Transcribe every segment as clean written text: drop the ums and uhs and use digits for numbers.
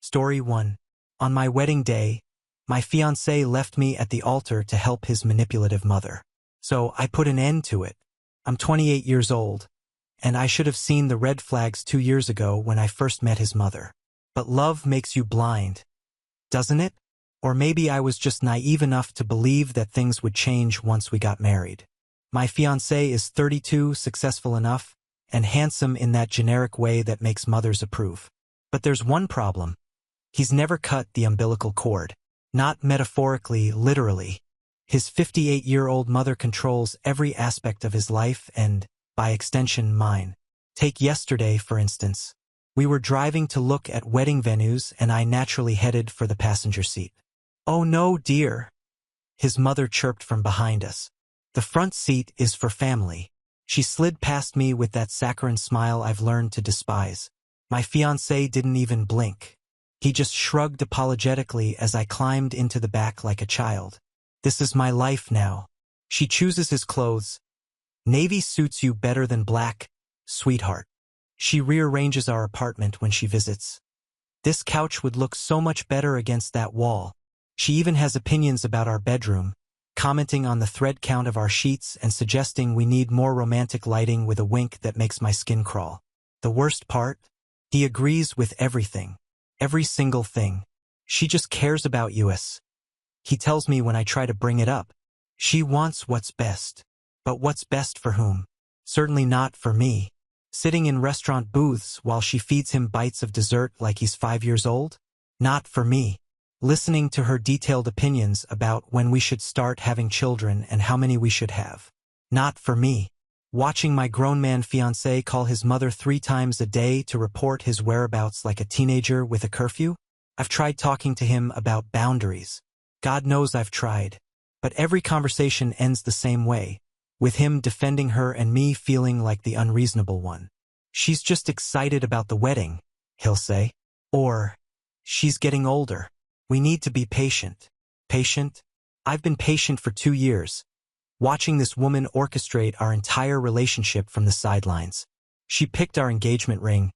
Story 1. On my wedding day, my fiancé left me at the altar to help his manipulative mother. So I put an end to it. I'm 28 years old, and I should have seen the red flags 2 years ago when I first met his mother. But love makes you blind, doesn't it? Or maybe I was just naive enough to believe that things would change once we got married. My fiancé is 32, successful enough, and handsome in that generic way that makes mothers approve. But there's one problem. He's never cut the umbilical cord. Not metaphorically, literally. His 58-year-old mother controls every aspect of his life and, by extension, mine. Take yesterday, for instance. We were driving to look at wedding venues and I naturally headed for the passenger seat. "Oh no, dear," his mother chirped from behind us. "The front seat is for family." She slid past me with that saccharine smile I've learned to despise. My fiancé didn't even blink. He just shrugged apologetically as I climbed into the back like a child. This is my life now. She chooses his clothes. "Navy suits you better than black, sweetheart." She rearranges our apartment when she visits. "This couch would look so much better against that wall." She even has opinions about our bedroom, commenting on the thread count of our sheets and suggesting we need more romantic lighting with a wink that makes my skin crawl. The worst part? He agrees with everything. Every single thing. She just cares about us. He tells me when I try to bring it up. She wants what's best. But what's best for whom? Certainly not for me. Sitting in restaurant booths while she feeds him bites of dessert like he's 5 years old? Not for me. Listening to her detailed opinions about when we should start having children and how many we should have. Not for me. Watching my grown man fiancé call his mother 3 times a day to report his whereabouts like a teenager with a curfew? I've tried talking to him about boundaries. God knows I've tried. But every conversation ends the same way, with him defending her and me feeling like the unreasonable one. "She's just excited about the wedding," he'll say. Or, "She's getting older. We need to be patient." Patient? I've been patient for 2 years. Watching this woman orchestrate our entire relationship from the sidelines. She picked our engagement ring.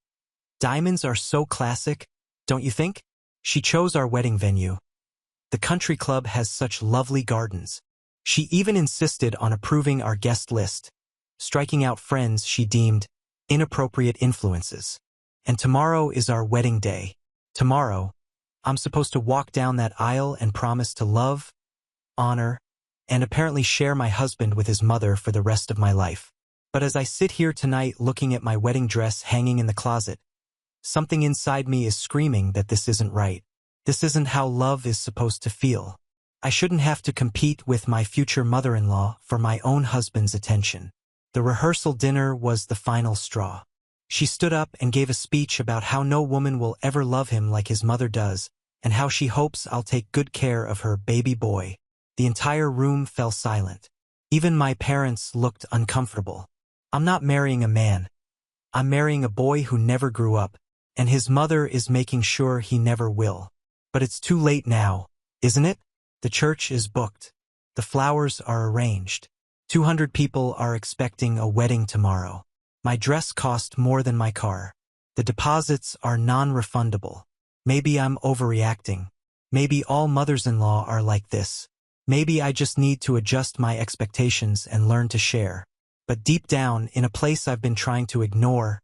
Diamonds are so classic, don't you think? She chose our wedding venue. The country club has such lovely gardens. She even insisted on approving our guest list, striking out friends she deemed inappropriate influences. And tomorrow is our wedding day. Tomorrow, I'm supposed to walk down that aisle and promise to love, honor, and apparently share my husband with his mother for the rest of my life. But as I sit here tonight looking at my wedding dress hanging in the closet, something inside me is screaming that this isn't right. This isn't how love is supposed to feel. I shouldn't have to compete with my future mother-in-law for my own husband's attention. The rehearsal dinner was the final straw. She stood up and gave a speech about how no woman will ever love him like his mother does, and how she hopes I'll take good care of her baby boy. The entire room fell silent. Even my parents looked uncomfortable. I'm not marrying a man. I'm marrying a boy who never grew up, and his mother is making sure he never will. But it's too late now, isn't it? The church is booked. The flowers are arranged. 200 people are expecting a wedding tomorrow. My dress cost more than my car. The deposits are non-refundable. Maybe I'm overreacting. Maybe all mothers-in-law are like this. Maybe I just need to adjust my expectations and learn to share. But deep down, in a place I've been trying to ignore,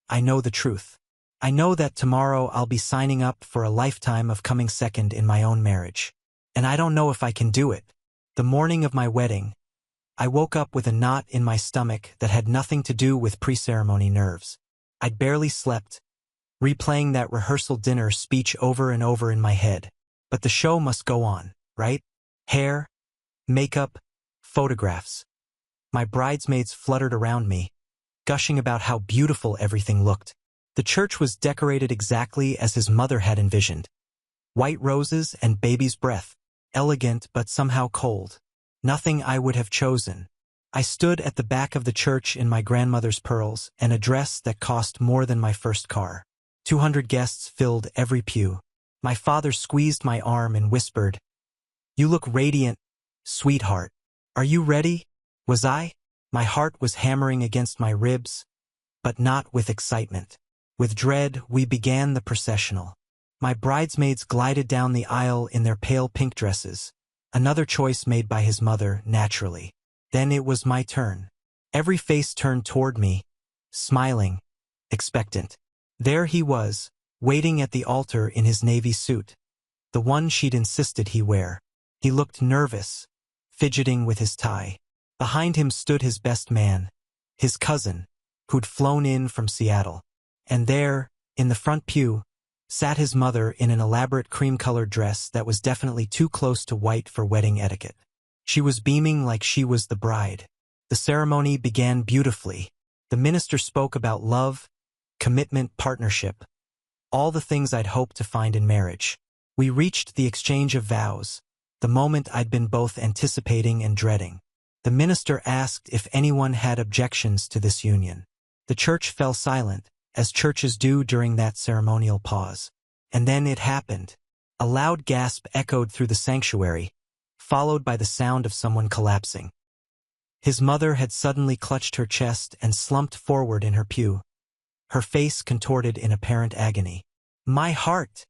I know the truth. I know that tomorrow I'll be signing up for a lifetime of coming second in my own marriage. And I don't know if I can do it. The morning of my wedding, I woke up with a knot in my stomach that had nothing to do with pre-ceremony nerves. I'd barely slept, replaying that rehearsal dinner speech over and over in my head. But the show must go on, right? Hair, makeup, photographs. My bridesmaids fluttered around me, gushing about how beautiful everything looked. The church was decorated exactly as his mother had envisioned. White roses and baby's breath. Elegant but somehow cold. Nothing I would have chosen. I stood at the back of the church in my grandmother's pearls and a dress that cost more than my first car. 200 guests filled every pew. My father squeezed my arm and whispered, "You look radiant, sweetheart. Are you ready?" Was I? My heart was hammering against my ribs, but not with excitement. With dread, we began the processional. My bridesmaids glided down the aisle in their pale pink dresses, another choice made by his mother, naturally. Then it was my turn. Every face turned toward me, smiling, expectant. There he was, waiting at the altar in his navy suit, the one she'd insisted he wear. He looked nervous, fidgeting with his tie. Behind him stood his best man, his cousin, who'd flown in from Seattle. And there, in the front pew, sat his mother in an elaborate cream-colored dress that was definitely too close to white for wedding etiquette. She was beaming like she was the bride. The ceremony began beautifully. The minister spoke about love, commitment, partnership, all the things I'd hoped to find in marriage. We reached the exchange of vows, the moment I'd been both anticipating and dreading. The minister asked if anyone had objections to this union. The church fell silent, as churches do during that ceremonial pause. And then it happened. A loud gasp echoed through the sanctuary, followed by the sound of someone collapsing. His mother had suddenly clutched her chest and slumped forward in her pew, her face contorted in apparent agony. "My heart,"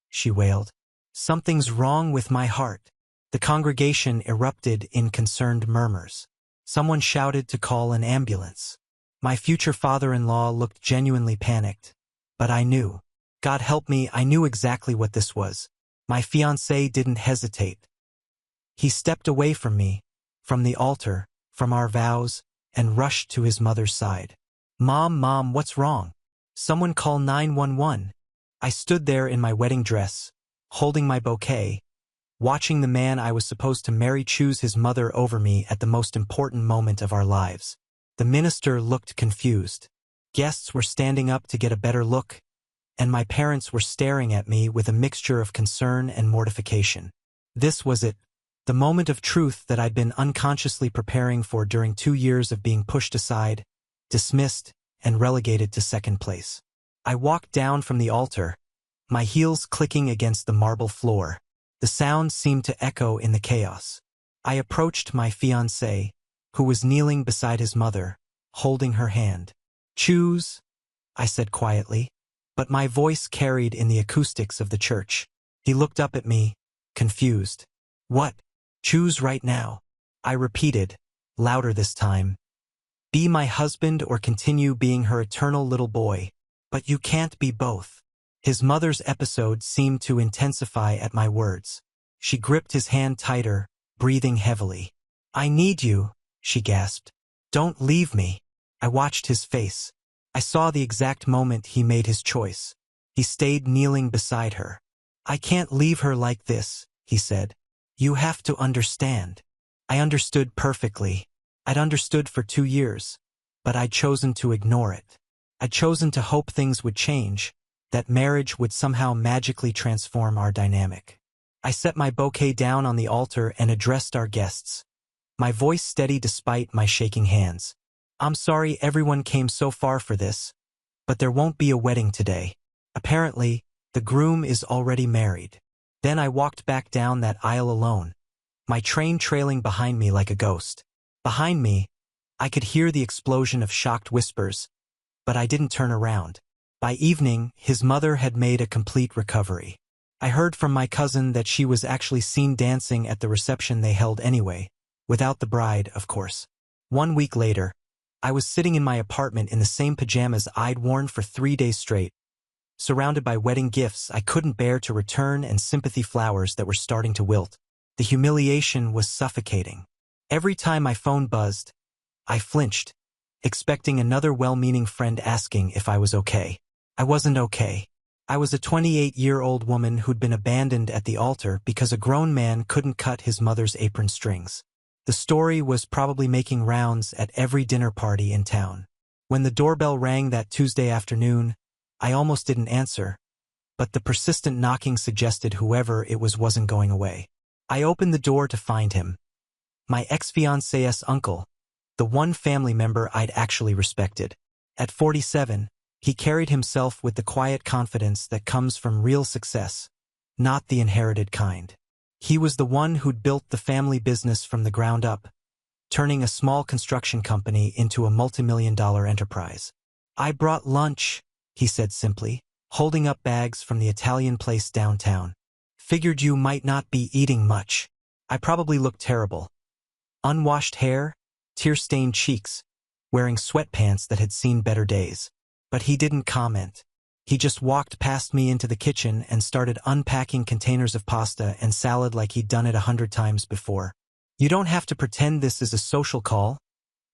she wailed. "Something's wrong with my heart." The congregation erupted in concerned murmurs. Someone shouted to call an ambulance. My future father-in-law looked genuinely panicked, but I knew. God help me, I knew exactly what this was. My fiancé didn't hesitate. He stepped away from me, from the altar, from our vows, and rushed to his mother's side. Mom, what's wrong? Someone call 911. I stood there in my wedding dress, holding my bouquet, watching the man I was supposed to marry choose his mother over me at the most important moment of our lives. The minister looked confused. Guests were standing up to get a better look, and my parents were staring at me with a mixture of concern and mortification. This was it, the moment of truth that I'd been unconsciously preparing for during 2 years of being pushed aside, dismissed, and relegated to second place. I walked down from the altar, my heels clicking against the marble floor. The sound seemed to echo in the chaos. I approached my fiancé, who was kneeling beside his mother, holding her hand. "Choose," I said quietly, but my voice carried in the acoustics of the church. He looked up at me, confused. "What? Choose right now," I repeated, louder this time. "Be my husband or continue being her eternal little boy. But you can't be both." His mother's episode seemed to intensify at my words. She gripped his hand tighter, breathing heavily. "I need you," she gasped. "Don't leave me." I watched his face. I saw the exact moment he made his choice. He stayed kneeling beside her. "I can't leave her like this," he said. "You have to understand." I understood perfectly. I'd understood for 2 years, but I'd chosen to ignore it. I'd chosen to hope things would change, that marriage would somehow magically transform our dynamic. I set my bouquet down on the altar and addressed our guests, my voice steady despite my shaking hands. "I'm sorry everyone came so far for this, but there won't be a wedding today. Apparently, the groom is already married." Then I walked back down that aisle alone, my train trailing behind me like a ghost. Behind me, I could hear the explosion of shocked whispers, but I didn't turn around. By evening, his mother had made a complete recovery. I heard from my cousin that she was actually seen dancing at the reception they held anyway, without the bride, of course. 1 week later, I was sitting in my apartment in the same pajamas I'd worn for 3 days straight, surrounded by wedding gifts I couldn't bear to return and sympathy flowers that were starting to wilt. The humiliation was suffocating. Every time my phone buzzed, I flinched, expecting another well-meaning friend asking if I was okay. I wasn't okay. I was a 28-year-old woman who'd been abandoned at the altar because a grown man couldn't cut his mother's apron strings. The story was probably making rounds at every dinner party in town. When the doorbell rang that Tuesday afternoon, I almost didn't answer, but the persistent knocking suggested whoever it was wasn't going away. I opened the door to find him, my ex-fiancé's uncle, the one family member I'd actually respected. At 47, he carried himself with the quiet confidence that comes from real success, not the inherited kind. He was the one who'd built the family business from the ground up, turning a small construction company into a multimillion-dollar enterprise. "I brought lunch," he said simply. holding up bags from the Italian place downtown. Figured you might not be eating much. I probably looked terrible. Unwashed hair, tear-stained cheeks, wearing sweatpants that had seen better days. But he didn't comment. He just walked past me into the kitchen and started unpacking containers of pasta and salad like he'd done it 100 times before. You don't have to pretend this is a social call,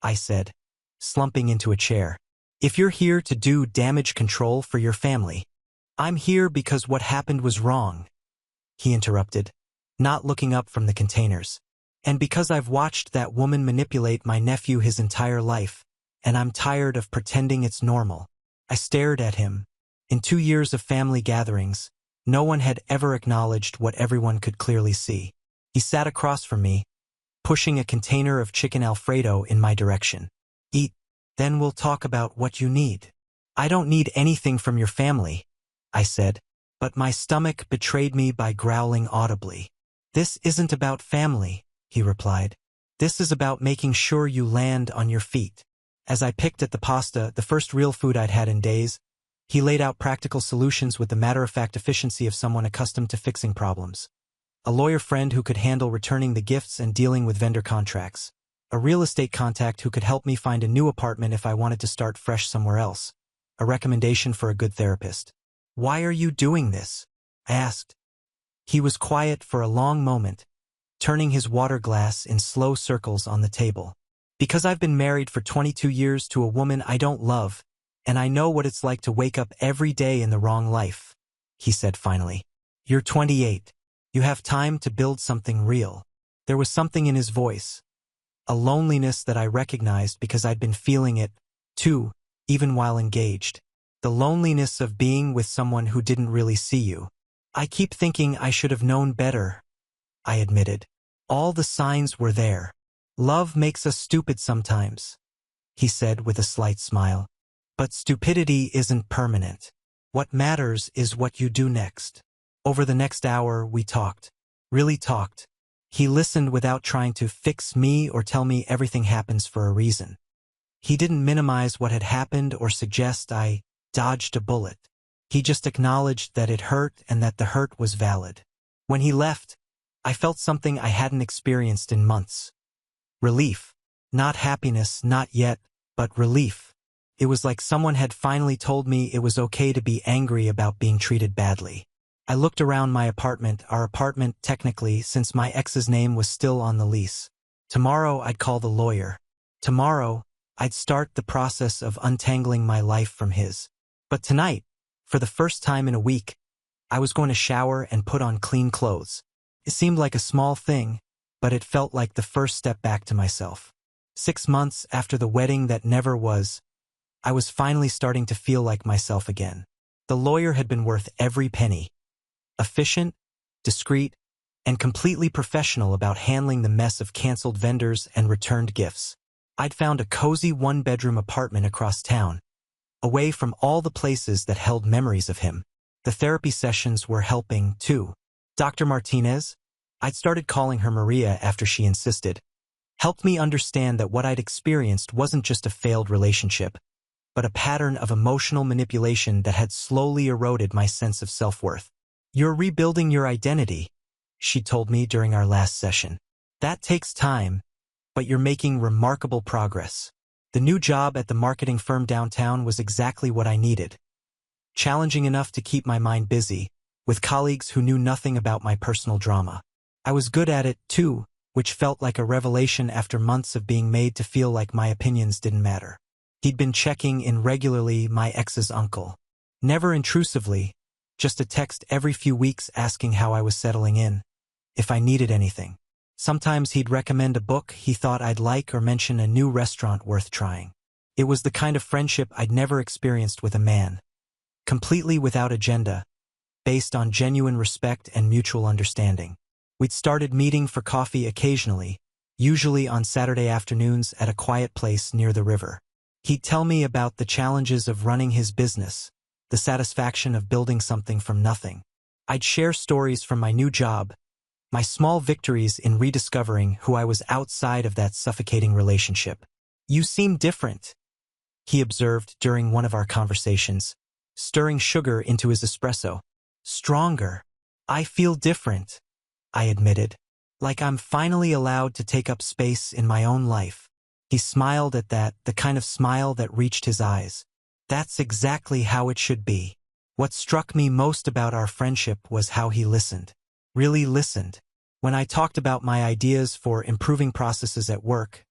I said, slumping into a chair. If you're here to do damage control for your family, I'm here because what happened was wrong, he interrupted, not looking up from the containers. And because I've watched that woman manipulate my nephew his entire life, and I'm tired of pretending it's normal. I stared at him. In 2 years of family gatherings, no one had ever acknowledged what everyone could clearly see. He sat across from me, pushing a container of chicken Alfredo in my direction. Eat, then we'll talk about what you need. I don't need anything from your family, I said, but my stomach betrayed me by growling audibly. This isn't about family, he replied. This is about making sure you land on your feet. As I picked at the pasta, the first real food I'd had in days, he laid out practical solutions with the matter-of-fact efficiency of someone accustomed to fixing problems. A lawyer friend who could handle returning the gifts and dealing with vendor contracts. A real estate contact who could help me find a new apartment if I wanted to start fresh somewhere else. A recommendation for a good therapist. Why are you doing this? I asked. He was quiet for a long moment, turning his water glass in slow circles on the table. Because I've been married for 22 years to a woman I don't love, and I know what it's like to wake up every day in the wrong life, he said finally. You're 28. You have time to build something real. There was something in his voice. A loneliness that I recognized because I'd been feeling it, too, even while engaged. The loneliness of being with someone who didn't really see you. I keep thinking I should have known better, I admitted. All the signs were there. Love makes us stupid sometimes, he said with a slight smile. But stupidity isn't permanent. What matters is what you do next. Over the next hour, we talked. Really talked. He listened without trying to fix me or tell me everything happens for a reason. He didn't minimize what had happened or suggest I dodged a bullet. He just acknowledged that it hurt and that the hurt was valid. When he left, I felt something I hadn't experienced in months. Relief. Not happiness, not yet, but relief. It was like someone had finally told me it was okay to be angry about being treated badly. I looked around my apartment, our apartment technically, since my ex's name was still on the lease. Tomorrow I'd call the lawyer. Tomorrow I'd start the process of untangling my life from his. But tonight, for the first time in a week, I was going to shower and put on clean clothes. It seemed like a small thing, but it felt like the first step back to myself. 6 months after the wedding that never was, I was finally starting to feel like myself again. The lawyer had been worth every penny. Efficient, discreet, and completely professional about handling the mess of canceled vendors and returned gifts. I'd found a cozy one-bedroom apartment across town, away from all the places that held memories of him. The therapy sessions were helping, too. Dr. Martinez, I'd started calling her Maria after she insisted, helped me understand that what I'd experienced wasn't just a failed relationship, but a pattern of emotional manipulation that had slowly eroded my sense of self-worth. You're rebuilding your identity, she told me during our last session. That takes time, but you're making remarkable progress. The new job at the marketing firm downtown was exactly what I needed. Challenging enough to keep my mind busy, with colleagues who knew nothing about my personal drama. I was good at it, too, which felt like a revelation after months of being made to feel like my opinions didn't matter. He'd been checking in regularly, my ex's uncle. Never intrusively, just a text every few weeks asking how I was settling in, if I needed anything. Sometimes he'd recommend a book he thought I'd like or mention a new restaurant worth trying. It was the kind of friendship I'd never experienced with a man. Completely without agenda, based on genuine respect and mutual understanding. We'd started meeting for coffee occasionally, usually on Saturday afternoons at a quiet place near the river. He'd tell me about the challenges of running his business, the satisfaction of building something from nothing. I'd share stories from my new job, my small victories in rediscovering who I was outside of that suffocating relationship. You seem different, he observed during one of our conversations. stirring sugar into his espresso. Stronger. I feel different, I admitted. Like I'm finally allowed to take up space in my own life. He smiled at that, the kind of smile that reached his eyes. That's exactly how it should be. What struck me most about our friendship was how he listened. Really listened. When I talked about my ideas for improving processes at work,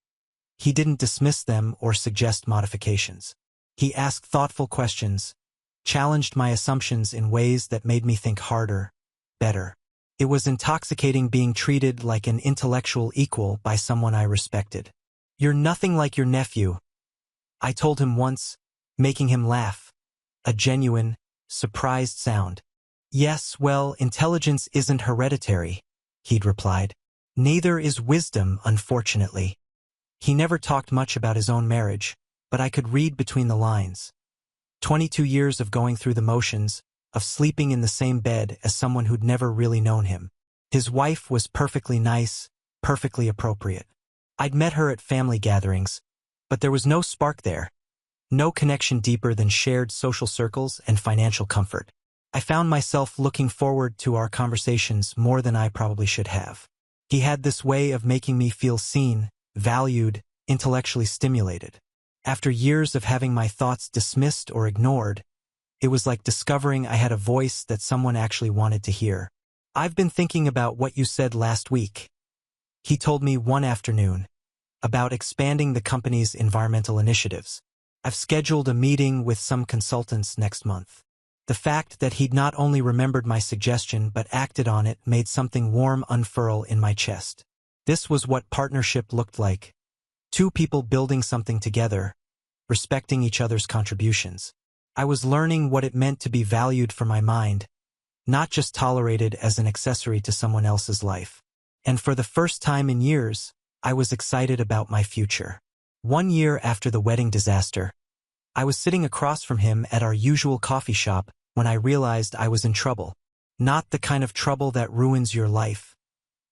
he didn't dismiss them or suggest modifications. He asked thoughtful questions, challenged my assumptions in ways that made me think harder, better. It was intoxicating being treated like an intellectual equal by someone I respected. "You're nothing like your nephew," I told him once, making him laugh. A genuine, surprised sound. "Yes, well, intelligence isn't hereditary," he'd replied. "Neither is wisdom, unfortunately." He never talked much about his own marriage, but I could read between the lines. 22 years of going through the motions, of sleeping in the same bed as someone who'd never really known him. His wife was perfectly nice, perfectly appropriate. I'd met her at family gatherings, but there was no spark there. No connection deeper than shared social circles and financial comfort. I found myself looking forward to our conversations more than I probably should have. He had this way of making me feel seen, valued, intellectually stimulated. After years of having my thoughts dismissed or ignored, it was like discovering I had a voice that someone actually wanted to hear. "I've been thinking about what you said last week," he told me one afternoon, about expanding the company's environmental initiatives. "I've scheduled a meeting with some consultants next month." The fact that he'd not only remembered my suggestion but acted on it made something warm unfurl in my chest. This was what partnership looked like. Two people building something together, respecting each other's contributions. I was learning what it meant to be valued for my mind, not just tolerated as an accessory to someone else's life. And for the first time in years, I was excited about my future. 1 year after the wedding disaster, I was sitting across from him at our usual coffee shop when I realized I was in trouble. Not the kind of trouble that ruins your life,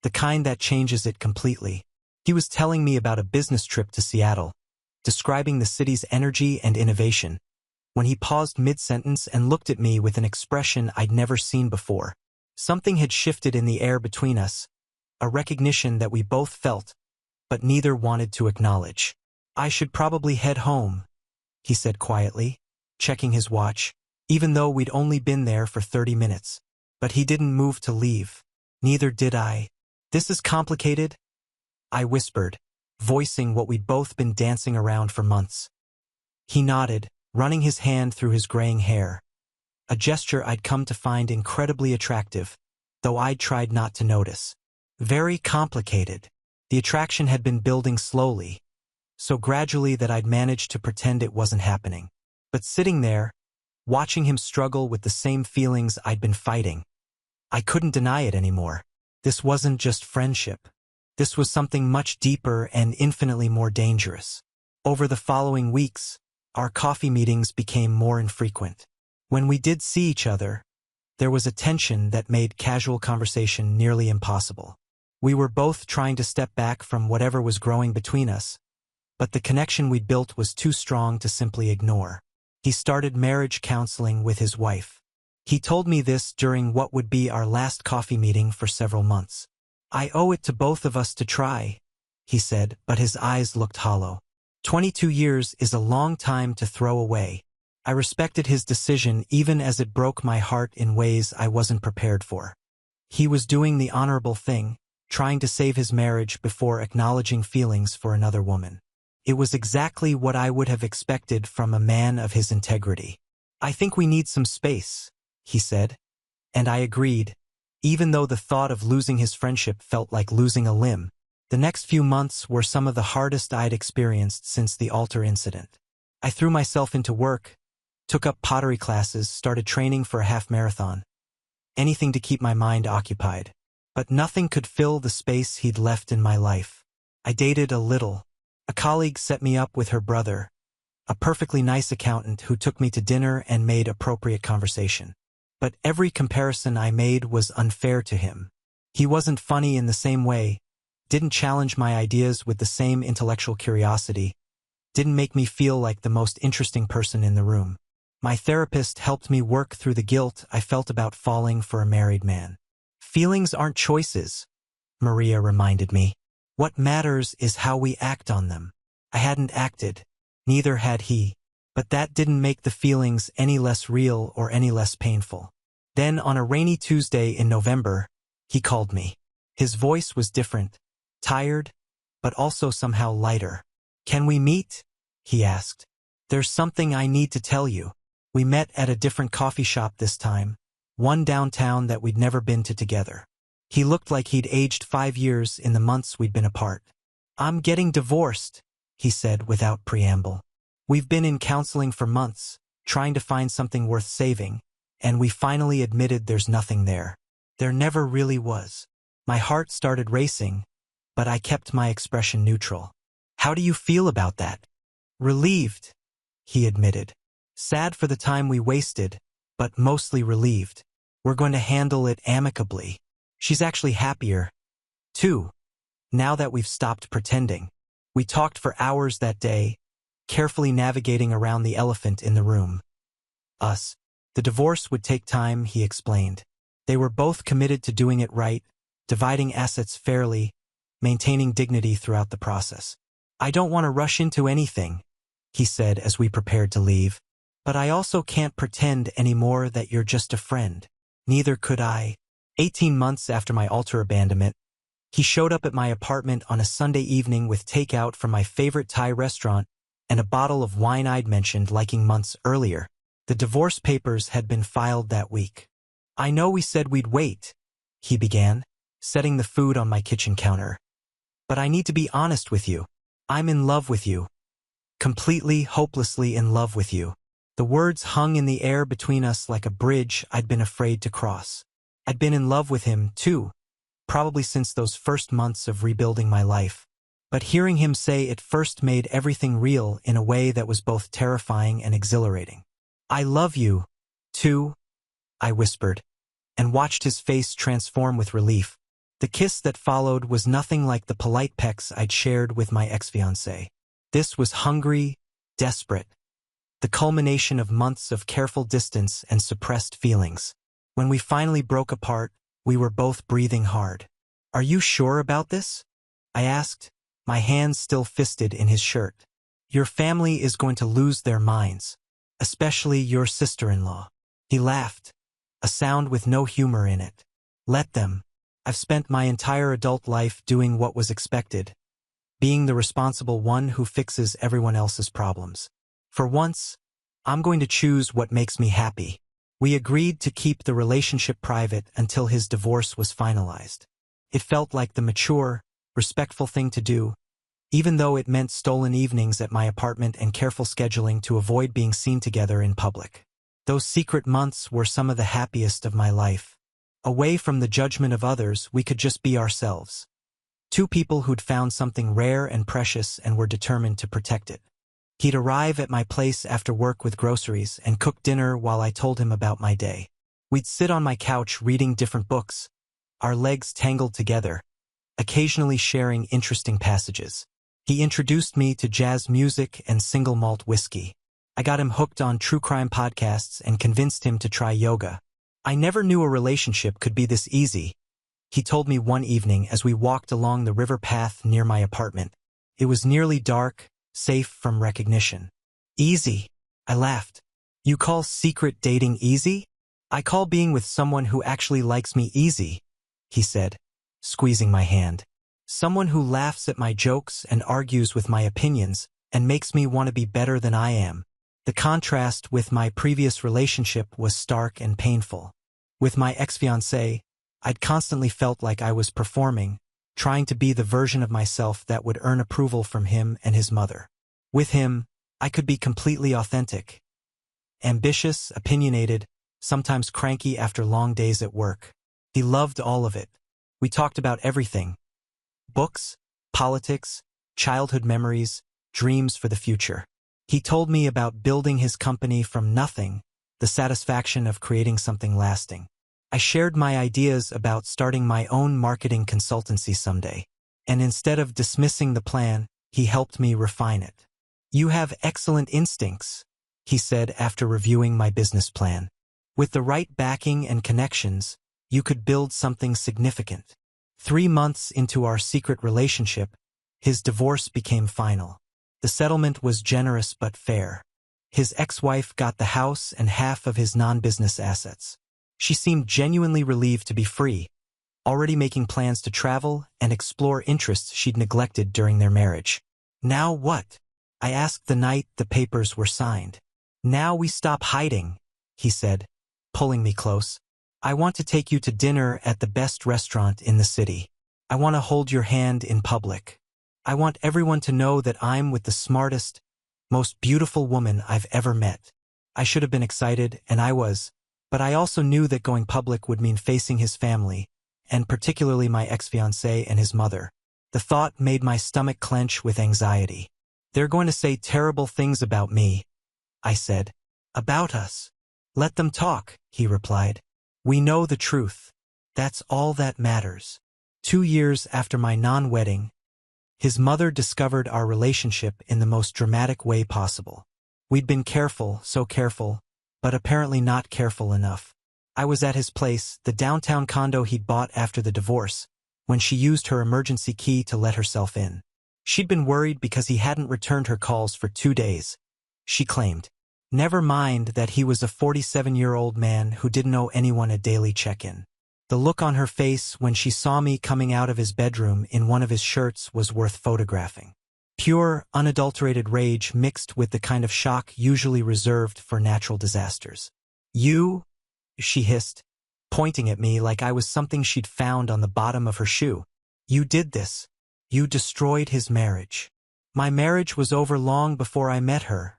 the kind that changes it completely. He was telling me about a business trip to Seattle, describing the city's energy and innovation, when he paused mid-sentence and looked at me with an expression I'd never seen before. Something had shifted in the air between us, a recognition that we both felt, but neither wanted to acknowledge. "I should probably head home," he said quietly, checking his watch, even though we'd only been there for 30 minutes. But he didn't move to leave. Neither did I. "This is complicated," I whispered, voicing what we'd both been dancing around for months. He nodded, running his hand through his graying hair, a gesture I'd come to find incredibly attractive, though I'd tried not to notice. "Very complicated." The attraction had been building slowly, so gradually that I'd managed to pretend it wasn't happening. But sitting there, watching him struggle with the same feelings I'd been fighting, I couldn't deny it anymore. This wasn't just friendship. This was something much deeper and infinitely more dangerous. Over the following weeks, our coffee meetings became more infrequent. When we did see each other, there was a tension that made casual conversation nearly impossible. We were both trying to step back from whatever was growing between us, but the connection we'd built was too strong to simply ignore. He started marriage counseling with his wife. He told me this during what would be our last coffee meeting for several months. "I owe it to both of us to try," he said, but his eyes looked hollow. 22 years is a long time to throw away. I respected his decision even as it broke my heart in ways I wasn't prepared for. He was doing the honorable thing, trying to save his marriage before acknowledging feelings for another woman. It was exactly what I would have expected from a man of his integrity. "I think we need some space," he said, and I agreed, even though the thought of losing his friendship felt like losing a limb. The next few months were some of the hardest I'd experienced since the altar incident. I threw myself into work, took up pottery classes, started training for a half marathon. Anything to keep my mind occupied. But nothing could fill the space he'd left in my life. I dated a little. A colleague set me up with her brother, a perfectly nice accountant who took me to dinner and made appropriate conversation. But every comparison I made was unfair to him. He wasn't funny in the same way, didn't challenge my ideas with the same intellectual curiosity, didn't make me feel like the most interesting person in the room. My therapist helped me work through the guilt I felt about falling for a married man. Feelings aren't choices, Maria reminded me. What matters is how we act on them. I hadn't acted. Neither had he. But that didn't make the feelings any less real or any less painful. Then, on a rainy Tuesday in November, he called me. His voice was different, tired, but also somehow lighter. "Can we meet?" he asked. "There's something I need to tell you." We met at a different coffee shop this time, one downtown that we'd never been to together. He looked like he'd aged 5 years in the months we'd been apart. "I'm getting divorced," he said without preamble. "We've been in counseling for months, trying to find something worth saving, and we finally admitted there's nothing there. There never really was." My heart started racing, but I kept my expression neutral. "How do you feel about that?" "Relieved," he admitted. "Sad for the time we wasted, but mostly relieved. We're going to handle it amicably." She's actually happier, too, now that we've stopped pretending. We talked for hours that day, carefully navigating around the elephant in the room. Us. The divorce would take time, he explained. They were both committed to doing it right, dividing assets fairly, maintaining dignity throughout the process. "I don't want to rush into anything," he said as we prepared to leave. "But I also can't pretend anymore that you're just a friend." Neither could I. 18 months after my altar abandonment, he showed up at my apartment on a Sunday evening with takeout from my favorite Thai restaurant and a bottle of wine I'd mentioned liking months earlier. The divorce papers had been filed that week. "I know we said we'd wait," he began, setting the food on my kitchen counter. "But I need to be honest with you. I'm in love with you. Completely, hopelessly in love with you." The words hung in the air between us like a bridge I'd been afraid to cross. I'd been in love with him, too, probably since those first months of rebuilding my life. But hearing him say it first made everything real in a way that was both terrifying and exhilarating. "I love you, too," I whispered, and watched his face transform with relief. The kiss that followed was nothing like the polite pecks I'd shared with my ex-fiancé. This was hungry, desperate, the culmination of months of careful distance and suppressed feelings. When we finally broke apart, we were both breathing hard. "Are you sure about this?" I asked, my hands still fisted in his shirt. "Your family is going to lose their minds, especially your sister-in-law." He laughed, a sound with no humor in it. "Let them. I've spent my entire adult life doing what was expected, being the responsible one who fixes everyone else's problems. For once, I'm going to choose what makes me happy." We agreed to keep the relationship private until his divorce was finalized. It felt like the mature, respectful thing to do, even though it meant stolen evenings at my apartment and careful scheduling to avoid being seen together in public. Those secret months were some of the happiest of my life. Away from the judgment of others, we could just be ourselves. Two people who'd found something rare and precious and were determined to protect it. He'd arrive at my place after work with groceries and cook dinner while I told him about my day. We'd sit on my couch reading different books, our legs tangled together, occasionally sharing interesting passages. He introduced me to jazz music and single malt whiskey. I got him hooked on true crime podcasts and convinced him to try yoga. "I never knew a relationship could be this easy," he told me one evening as we walked along the river path near my apartment. It was nearly dark, safe from recognition. "Easy," I laughed. "You call secret dating easy?" "I call being with someone who actually likes me easy," he said, squeezing my hand. "Someone who laughs at my jokes and argues with my opinions and makes me want to be better than I am." The contrast with my previous relationship was stark and painful. With my ex-fiancé, I'd constantly felt like I was performing, trying to be the version of myself that would earn approval from him and his mother. With him, I could be completely authentic. Ambitious, opinionated, sometimes cranky after long days at work. He loved all of it. We talked about everything. Books, politics, childhood memories, dreams for the future. He told me about building his company from nothing, the satisfaction of creating something lasting. I shared my ideas about starting my own marketing consultancy someday, and instead of dismissing the plan, he helped me refine it. "You have excellent instincts," he said after reviewing my business plan. With the right backing and connections, you could build something significant. 3 months into our secret relationship, his divorce became final. The settlement was generous but fair. His ex-wife got the house and half of his non-business assets. She seemed genuinely relieved to be free, already making plans to travel and explore interests she'd neglected during their marriage. Now what? I asked the night the papers were signed. Now we stop hiding, he said, pulling me close. I want to take you to dinner at the best restaurant in the city. I want to hold your hand in public. I want everyone to know that I'm with the smartest, most beautiful woman I've ever met. I should have been excited, and I was, but I also knew that going public would mean facing his family, and particularly my ex-fiancé and his mother. The thought made my stomach clench with anxiety. They're going to say terrible things about me, I said. About us. Let them talk, he replied. We know the truth. That's all that matters. 2 years after my non-wedding, his mother discovered our relationship in the most dramatic way possible. We'd been careful, so careful, but apparently not careful enough. I was at his place, the downtown condo he'd bought after the divorce, when she used her emergency key to let herself in. She'd been worried because he hadn't returned her calls for 2 days, she claimed. Never mind that he was a 47-year-old man who didn't owe anyone a daily check-in. The look on her face when she saw me coming out of his bedroom in one of his shirts was worth photographing. Pure, unadulterated rage mixed with the kind of shock usually reserved for natural disasters. You, she hissed, pointing at me like I was something she'd found on the bottom of her shoe. You did this. You destroyed his marriage. My marriage was over long before I met her,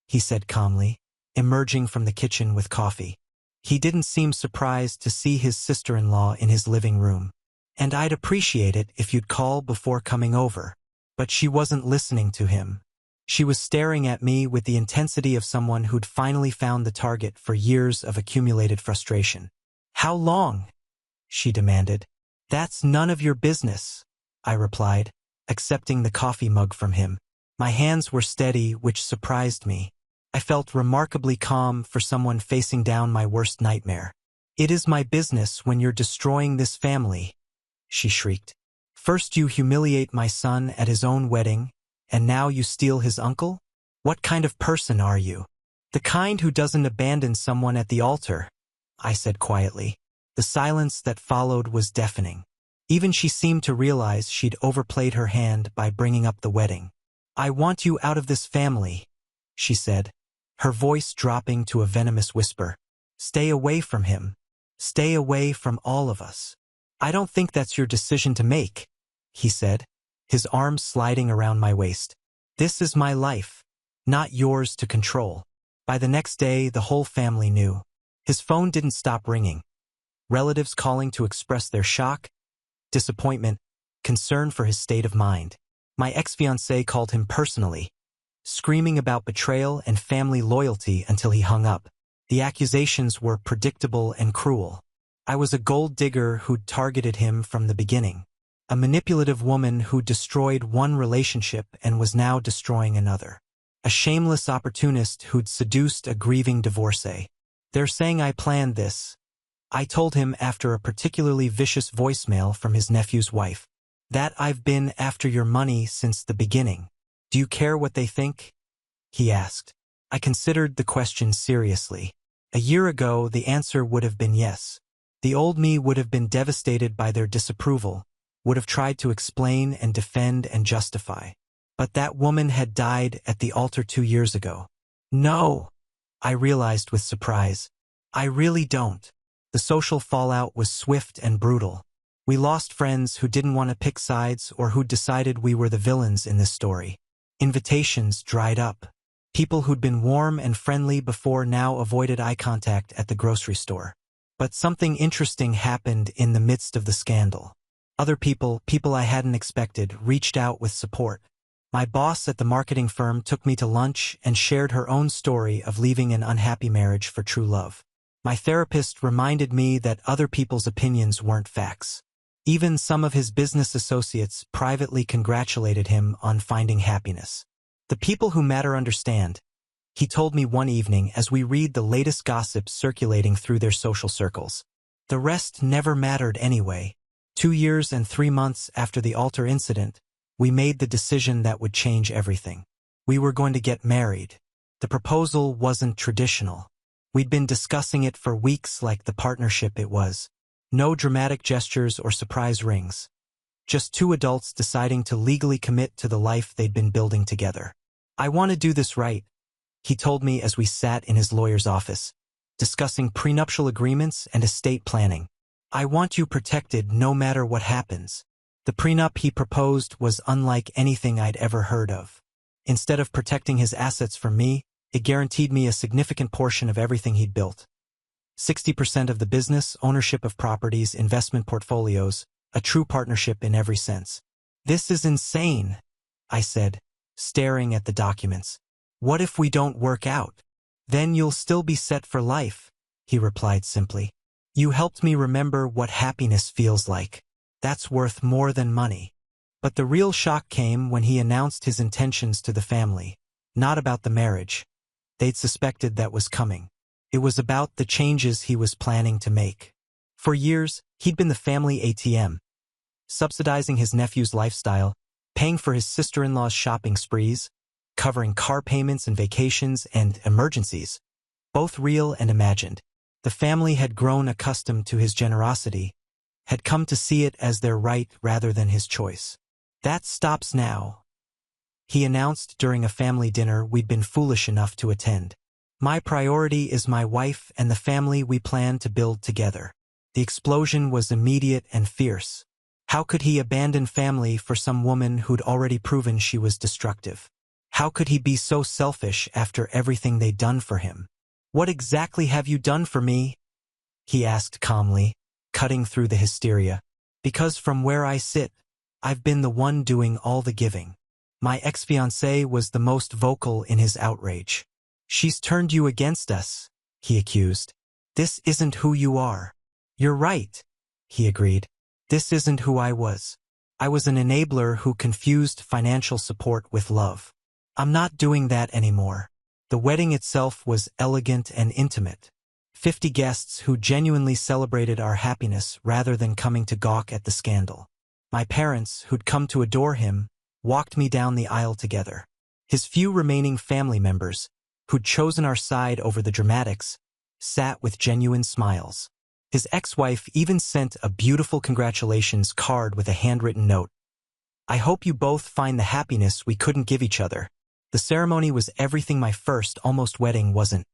he said calmly, emerging from the kitchen with coffee. He didn't seem surprised to see his sister-in-law in his living room. And I'd appreciate it if you'd call before coming over. But she wasn't listening to him. She was staring at me with the intensity of someone who'd finally found the target for years of accumulated frustration. How long? She demanded. That's none of your business, I replied, accepting the coffee mug from him. My hands were steady, which surprised me. I felt remarkably calm for someone facing down my worst nightmare. It is my business when you're destroying this family, she shrieked. First you humiliate my son at his own wedding, and now you steal his uncle? What kind of person are you? The kind who doesn't abandon someone at the altar, I said quietly. The silence that followed was deafening. Even she seemed to realize she'd overplayed her hand by bringing up the wedding. I want you out of this family, she said, her voice dropping to a venomous whisper. Stay away from him. Stay away from all of us. I don't think that's your decision to make, he said, his arms sliding around my waist. This is my life, not yours to control. By the next day, the whole family knew. His phone didn't stop ringing. Relatives calling to express their shock, disappointment, concern for his state of mind. My ex-fiancé called him personally, screaming about betrayal and family loyalty until he hung up. The accusations were predictable and cruel. I was a gold digger who'd targeted him from the beginning. A manipulative woman who destroyed one relationship and was now destroying another. A shameless opportunist who'd seduced a grieving divorcee. They're saying I planned this, I told him after a particularly vicious voicemail from his nephew's wife. That I've been after your money since the beginning. Do you care what they think? He asked. I considered the question seriously. A year ago, the answer would have been yes. The old me would have been devastated by their disapproval, would have tried to explain and defend and justify. But that woman had died at the altar 2 years ago. No, I realized with surprise. I really don't. The social fallout was swift and brutal. We lost friends who didn't want to pick sides or who decided we were the villains in this story. Invitations dried up. People who'd been warm and friendly before now avoided eye contact at the grocery store. But something interesting happened in the midst of the scandal. Other people I hadn't expected, reached out with support. My boss at the marketing firm took me to lunch and shared her own story of leaving an unhappy marriage for true love. My therapist reminded me that other people's opinions weren't facts. Even some of his business associates privately congratulated him on finding happiness. The people who matter understand, he told me one evening as we read the latest gossip circulating through their social circles. The rest never mattered anyway. 2 years and 3 months after the altar incident, we made the decision that would change everything. We were going to get married. The proposal wasn't traditional. We'd been discussing it for weeks like the partnership it was. No dramatic gestures or surprise rings. Just two adults deciding to legally commit to the life they'd been building together. "I want to do this right," he told me as we sat in his lawyer's office, discussing prenuptial agreements and estate planning. "I want you protected no matter what happens." The prenup he proposed was unlike anything I'd ever heard of. Instead of protecting his assets from me, it guaranteed me a significant portion of everything he'd built. 60% of the business, ownership of properties, investment portfolios, a true partnership in every sense. "This is insane," I said, staring at the documents. "What if we don't work out?" "Then you'll still be set for life," he replied simply. "You helped me remember what happiness feels like. That's worth more than money." But the real shock came when he announced his intentions to the family. Not about the marriage. They'd suspected that was coming. It was about the changes he was planning to make. For years, he'd been the family ATM, subsidizing his nephew's lifestyle, paying for his sister-in-law's shopping sprees, covering car payments and vacations and emergencies, both real and imagined. The family had grown accustomed to his generosity, had come to see it as their right rather than his choice. "That stops now," he announced during a family dinner we'd been foolish enough to attend. "My priority is my wife and the family we plan to build together." The explosion was immediate and fierce. How could he abandon family for some woman who'd already proven she was destructive? How could he be so selfish after everything they'd done for him? "What exactly have you done for me?" he asked calmly, cutting through the hysteria. "Because from where I sit, I've been the one doing all the giving." My ex-fiancée was the most vocal in his outrage. "She's turned you against us," he accused. "This isn't who you are." "You're right," he agreed. "This isn't who I was. I was an enabler who confused financial support with love. I'm not doing that anymore." The wedding itself was elegant and intimate. 50 guests who genuinely celebrated our happiness rather than coming to gawk at the scandal. My parents, who'd come to adore him, walked me down the aisle together. His few remaining family members, who'd chosen our side over the dramatics, sat with genuine smiles. His ex-wife even sent a beautiful congratulations card with a handwritten note. "I hope you both find the happiness we couldn't give each other." The ceremony was everything my first almost wedding wasn't.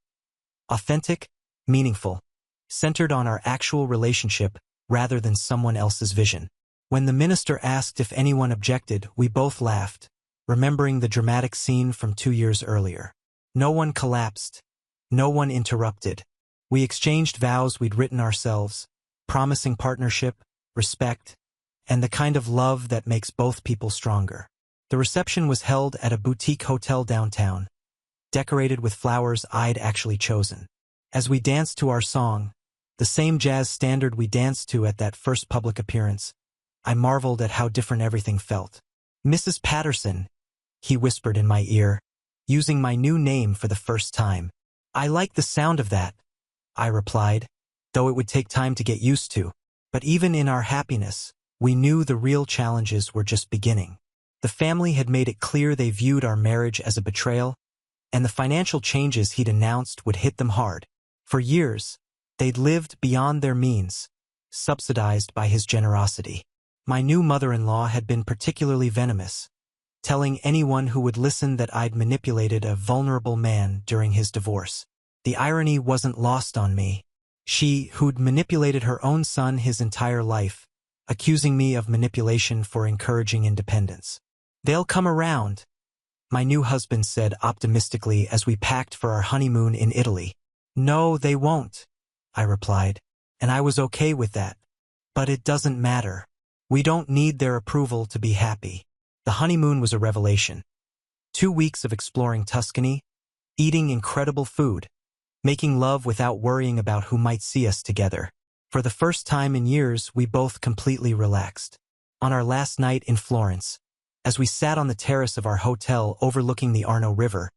Authentic, meaningful, centered on our actual relationship rather than someone else's vision. When the minister asked if anyone objected, we both laughed, remembering the dramatic scene from 2 years earlier. No one collapsed. No one interrupted. We exchanged vows we'd written ourselves, promising partnership, respect, and the kind of love that makes both people stronger. The reception was held at a boutique hotel downtown, decorated with flowers I'd actually chosen. As we danced to our song, the same jazz standard we danced to at that first public appearance, I marveled at how different everything felt. "Mrs. Patterson," he whispered in my ear, using my new name for the first time. "I like the sound of that," I replied, though it would take time to get used to. But even in our happiness, we knew the real challenges were just beginning. The family had made it clear they viewed our marriage as a betrayal, and the financial changes he'd announced would hit them hard. For years, they'd lived beyond their means, subsidized by his generosity. My new mother-in-law had been particularly venomous, telling anyone who would listen that I'd manipulated a vulnerable man during his divorce. The irony wasn't lost on me. She, who'd manipulated her own son his entire life, accusing me of manipulation for encouraging independence. "They'll come around," my new husband said optimistically as we packed for our honeymoon in Italy. "No, they won't," I replied, and I was okay with that. But it doesn't matter. We don't need their approval to be happy. The honeymoon was a revelation. 2 weeks of exploring Tuscany, eating incredible food, making love without worrying about who might see us together. For the first time in years, we both completely relaxed. On our last night in Florence, as we sat on the terrace of our hotel overlooking the Arno River,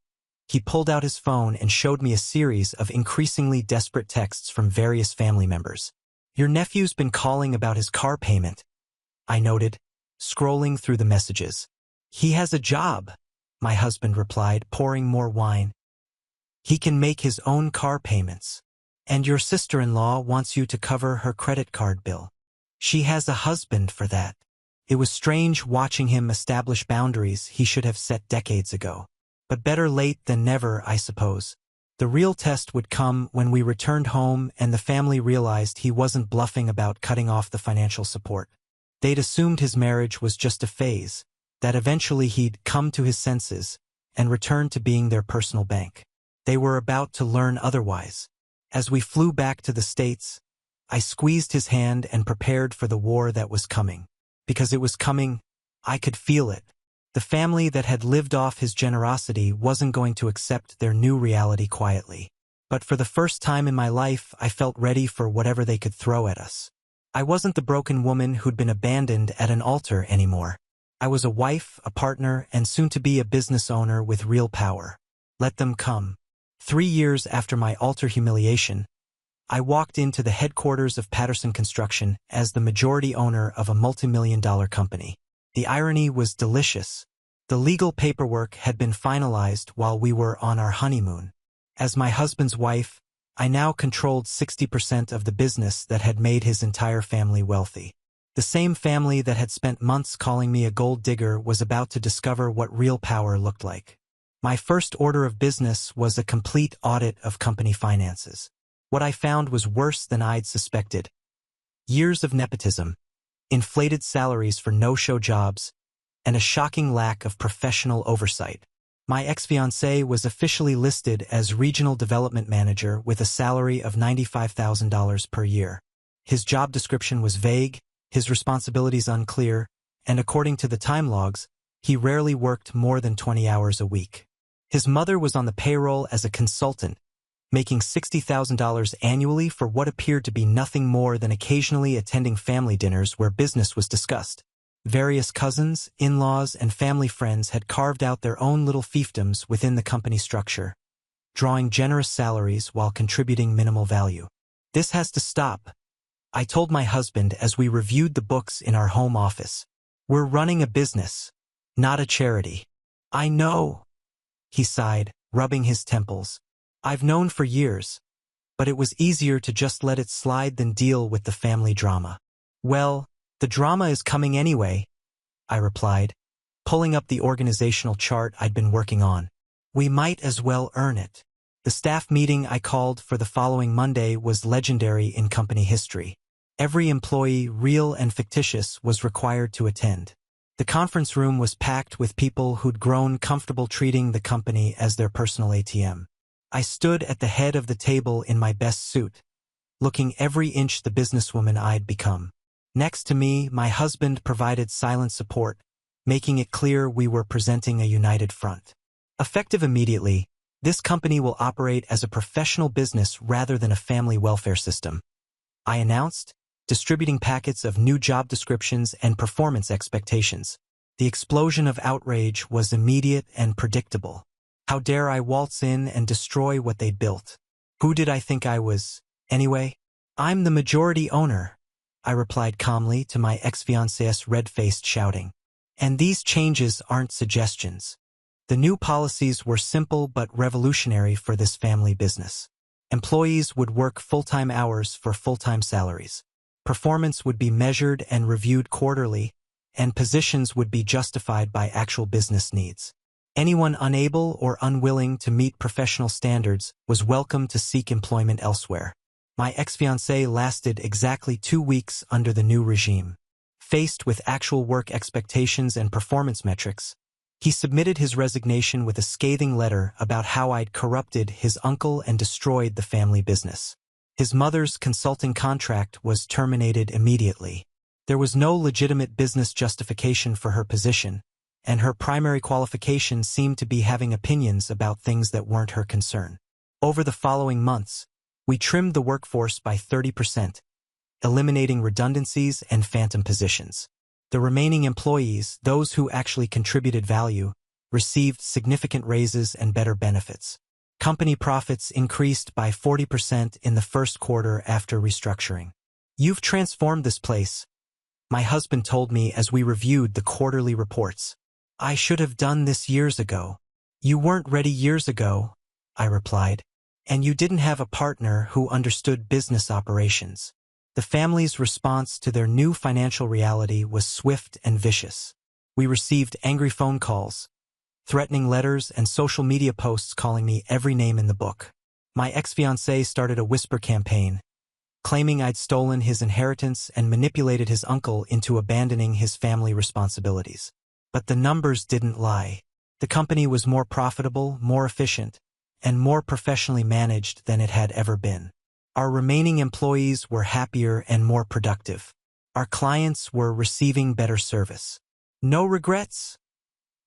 He pulled out his phone and showed me a series of increasingly desperate texts from various family members. "Your nephew's been calling about his car payment," I noted, scrolling through the messages. "He has a job," my husband replied, pouring more wine. "He can make his own car payments. And your sister-in-law wants you to cover her credit card bill. She has a husband for that." It was strange watching him establish boundaries he should have set decades ago. But better late than never, I suppose. The real test would come when we returned home and the family realized he wasn't bluffing about cutting off the financial support. They'd assumed his marriage was just a phase, that eventually he'd come to his senses and return to being their personal bank. They were about to learn otherwise. As we flew back to the States, I squeezed his hand and prepared for the war that was coming. Because it was coming, I could feel it. The family that had lived off his generosity wasn't going to accept their new reality quietly. But for the first time in my life, I felt ready for whatever they could throw at us. I wasn't the broken woman who'd been abandoned at an altar anymore. I was a wife, a partner, and soon to be a business owner with real power. Let them come. 3 years after my altar humiliation, I walked into the headquarters of Patterson Construction as the majority owner of a multi-million-dollar company. The irony was delicious. The legal paperwork had been finalized while we were on our honeymoon. As my husband's wife, I now controlled 60% of the business that had made his entire family wealthy. The same family that had spent months calling me a gold digger was about to discover what real power looked like. My first order of business was a complete audit of company finances. What I found was worse than I'd suspected. Years of nepotism, inflated salaries for no-show jobs, and a shocking lack of professional oversight. My ex-fiancé was officially listed as Regional Development Manager with a salary of $95,000 per year. His job description was vague, his responsibilities unclear, and according to the time logs, he rarely worked more than 20 hours a week. His mother was on the payroll as a consultant, making $60,000 annually for what appeared to be nothing more than occasionally attending family dinners where business was discussed. Various cousins, in-laws, and family friends had carved out their own little fiefdoms within the company structure, drawing generous salaries while contributing minimal value. "This has to stop," I told my husband as we reviewed the books in our home office. "We're running a business, not a charity." "I know," he sighed, rubbing his temples. "I've known for years, but it was easier to just let it slide than deal with the family drama." "Well, the drama is coming anyway," I replied, pulling up the organizational chart I'd been working on. "We might as well earn it." The staff meeting I called for the following Monday was legendary in company history. Every employee, real and fictitious, was required to attend. The conference room was packed with people who'd grown comfortable treating the company as their personal ATM. I stood at the head of the table in my best suit, looking every inch the businesswoman I'd become. Next to me, my husband provided silent support, making it clear we were presenting a united front. Effective immediately, this company will operate as a professional business rather than a family welfare system, I announced, distributing packets of new job descriptions and performance expectations. The explosion of outrage was immediate and predictable. How dare I waltz in and destroy what they'd built? Who did I think I was, anyway? "I'm the majority owner," I replied calmly to my ex-fiancé's red-faced shouting. "And these changes aren't suggestions." The new policies were simple but revolutionary for this family business. Employees would work full-time hours for full-time salaries. Performance would be measured and reviewed quarterly, and positions would be justified by actual business needs. Anyone unable or unwilling to meet professional standards was welcome to seek employment elsewhere. My ex-fiancé lasted exactly 2 weeks under the new regime. Faced with actual work expectations and performance metrics, he submitted his resignation with a scathing letter about how I'd corrupted his uncle and destroyed the family business. His mother's consulting contract was terminated immediately. There was no legitimate business justification for her position, and her primary qualification seemed to be having opinions about things that weren't her concern. Over the following months, we trimmed the workforce by 30%, eliminating redundancies and phantom positions. The remaining employees, those who actually contributed value, received significant raises and better benefits. Company profits increased by 40% in the first quarter after restructuring. "You've transformed this place," my husband told me as we reviewed the quarterly reports. "I should have done this years ago." "You weren't ready years ago," I replied. "And you didn't have a partner who understood business operations." The family's response to their new financial reality was swift and vicious. We received angry phone calls, threatening letters, and social media posts calling me every name in the book. My ex-fiancé started a whisper campaign, claiming I'd stolen his inheritance and manipulated his uncle into abandoning his family responsibilities. But the numbers didn't lie. The company was more profitable, more efficient, and more professionally managed than it had ever been. Our remaining employees were happier and more productive. Our clients were receiving better service. "No regrets?"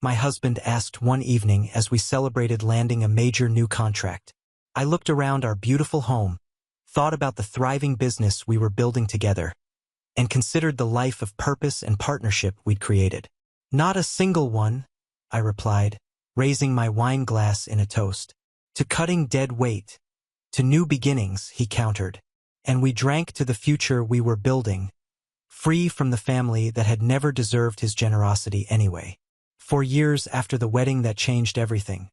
my husband asked one evening as we celebrated landing a major new contract. I looked around our beautiful home, thought about the thriving business we were building together, and considered the life of purpose and partnership we'd created. "Not a single one," I replied, raising my wine glass in a toast. "To cutting dead weight." "To new beginnings," he countered. And we drank to the future we were building, free from the family that had never deserved his generosity anyway. For years after the wedding that changed everything,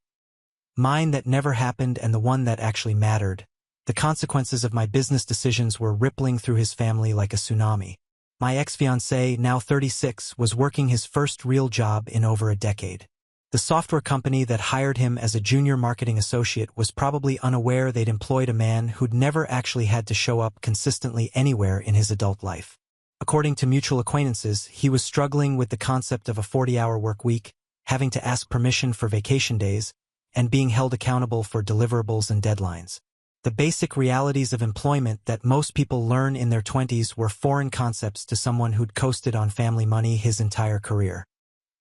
mine that never happened and the one that actually mattered, the consequences of my business decisions were rippling through his family like a tsunami. My ex-fiancé, now 36, was working his first real job in over a decade. The software company that hired him as a junior marketing associate was probably unaware they'd employed a man who'd never actually had to show up consistently anywhere in his adult life. According to mutual acquaintances, he was struggling with the concept of a 40-hour work week, having to ask permission for vacation days, and being held accountable for deliverables and deadlines. The basic realities of employment that most people learn in their 20s were foreign concepts to someone who'd coasted on family money his entire career.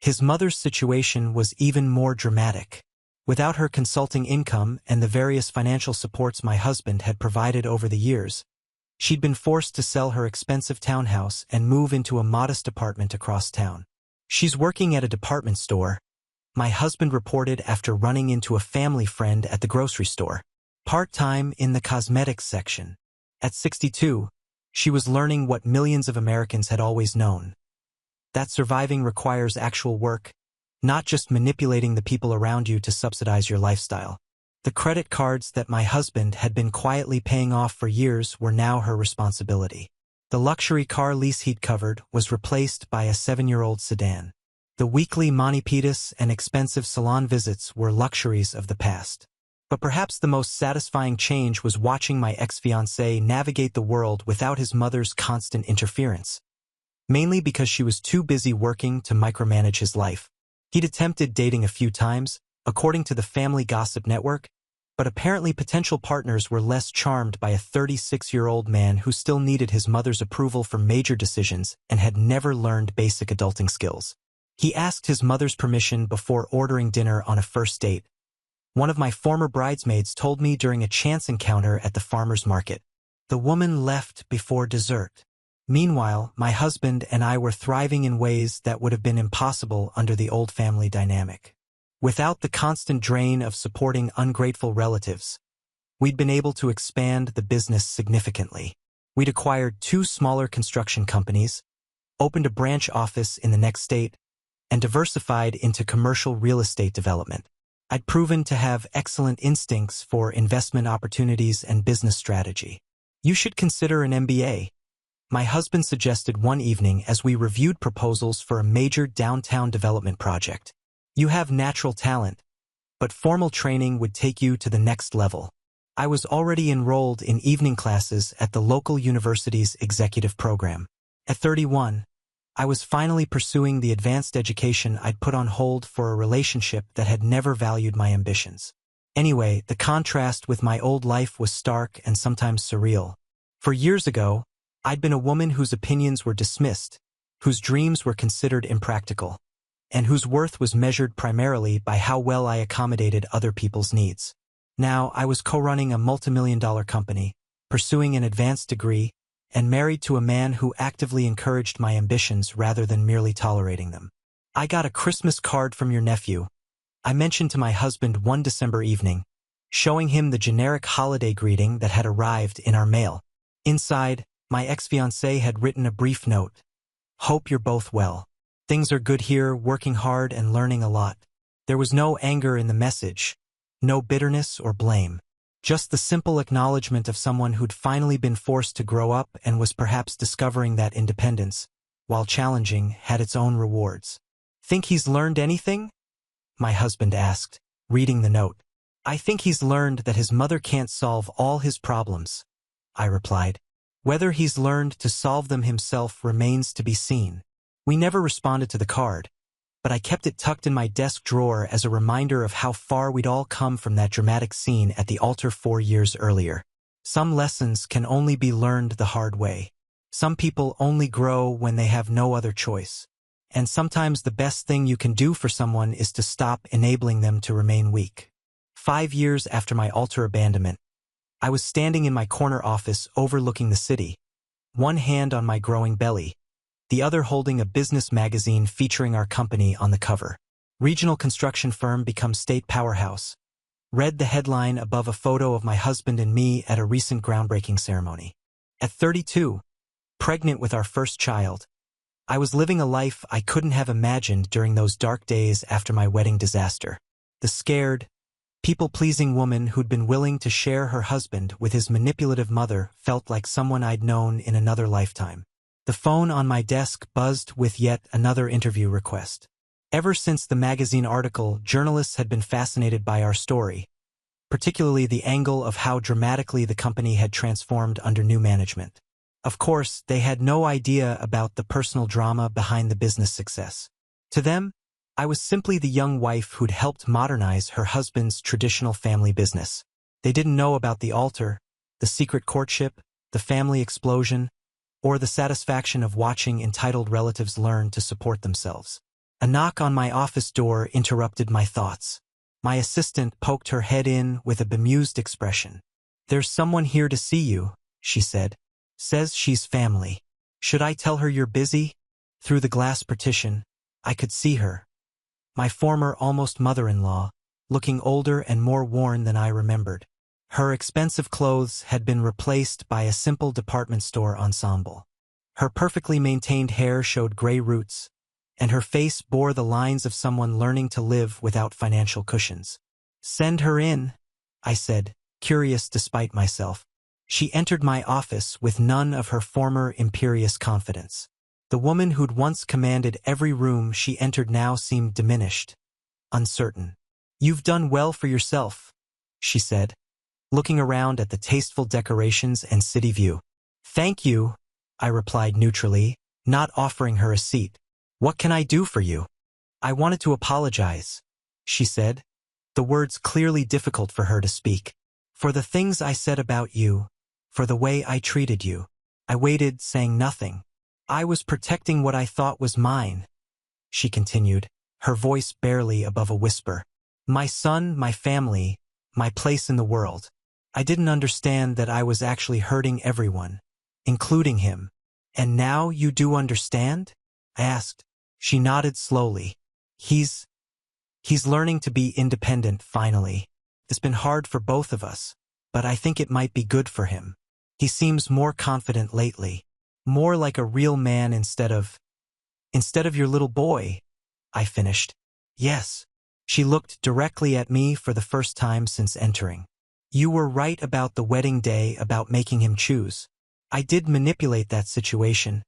His mother's situation was even more dramatic. Without her consulting income and the various financial supports my husband had provided over the years, she'd been forced to sell her expensive townhouse and move into a modest apartment across town. "She's working at a department store," my husband reported after running into a family friend at the grocery store. "Part-time in the cosmetics section." At 62, she was learning what millions of Americans had always known: that surviving requires actual work, not just manipulating the people around you to subsidize your lifestyle. The credit cards that my husband had been quietly paying off for years were now her responsibility. The luxury car lease he'd covered was replaced by a 7-year-old sedan. The weekly mani-pedis and expensive salon visits were luxuries of the past. But perhaps the most satisfying change was watching my ex-fiancé navigate the world without his mother's constant interference. Mainly because she was too busy working to micromanage his life. He'd attempted dating a few times, according to the family gossip network, but apparently potential partners were less charmed by a 36-year-old man who still needed his mother's approval for major decisions and had never learned basic adulting skills. He asked his mother's permission before ordering dinner on a first date. One of my former bridesmaids told me during a chance encounter at the farmer's market. The woman left before dessert. Meanwhile, my husband and I were thriving in ways that would have been impossible under the old family dynamic. Without the constant drain of supporting ungrateful relatives, we'd been able to expand the business significantly. We'd acquired 2 smaller construction companies, opened a branch office in the next state, and diversified into commercial real estate development. I'd proven to have excellent instincts for investment opportunities and business strategy. "You should consider an MBA," my husband suggested one evening as we reviewed proposals for a major downtown development project. "You have natural talent, but formal training would take you to the next level." I was already enrolled in evening classes at the local university's executive program. At 31, I was finally pursuing the advanced education I'd put on hold for a relationship that had never valued my ambitions. Anyway, the contrast with my old life was stark and sometimes surreal. For years ago, I'd been a woman whose opinions were dismissed, whose dreams were considered impractical, and whose worth was measured primarily by how well I accommodated other people's needs. Now, I was co-running a multimillion-dollar company, pursuing an advanced degree, and married to a man who actively encouraged my ambitions rather than merely tolerating them. "I got a Christmas card from your nephew," I mentioned to my husband one December evening, showing him the generic holiday greeting that had arrived in our mail. Inside, my ex-fiancée had written a brief note. Hope you're both well. Things are good here, working hard and learning a lot. There was no anger in the message, no bitterness or blame. Just the simple acknowledgement of someone who'd finally been forced to grow up and was perhaps discovering that independence, while challenging, had its own rewards. Think he's learned anything? My husband asked, reading the note. I think he's learned that his mother can't solve all his problems, I replied. Whether he's learned to solve them himself remains to be seen. We never responded to the card, but I kept it tucked in my desk drawer as a reminder of how far we'd all come from that dramatic scene at the altar 4 years earlier. Some lessons can only be learned the hard way. Some people only grow when they have no other choice. And sometimes the best thing you can do for someone is to stop enabling them to remain weak. 5 years after my altar abandonment, I was standing in my corner office overlooking the city, one hand on my growing belly, the other holding a business magazine featuring our company on the cover. Regional construction firm becomes state powerhouse. Read the headline above a photo of my husband and me at a recent groundbreaking ceremony. At 32, pregnant with our first child, I was living a life I couldn't have imagined during those dark days after my wedding disaster. The scared, people-pleasing woman who'd been willing to share her husband with his manipulative mother felt like someone I'd known in another lifetime. The phone on my desk buzzed with yet another interview request. Ever since the magazine article, journalists had been fascinated by our story, particularly the angle of how dramatically the company had transformed under new management. Of course, they had no idea about the personal drama behind the business success. To them, I was simply the young wife who'd helped modernize her husband's traditional family business. They didn't know about the altar, the secret courtship, the family explosion, or the satisfaction of watching entitled relatives learn to support themselves. A knock on my office door interrupted my thoughts. My assistant poked her head in with a bemused expression. There's someone here to see you, she said. Says she's family. Should I tell her you're busy? Through the glass partition, I could see her. My former almost mother-in-law, looking older and more worn than I remembered. Her expensive clothes had been replaced by a simple department store ensemble. Her perfectly maintained hair showed gray roots, and her face bore the lines of someone learning to live without financial cushions. Send her in, I said, curious despite myself. She entered my office with none of her former imperious confidence. The woman who'd once commanded every room she entered now seemed diminished, uncertain. You've done well for yourself, she said, looking around at the tasteful decorations and city view. Thank you, I replied neutrally, not offering her a seat. What can I do for you? I wanted to apologize, she said, the words clearly difficult for her to speak. For the things I said about you, for the way I treated you. I waited, saying nothing. I was protecting what I thought was mine, she continued, her voice barely above a whisper. My son, my family, my place in the world. I didn't understand that I was actually hurting everyone, including him. And now you do understand? I asked. She nodded slowly. He's learning to be independent finally. It's been hard for both of us, but I think it might be good for him. He seems more confident lately, more like a real man instead of your little boy, I finished. Yes. She looked directly at me for the first time since entering. You were right about the wedding day, about making him choose. I did manipulate that situation,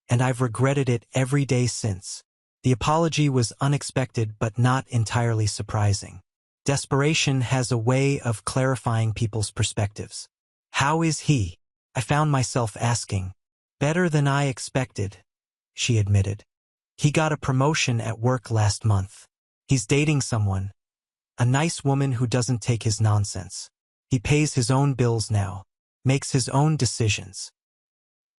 and I've regretted it every day since. The apology was unexpected but not entirely surprising. Desperation has a way of clarifying people's perspectives. How is he? I found myself asking. Better than I expected, she admitted. He got a promotion at work last month. He's dating someone, a nice woman who doesn't take his nonsense. He pays his own bills now, makes his own decisions.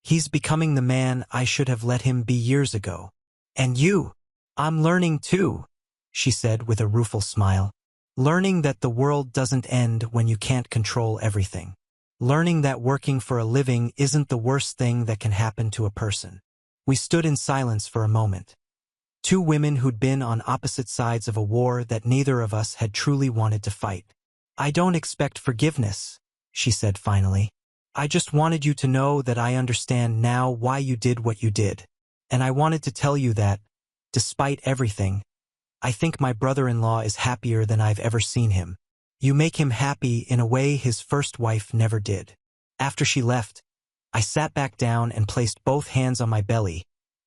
He's becoming the man I should have let him be years ago. And you? I'm learning too, she said with a rueful smile. Learning that the world doesn't end when you can't control everything. Learning that working for a living isn't the worst thing that can happen to a person. We stood in silence for a moment. Two women who'd been on opposite sides of a war that neither of us had truly wanted to fight. "I don't expect forgiveness," she said finally. "I just wanted you to know that I understand now why you did what you did. And I wanted to tell you that, despite everything, I think my brother-in-law is happier than I've ever seen him. You make him happy in a way his first wife never did." After she left, I sat back down and placed both hands on my belly,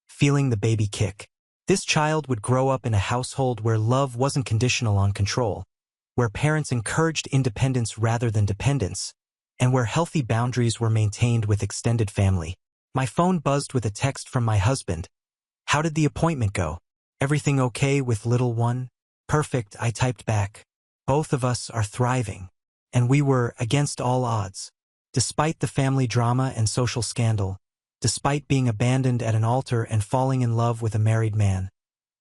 feeling the baby kick. This child would grow up in a household where love wasn't conditional on control, where parents encouraged independence rather than dependence, and where healthy boundaries were maintained with extended family. My phone buzzed with a text from my husband. "How did the appointment go? Everything okay with little one?" "Perfect," I typed back. "Both of us are thriving." And we were against all odds. Despite the family drama and social scandal, despite being abandoned at an altar and falling in love with a married man,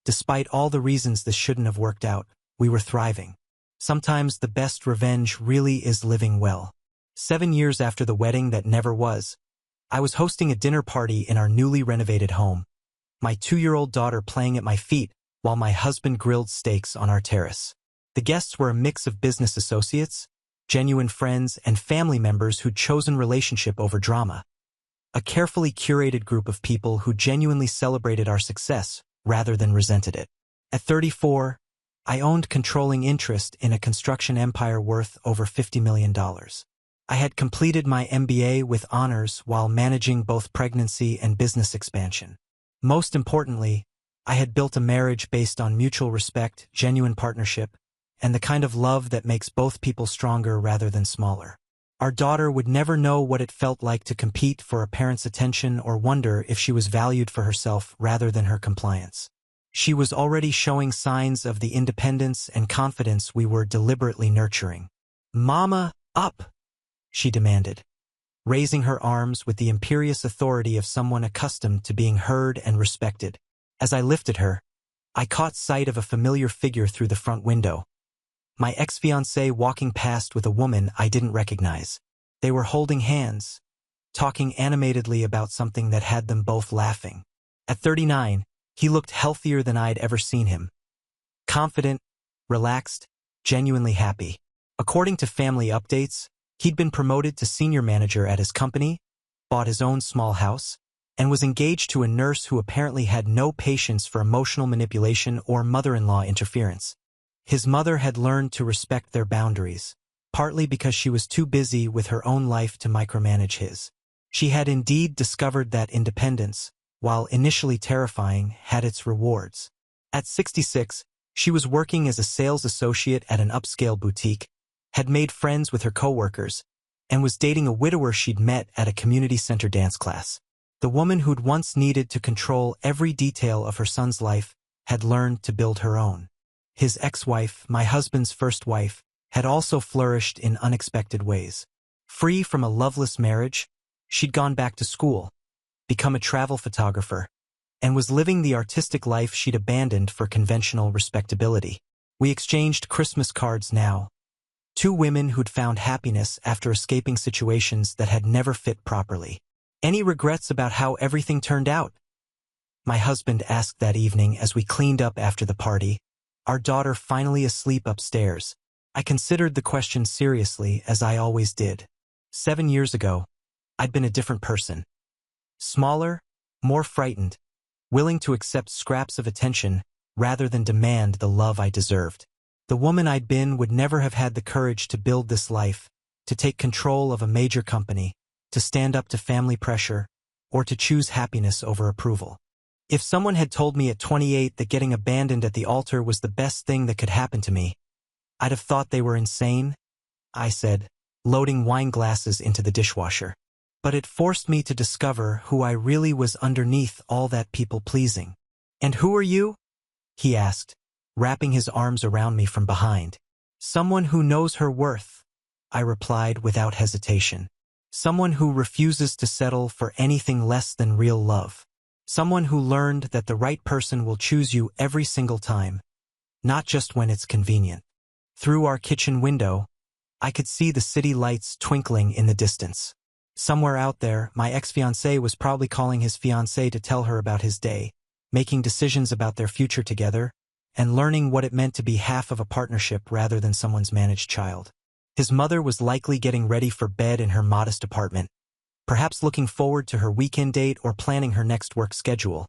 despite all the reasons this shouldn't have worked out, we were thriving. Sometimes the best revenge really is living well. 7 years after the wedding that never was, I was hosting a dinner party in our newly renovated home, my 2-year-old daughter playing at my feet while my husband grilled steaks on our terrace. The guests were a mix of business associates, genuine friends, and family members who'd chosen relationship over drama. A carefully curated group of people who genuinely celebrated our success rather than resented it. At 34, I owned controlling interest in a construction empire worth over $50 million. I had completed my MBA with honors while managing both pregnancy and business expansion. Most importantly, I had built a marriage based on mutual respect, genuine partnership, and the kind of love that makes both people stronger rather than smaller. Our daughter would never know what it felt like to compete for a parent's attention or wonder if she was valued for herself rather than her compliance. She was already showing signs of the independence and confidence we were deliberately nurturing. "Mama, up!" she demanded, raising her arms with the imperious authority of someone accustomed to being heard and respected. As I lifted her, I caught sight of a familiar figure through the front window. My ex-fiancé walking past with a woman I didn't recognize. They were holding hands, talking animatedly about something that had them both laughing. At 39, he looked healthier than I'd ever seen him. Confident, relaxed, genuinely happy. According to family updates, he'd been promoted to senior manager at his company, bought his own small house, and was engaged to a nurse who apparently had no patience for emotional manipulation or mother-in-law interference. His mother had learned to respect their boundaries, partly because she was too busy with her own life to micromanage his. She had indeed discovered that independence, while initially terrifying, had its rewards. At 66, she was working as a sales associate at an upscale boutique, had made friends with her coworkers, and was dating a widower she'd met at a community center dance class. The woman who'd once needed to control every detail of her son's life had learned to build her own. His ex-wife, my husband's first wife, had also flourished in unexpected ways. Free from a loveless marriage, she'd gone back to school, become a travel photographer, and was living the artistic life she'd abandoned for conventional respectability. We exchanged Christmas cards now. Two women who'd found happiness after escaping situations that had never fit properly. "Any regrets about how everything turned out?" my husband asked that evening as we cleaned up after the party, our daughter finally asleep upstairs. I considered the question seriously, as I always did. 7 years ago, I'd been a different person. Smaller, more frightened, willing to accept scraps of attention rather than demand the love I deserved. The woman I'd been would never have had the courage to build this life, to take control of a major company, to stand up to family pressure, or to choose happiness over approval. If someone had told me at 28 that getting abandoned at the altar was the best thing that could happen to me, I'd have thought they were insane, I said, loading wine glasses into the dishwasher. But it forced me to discover who I really was underneath all that people-pleasing. "And who are you?" he asked, wrapping his arms around me from behind. "Someone who knows her worth," I replied without hesitation. "Someone who refuses to settle for anything less than real love. Someone who learned that the right person will choose you every single time, not just when it's convenient." Through our kitchen window, I could see the city lights twinkling in the distance. Somewhere out there, my ex-fiancé was probably calling his fiancée to tell her about his day, making decisions about their future together, and learning what it meant to be half of a partnership rather than someone's managed child. His mother was likely getting ready for bed in her modest apartment, perhaps looking forward to her weekend date or planning her next work schedule,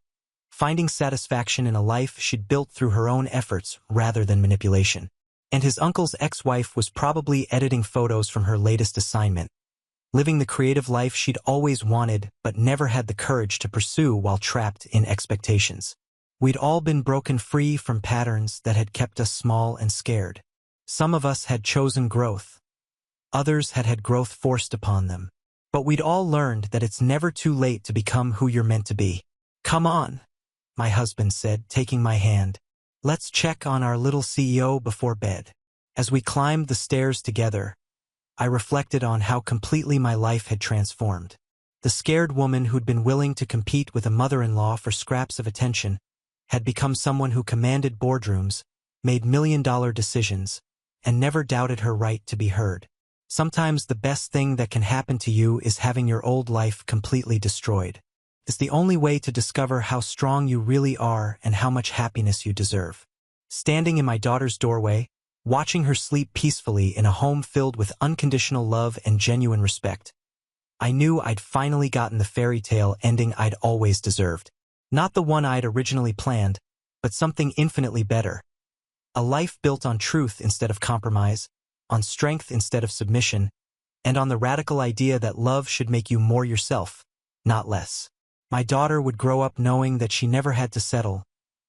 finding satisfaction in a life she'd built through her own efforts rather than manipulation. And his uncle's ex-wife was probably editing photos from her latest assignment, living the creative life she'd always wanted but never had the courage to pursue while trapped in expectations. We'd all been broken free from patterns that had kept us small and scared. Some of us had chosen growth. Others had had growth forced upon them. But we'd all learned that it's never too late to become who you're meant to be. "Come on," my husband said, taking my hand. "Let's check on our little CEO before bed." As we climbed the stairs together, I reflected on how completely my life had transformed. The scared woman who'd been willing to compete with a mother-in-law for scraps of attention had become someone who commanded boardrooms, made million-dollar decisions, and never doubted her right to be heard. Sometimes the best thing that can happen to you is having your old life completely destroyed. It's the only way to discover how strong you really are and how much happiness you deserve. Standing in my daughter's doorway, watching her sleep peacefully in a home filled with unconditional love and genuine respect, I knew I'd finally gotten the fairy tale ending I'd always deserved. Not the one I'd originally planned, but something infinitely better. A life built on truth instead of compromise, on strength instead of submission, and on the radical idea that love should make you more yourself, not less. My daughter would grow up knowing that she never had to settle,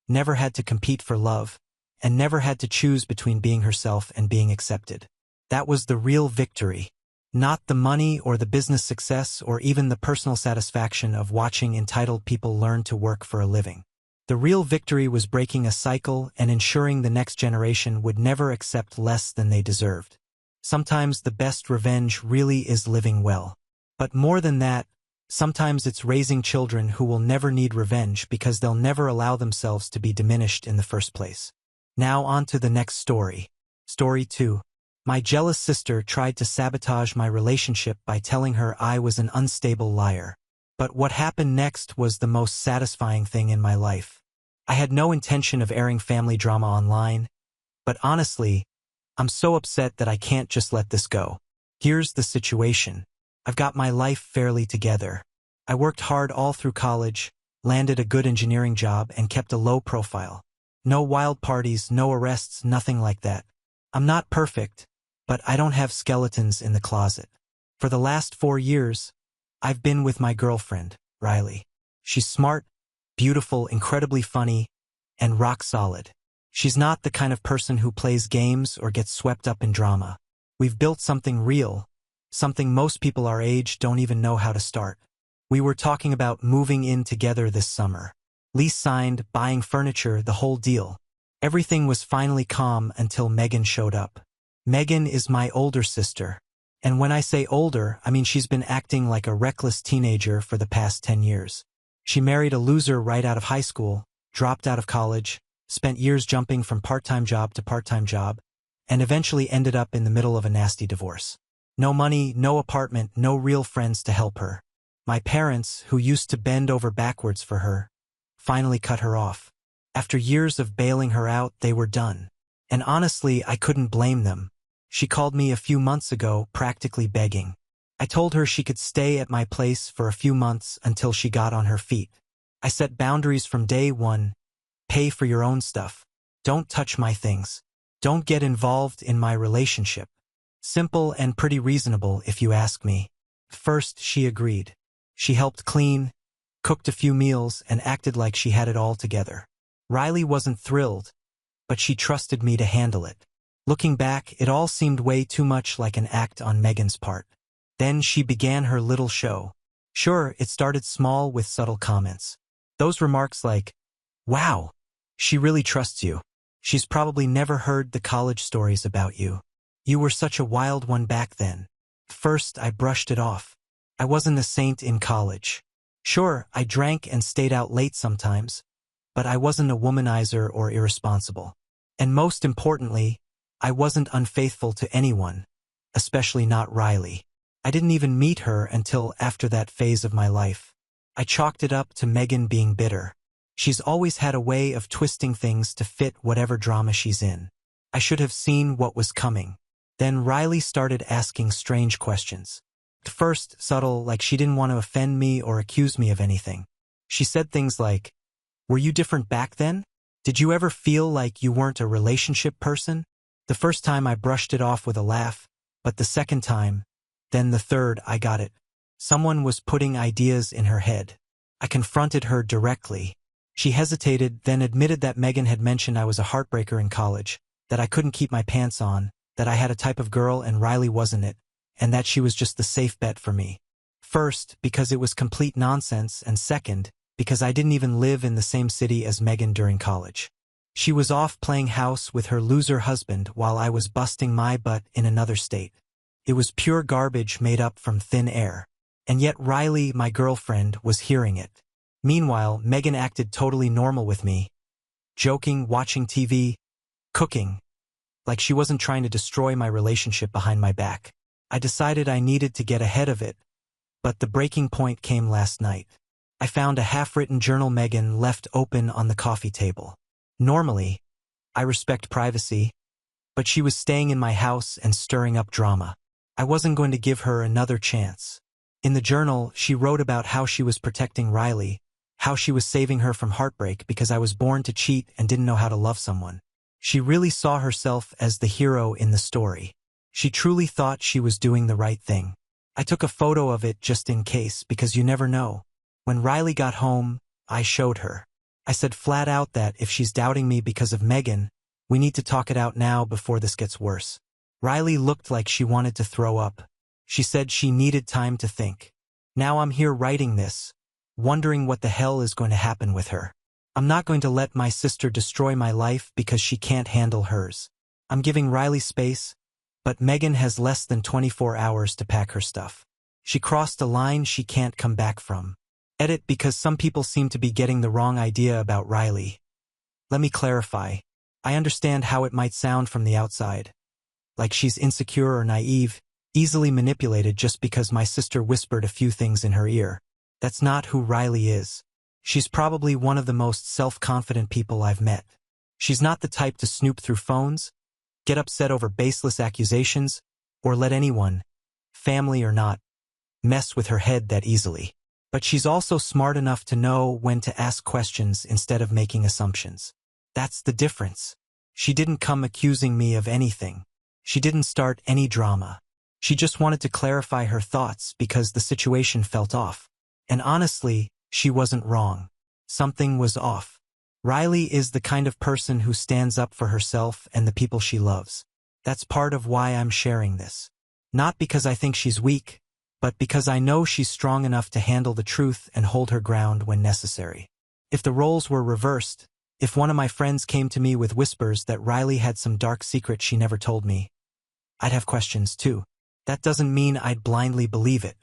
never had to compete for love, and never had to choose between being herself and being accepted. That was the real victory. Not the money or the business success or even the personal satisfaction of watching entitled people learn to work for a living. The real victory was breaking a cycle and ensuring the next generation would never accept less than they deserved. Sometimes the best revenge really is living well. But more than that, sometimes it's raising children who will never need revenge because they'll never allow themselves to be diminished in the first place. Now on to the next story. Story 2. My jealous sister tried to sabotage my relationship by telling her I was an unstable liar. But what happened next was the most satisfying thing in my life. I had no intention of airing family drama online, but honestly, I'm so upset that I can't just let this go. Here's the situation. I've got my life fairly together. I worked hard all through college, landed a good engineering job, and kept a low profile. No wild parties, no arrests, nothing like that. I'm not perfect, but I don't have skeletons in the closet. For the last 4 years, I've been with my girlfriend, Riley. She's smart, beautiful, incredibly funny, and rock solid. She's not the kind of person who plays games or gets swept up in drama. We've built something real, something most people our age don't even know how to start. We were talking about moving in together this summer. Lease signed, buying furniture, the whole deal. Everything was finally calm until Megan showed up. Megan is my older sister. And when I say older, I mean she's been acting like a reckless teenager for the past 10 years. She married a loser right out of high school, dropped out of college, spent years jumping from part-time job to part-time job, and eventually ended up in the middle of a nasty divorce. No money, no apartment, no real friends to help her. My parents, who used to bend over backwards for her, finally cut her off. After years of bailing her out, they were done. And honestly, I couldn't blame them. She called me a few months ago, practically begging. I told her she could stay at my place for a few months until she got on her feet. I set boundaries from day one. Pay for your own stuff. Don't touch my things. Don't get involved in my relationship. Simple and pretty reasonable if you ask me. First, she agreed. She helped clean, cooked a few meals, and acted like she had it all together. Riley wasn't thrilled, but she trusted me to handle it. Looking back, it all seemed way too much like an act on Megan's part. Then she began her little show. Sure, it started small with subtle comments. Those remarks like, "Wow, she really trusts you. She's probably never heard the college stories about you. You were such a wild one back then." First, I brushed it off. I wasn't a saint in college. Sure, I drank and stayed out late sometimes, but I wasn't a womanizer or irresponsible. And most importantly, I wasn't unfaithful to anyone, especially not Riley. I didn't even meet her until after that phase of my life. I chalked it up to Megan being bitter. She's always had a way of twisting things to fit whatever drama she's in. I should have seen what was coming. Then Riley started asking strange questions. At first, subtle, like she didn't want to offend me or accuse me of anything. She said things like, "Were you different back then? Did you ever feel like you weren't a relationship person?" The first time I brushed it off with a laugh, but the second time, then the third, I got it. Someone was putting ideas in her head. I confronted her directly. She hesitated, then admitted that Megan had mentioned I was a heartbreaker in college, that I couldn't keep my pants on, that I had a type of girl and Riley wasn't it, and that she was just the safe bet for me. First, because it was complete nonsense, and second, because I didn't even live in the same city as Megan during college. She was off playing house with her loser husband while I was busting my butt in another state. It was pure garbage made up from thin air. And yet Riley, my girlfriend, was hearing it. Meanwhile, Megan acted totally normal with me. Joking, watching TV, cooking. Like she wasn't trying to destroy my relationship behind my back. I decided I needed to get ahead of it. But the breaking point came last night. I found a half-written journal Megan left open on the coffee table. Normally, I respect privacy, but she was staying in my house and stirring up drama. I wasn't going to give her another chance. In the journal, she wrote about how she was protecting Riley, how she was saving her from heartbreak because I was born to cheat and didn't know how to love someone. She really saw herself as the hero in the story. She truly thought she was doing the right thing. I took a photo of it just in case because you never know. When Riley got home, I showed her. I said flat out that if she's doubting me because of Megan, we need to talk it out now before this gets worse. Riley looked like she wanted to throw up. She said she needed time to think. Now I'm here writing this, wondering what the hell is going to happen with her. I'm not going to let my sister destroy my life because she can't handle hers. I'm giving Riley space, but Megan has less than 24 hours to pack her stuff. She crossed a line she can't come back from. Edit because some people seem to be getting the wrong idea about Riley. Let me clarify. I understand how it might sound from the outside. Like she's insecure or naive, easily manipulated just because my sister whispered a few things in her ear. That's not who Riley is. She's probably one of the most self-confident people I've met. She's not the type to snoop through phones, get upset over baseless accusations, or let anyone, family or not, mess with her head that easily. But she's also smart enough to know when to ask questions instead of making assumptions. That's the difference. She didn't come accusing me of anything. She didn't start any drama. She just wanted to clarify her thoughts because the situation felt off. And honestly, she wasn't wrong. Something was off. Riley is the kind of person who stands up for herself and the people she loves. That's part of why I'm sharing this. Not because I think she's weak, but because I know she's strong enough to handle the truth and hold her ground when necessary. If the roles were reversed, if one of my friends came to me with whispers that Riley had some dark secret she never told me, I'd have questions too. That doesn't mean I'd blindly believe it.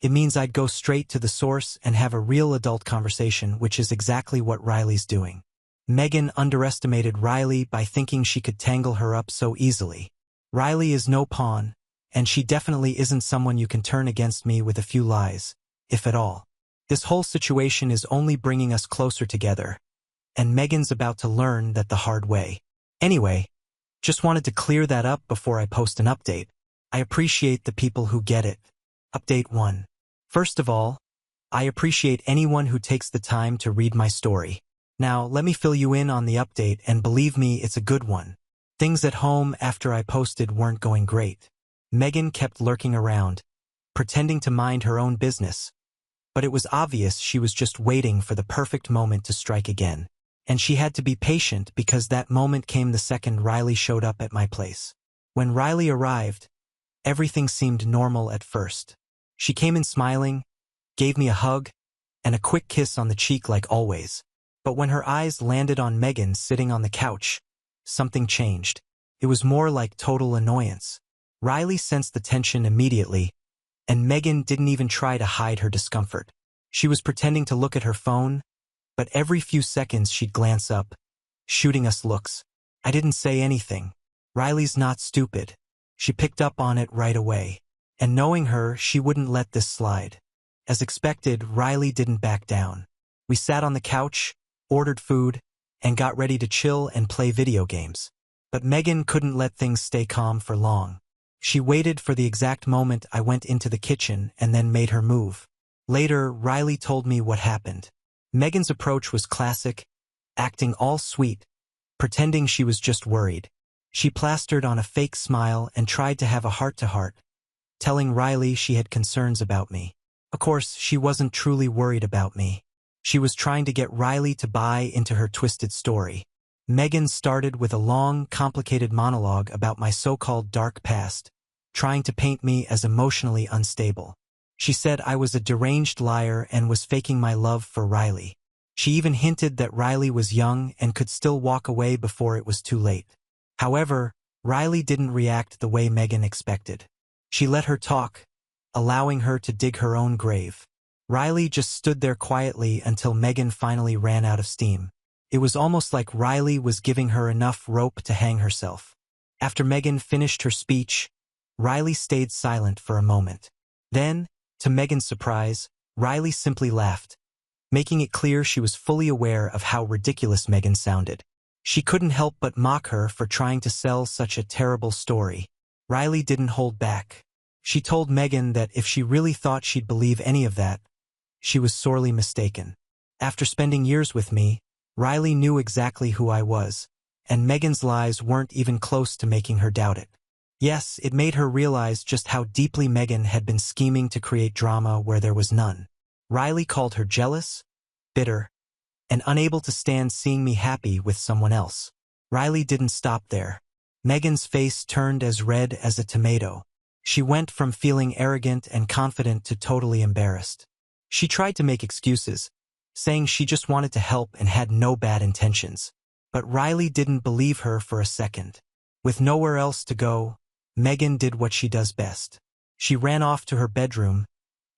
It means I'd go straight to the source and have a real adult conversation, which is exactly what Riley's doing. Megan underestimated Riley by thinking she could tangle her up so easily. Riley is no pawn, and she definitely isn't someone you can turn against me with a few lies, if at all. This whole situation is only bringing us closer together, and Megan's about to learn that the hard way. Anyway, just wanted to clear that up before I post an update. I appreciate the people who get it. Update 1. First of all, I appreciate anyone who takes the time to read my story. Now, let me fill you in on the update, and believe me, it's a good one. Things at home after I posted weren't going great. Megan kept lurking around, pretending to mind her own business. But it was obvious she was just waiting for the perfect moment to strike again. And she had to be patient because that moment came the second Riley showed up at my place. When Riley arrived, everything seemed normal at first. She came in smiling, gave me a hug, and a quick kiss on the cheek like always. But when her eyes landed on Megan sitting on the couch, something changed. It was more like total annoyance. Riley sensed the tension immediately, and Megan didn't even try to hide her discomfort. She was pretending to look at her phone, but every few seconds she'd glance up, shooting us looks. I didn't say anything. Riley's not stupid. She picked up on it right away. And knowing her, she wouldn't let this slide. As expected, Riley didn't back down. We sat on the couch, ordered food, and got ready to chill and play video games. But Megan couldn't let things stay calm for long. She waited for the exact moment I went into the kitchen and then made her move. Later, Riley told me what happened. Megan's approach was classic, acting all sweet, pretending she was just worried. She plastered on a fake smile and tried to have a heart-to-heart, telling Riley she had concerns about me. Of course, she wasn't truly worried about me. She was trying to get Riley to buy into her twisted story. Megan started with a long, complicated monologue about my so-called dark past, trying to paint me as emotionally unstable. She said I was a deranged liar and was faking my love for Riley. She even hinted that Riley was young and could still walk away before it was too late. However, Riley didn't react the way Megan expected. She let her talk, allowing her to dig her own grave. Riley just stood there quietly until Megan finally ran out of steam. It was almost like Riley was giving her enough rope to hang herself. After Megan finished her speech, Riley stayed silent for a moment. Then, to Megan's surprise, Riley simply laughed, making it clear she was fully aware of how ridiculous Megan sounded. She couldn't help but mock her for trying to sell such a terrible story. Riley didn't hold back. She told Megan that if she really thought she'd believe any of that, she was sorely mistaken. After spending years with me, Riley knew exactly who I was, and Megan's lies weren't even close to making her doubt it. Yes, it made her realize just how deeply Megan had been scheming to create drama where there was none. Riley called her jealous, bitter, and unable to stand seeing me happy with someone else. Riley didn't stop there. Megan's face turned as red as a tomato. She went from feeling arrogant and confident to totally embarrassed. She tried to make excuses, saying she just wanted to help and had no bad intentions. But Riley didn't believe her for a second. With nowhere else to go, Megan did what she does best. She ran off to her bedroom,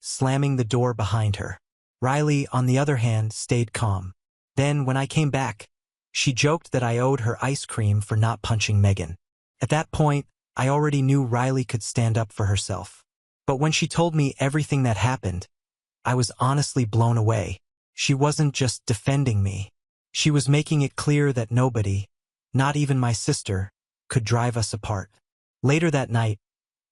slamming the door behind her. Riley, on the other hand, stayed calm. Then, when I came back, she joked that I owed her ice cream for not punching Megan. At that point, I already knew Riley could stand up for herself. But when she told me everything that happened, I was honestly blown away. She wasn't just defending me. She was making it clear that nobody, not even my sister, could drive us apart. Later that night,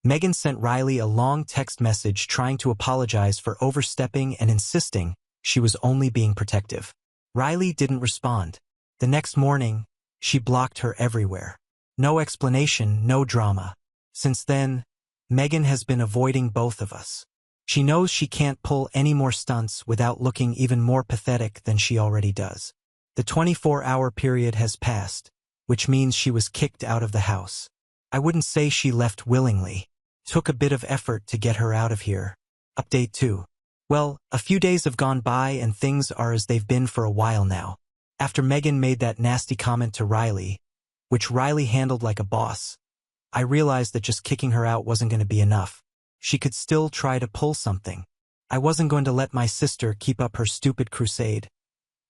Megan sent Riley a long text message trying to apologize for overstepping and insisting she was only being protective. Riley didn't respond. The next morning, she blocked her everywhere. No explanation, no drama. Since then, Megan has been avoiding both of us. She knows she can't pull any more stunts without looking even more pathetic than she already does. The 24-hour period has passed, which means she was kicked out of the house. I wouldn't say she left willingly. Took a bit of effort to get her out of here. Update 2. Well, a few days have gone by and things are as they've been for a while now. After Megan made that nasty comment to Riley, which Riley handled like a boss, I realized that just kicking her out wasn't going to be enough. She could still try to pull something. I wasn't going to let my sister keep up her stupid crusade,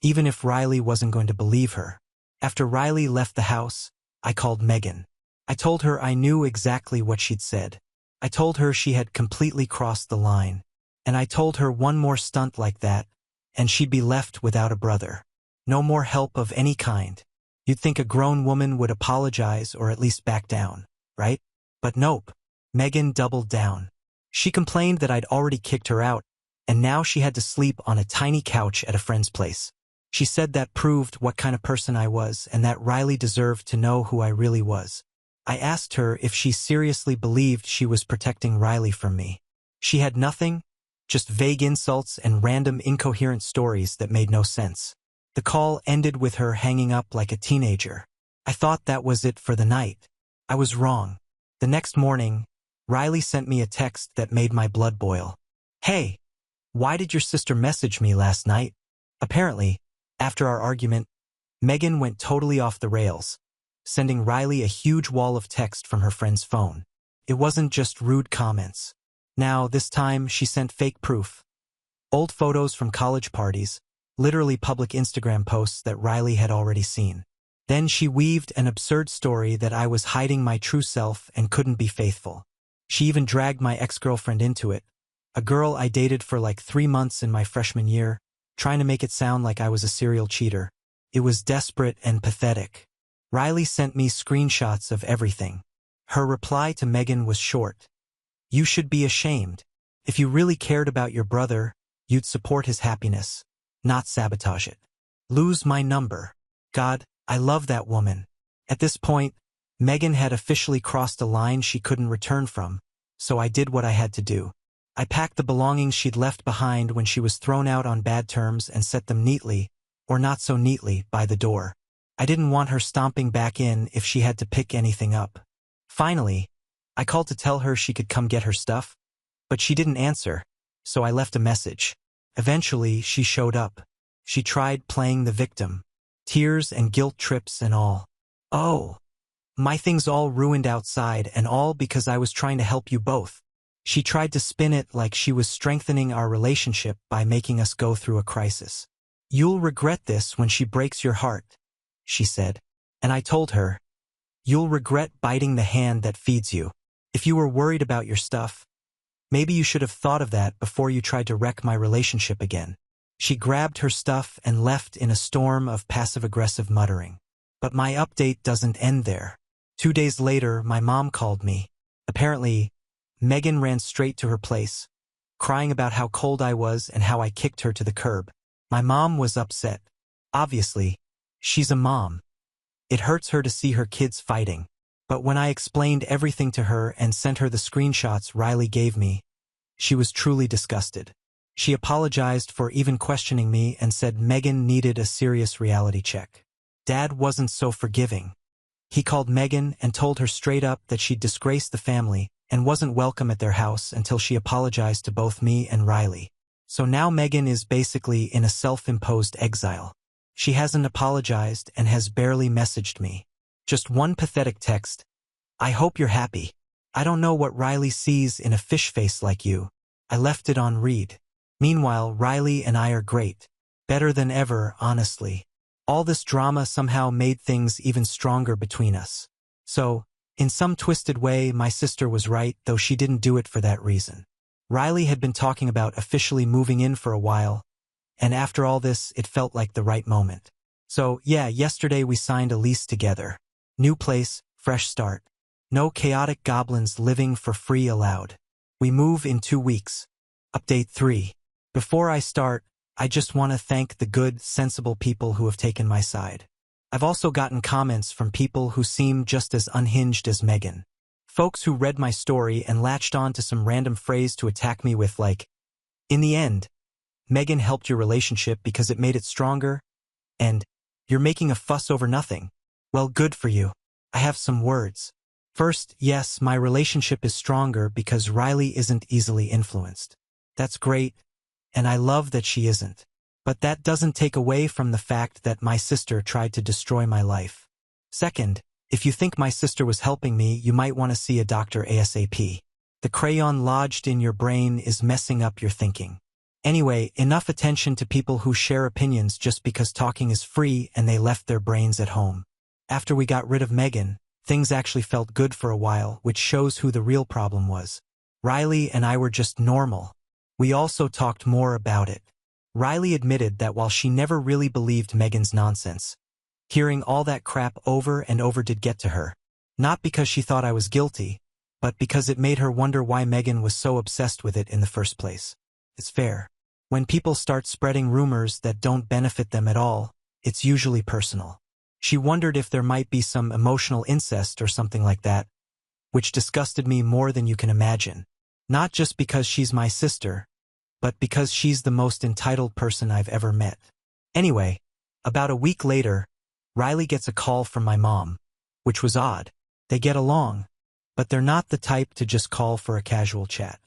even if Riley wasn't going to believe her. After Riley left the house, I called Megan. I told her I knew exactly what she'd said. I told her she had completely crossed the line, and I told her one more stunt like that, and she'd be left without a brother. No more help of any kind. You'd think a grown woman would apologize or at least back down, right? But nope. Megan doubled down. She complained that I'd already kicked her out, and now she had to sleep on a tiny couch at a friend's place. She said that proved what kind of person I was and that Riley deserved to know who I really was. I asked her if she seriously believed she was protecting Riley from me. She had nothing, just vague insults and random incoherent stories that made no sense. The call ended with her hanging up like a teenager. I thought that was it for the night. I was wrong. The next morning, Riley sent me a text that made my blood boil. Hey, why did your sister message me last night? Apparently, after our argument, Megan went totally off the rails, sending Riley a huge wall of text from her friend's phone. It wasn't just rude comments. Now, this time, she sent fake proof. Old photos from college parties, literally public Instagram posts that Riley had already seen. Then she weaved an absurd story that I was hiding my true self and couldn't be faithful. She even dragged my ex-girlfriend into it, a girl I dated for like 3 months in my freshman year, trying to make it sound like I was a serial cheater. It was desperate and pathetic. Riley sent me screenshots of everything. Her reply to Megan was short. You should be ashamed. If you really cared about your brother, you'd support his happiness, not sabotage it. Lose my number. God, I love that woman. At this point, Megan had officially crossed a line she couldn't return from, so I did what I had to do. I packed the belongings she'd left behind when she was thrown out on bad terms and set them neatly, or not so neatly, by the door. I didn't want her stomping back in if she had to pick anything up. Finally, I called to tell her she could come get her stuff, but she didn't answer, so I left a message. Eventually, she showed up. She tried playing the victim. Tears and guilt trips and all. Oh, my things all ruined outside, and all because I was trying to help you both. She tried to spin it like she was strengthening our relationship by making us go through a crisis. You'll regret this when she breaks your heart, she said. And I told her, you'll regret biting the hand that feeds you. If you were worried about your stuff, maybe you should have thought of that before you tried to wreck my relationship again. She grabbed her stuff and left in a storm of passive-aggressive muttering. But my update doesn't end there. 2 days later, my mom called me. Apparently, Megan ran straight to her place, crying about how cold I was and how I kicked her to the curb. My mom was upset. Obviously, she's a mom. It hurts her to see her kids fighting. But when I explained everything to her and sent her the screenshots Riley gave me, she was truly disgusted. She apologized for even questioning me and said Megan needed a serious reality check. Dad wasn't so forgiving. He called Megan and told her straight up that she'd disgraced the family and wasn't welcome at their house until she apologized to both me and Riley. So now Megan is basically in a self-imposed exile. She hasn't apologized and has barely messaged me. Just one pathetic text. I hope you're happy. I don't know what Riley sees in a fish face like you. I left it on read. Meanwhile, Riley and I are great. Better than ever, honestly. All this drama somehow made things even stronger between us. So, in some twisted way, my sister was right, though she didn't do it for that reason. Riley had been talking about officially moving in for a while, and after all this, it felt like the right moment. So, yeah, yesterday we signed a lease together. New place, fresh start. No chaotic goblins living for free allowed. We move in 2 weeks. Update 3. Before I start, I just want to thank the good, sensible people who have taken my side. I've also gotten comments from people who seem just as unhinged as Megan. Folks who read my story and latched on to some random phrase to attack me with like, in the end, Megan helped your relationship because it made it stronger, and you're making a fuss over nothing. Well, good for you. I have some words. First, yes, my relationship is stronger because Riley isn't easily influenced. That's great, and I love that she isn't. But that doesn't take away from the fact that my sister tried to destroy my life. Second, if you think my sister was helping me, you might want to see a doctor ASAP. The crayon lodged in your brain is messing up your thinking. Anyway, enough attention to people who share opinions just because talking is free and they left their brains at home. After we got rid of Megan, things actually felt good for a while, which shows who the real problem was. Riley and I were just normal. We also talked more about it. Riley admitted that while she never really believed Megan's nonsense, hearing all that crap over and over did get to her. Not because she thought I was guilty, but because it made her wonder why Megan was so obsessed with it in the first place. It's fair. When people start spreading rumors that don't benefit them at all, it's usually personal. She wondered if there might be some emotional incest or something like that, which disgusted me more than you can imagine. Not just because she's my sister, but because she's the most entitled person I've ever met. Anyway, about a week later, Riley gets a call from my mom, which was odd. They get along, but they're not the type to just call for a casual chat.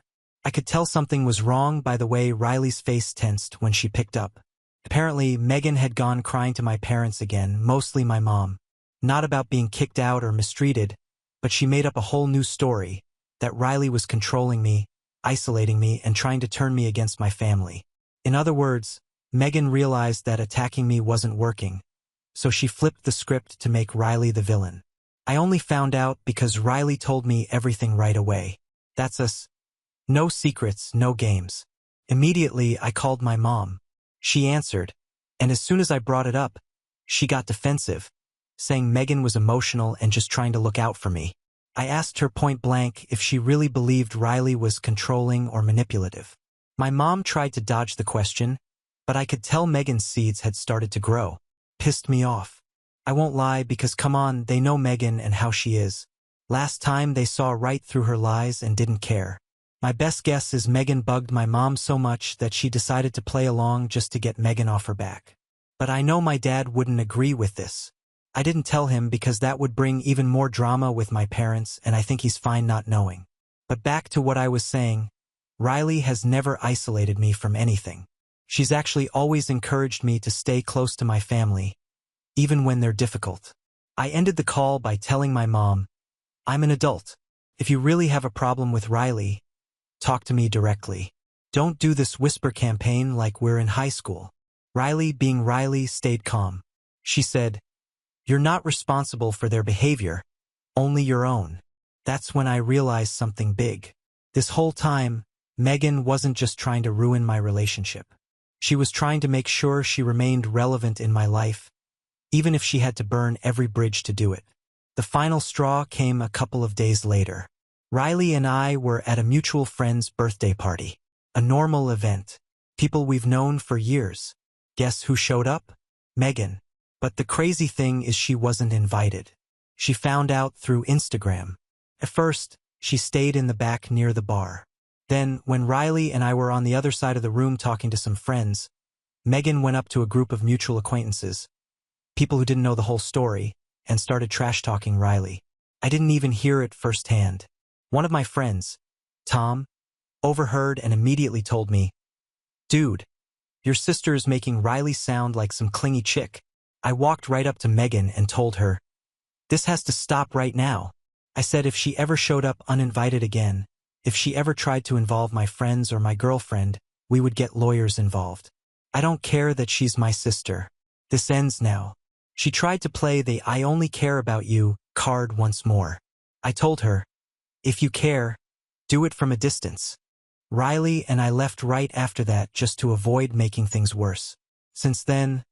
I could tell something was wrong by the way Riley's face tensed when she picked up. Apparently, Megan had gone crying to my parents again, mostly my mom. Not about being kicked out or mistreated, but she made up a whole new story, that Riley was controlling me, isolating me, and trying to turn me against my family. In other words, Megan realized that attacking me wasn't working, so she flipped the script to make Riley the villain. I only found out because Riley told me everything right away. That's us. No secrets, no games. Immediately, I called my mom. She answered, and as soon as I brought it up, She got defensive, saying Megan was emotional and just trying to look out for me. I asked her point blank if she really believed Riley was controlling or manipulative. My mom tried to dodge the question, but I could tell Megan's seeds had started to grow. Pissed me off. I won't lie because come on, they know Megan and how she is. Last time they saw right through her lies and didn't care. My best guess is Megan bugged my mom so much that she decided to play along just to get Megan off her back. But I know my dad wouldn't agree with this. I didn't tell him because that would bring even more drama with my parents, and I think he's fine not knowing. But back to what I was saying, Riley has never isolated me from anything. She's actually always encouraged me to stay close to my family, even when they're difficult. I ended the call by telling my mom, I'm an adult. If you really have a problem with Riley, talk to me directly. Don't do this whisper campaign like we're in high school. Riley, being Riley, stayed calm. She said, You're not responsible for their behavior, only your own. That's when I realized something big. This whole time, Megan wasn't just trying to ruin my relationship. She was trying to make sure she remained relevant in my life, even if she had to burn every bridge to do it. The final straw came a couple of days later. Riley and I were at a mutual friend's birthday party. A normal event. People we've known for years. Guess who showed up? Megan. But the crazy thing is she wasn't invited. She found out through Instagram. At first, she stayed in the back near the bar. Then, when Riley and I were on the other side of the room talking to some friends, Megan went up to a group of mutual acquaintances, people who didn't know the whole story, and started trash-talking Riley. I didn't even hear it firsthand. One of my friends, Tom, overheard and immediately told me, Dude, your sister is making Riley sound like some clingy chick. I walked right up to Megan and told her, This has to stop right now. I said if she ever showed up uninvited again, if she ever tried to involve my friends or my girlfriend, we would get lawyers involved. I don't care that she's my sister. This ends now. She tried to play the I only care about you card once more. I told her, If you care, do it from a distance. Riley and I left right after that just to avoid making things worse. Since then,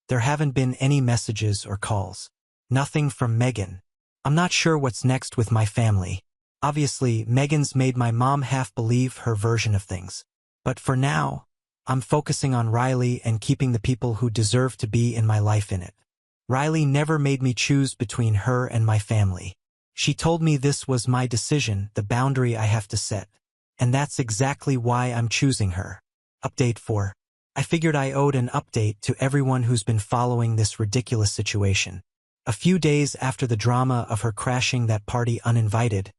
there haven't been any messages or calls. Nothing from Megan. I'm not sure what's next with my family. Obviously, Megan's made my mom half believe her version of things. But for now, I'm focusing on Riley and keeping the people who deserve to be in my life in it. Riley never made me choose between her and my family. She told me this was my decision, the boundary I have to set. And that's exactly why I'm choosing her. Update 4. I figured I owed an update to everyone who's been following this ridiculous situation. A few days after the drama of her crashing that party uninvited,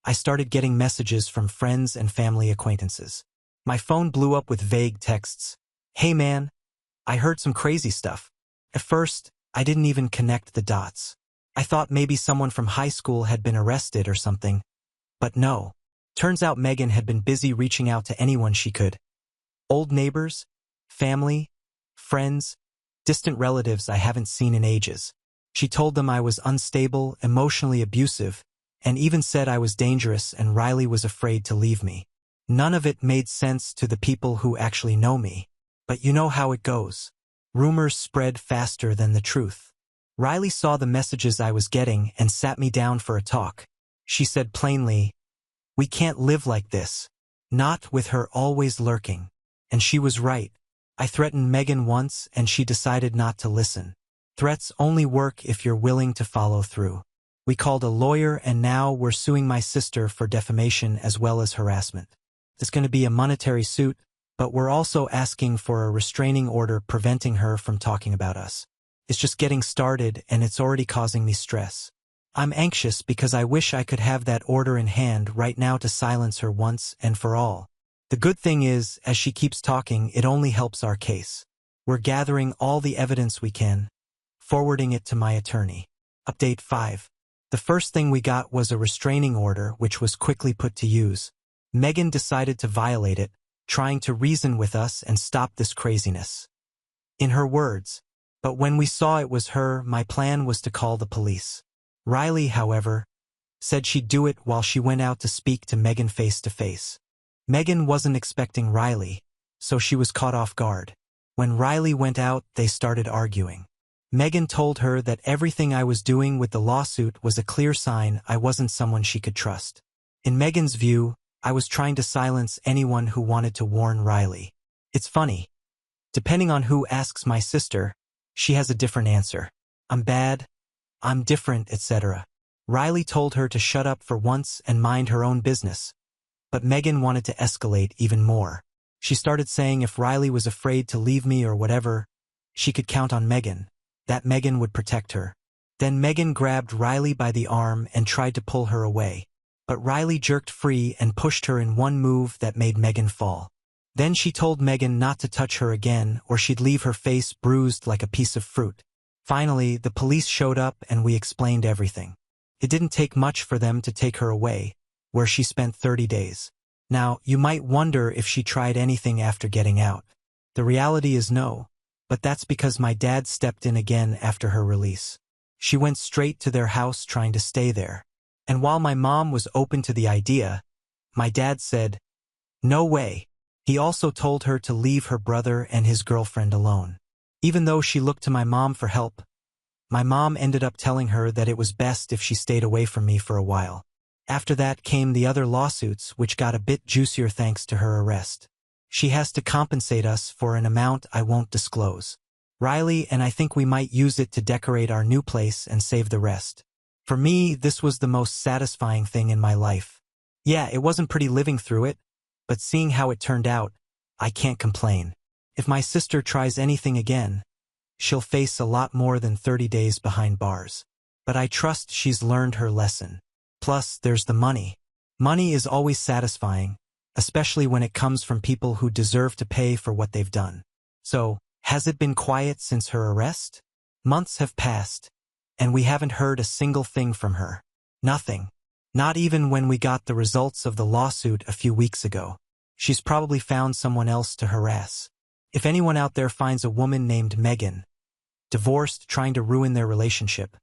I started getting messages from friends and family acquaintances. My phone blew up with vague texts. Hey man, I heard some crazy stuff. At first, I didn't even connect the dots. I thought maybe someone from high school had been arrested or something. But no. Turns out Megan had been busy reaching out to anyone she could. Old neighbors, family, friends, distant relatives I haven't seen in ages. She told them I was unstable, emotionally abusive, and even said I was dangerous and Riley was afraid to leave me. None of it made sense to the people who actually know me. But you know how it goes. Rumors spread faster than the truth. Riley saw the messages I was getting and sat me down for a talk. She said plainly, We can't live like this. Not with her always lurking. And she was right. I threatened Megan once and she decided not to listen. Threats only work if you're willing to follow through. We called a lawyer and now we're suing my sister for defamation as well as harassment. It's going to be a monetary suit, but we're also asking for a restraining order preventing her from talking about us. It's just getting started and it's already causing me stress. I'm anxious because I wish I could have that order in hand right now to silence her once and for all. The good thing is, as she keeps talking, it only helps our case. We're gathering all the evidence we can, forwarding it to my attorney. Update 5. The first thing we got was a restraining order which was quickly put to use. Megan decided to violate it, trying to reason with us and stop this craziness. In her words, but when we saw it was her, my plan was to call the police. Riley, however, said she'd do it while she went out to speak to Megan face to face. Megan wasn't expecting Riley, so she was caught off guard. When Riley went out, they started arguing. Megan told her that everything I was doing with the lawsuit was a clear sign I wasn't someone she could trust. In Megan's view, I was trying to silence anyone who wanted to warn Riley. It's funny. Depending on who asks my sister, she has a different answer. I'm bad, I'm different, etc. Riley told her to shut up for once and mind her own business. But Megan wanted to escalate even more. She started saying if Riley was afraid to leave me or whatever, she could count on Megan, that Megan would protect her. Then Megan grabbed Riley by the arm and tried to pull her away. But Riley jerked free and pushed her in one move that made Megan fall. Then she told Megan not to touch her again or she'd leave her face bruised like a piece of fruit. Finally, the police showed up and we explained everything. It didn't take much for them to take her away, where she spent 30 days. Now, you might wonder if she tried anything after getting out. The reality is no, but that's because my dad stepped in again after her release. She went straight to their house trying to stay there. And while my mom was open to the idea, my dad said, "No way." He also told her to leave her brother and his girlfriend alone. Even though she looked to my mom for help, my mom ended up telling her that it was best if she stayed away from me for a while. After that came the other lawsuits, which got a bit juicier thanks to her arrest. She has to compensate us for an amount I won't disclose. Riley and I think we might use it to decorate our new place and save the rest. For me, this was the most satisfying thing in my life. Yeah, it wasn't pretty living through it, but seeing how it turned out, I can't complain. If my sister tries anything again, she'll face a lot more than 30 days behind bars. But I trust she's learned her lesson. Plus, there's the money. Money is always satisfying, especially when it comes from people who deserve to pay for what they've done. So, has it been quiet since her arrest? Months have passed, and we haven't heard a single thing from her. Nothing. Not even when we got the results of the lawsuit a few weeks ago. She's probably found someone else to harass. If anyone out there finds a woman named Megan, divorced, trying to ruin their relationship,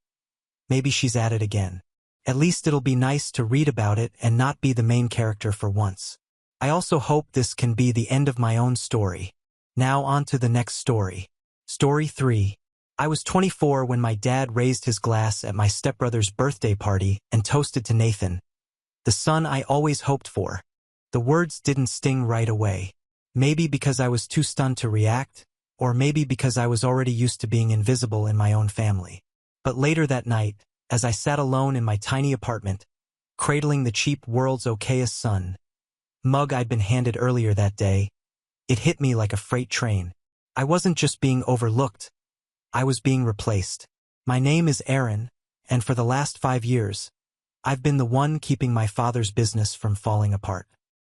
maybe she's at it again. At least it'll be nice to read about it and not be the main character for once. I also hope this can be the end of my own story. Now on to the next story. Story 3. I was 24 when my dad raised his glass at my stepbrother's birthday party and toasted to Nathan, the son I always hoped for. The words didn't sting right away. Maybe because I was too stunned to react, or maybe because I was already used to being invisible in my own family. But later that night, as I sat alone in my tiny apartment, cradling the cheap world's okayest sun mug I'd been handed earlier that day, it hit me like a freight train. I wasn't just being overlooked, I was being replaced. My name is Aaron, and for the last 5 years, I've been the one keeping my father's business from falling apart.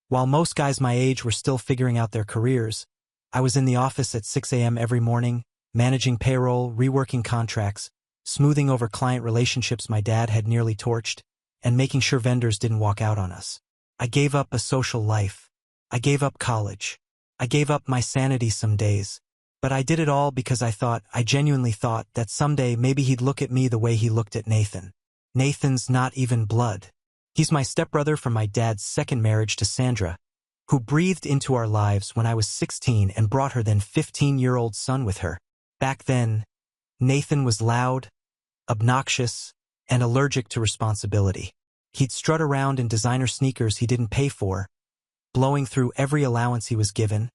While most guys my age were still figuring out their careers, I was in the office at 6 a.m. every morning, managing payroll, reworking contracts, smoothing over client relationships my dad had nearly torched, and making sure vendors didn't walk out on us. I gave up a social life. I gave up college. I gave up my sanity some days. But I did it all because I genuinely thought that someday maybe he'd look at me the way he looked at Nathan. Nathan's not even blood. He's my stepbrother from my dad's second marriage to Sandra, who breathed into our lives when I was 16 and brought her then 15-year-old son with her. Back then, Nathan was loud, obnoxious, and allergic to responsibility. He'd strut around in designer sneakers he didn't pay for, blowing through every allowance he was given,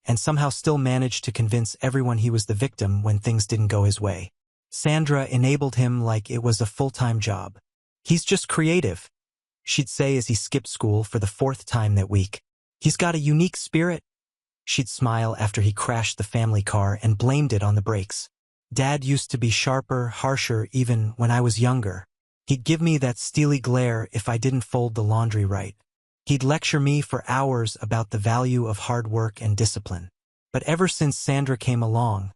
and somehow still managed to convince everyone he was the victim when things didn't go his way. Sandra enabled him like it was a full-time job. "He's just creative," she'd say as he skipped school for the 4th time that week. "He's got a unique spirit," she'd smile after he crashed the family car and blamed it on the brakes. Dad used to be sharper, harsher even when I was younger. He'd give me that steely glare if I didn't fold the laundry right. He'd lecture me for hours about the value of hard work and discipline. But ever since Sandra came along,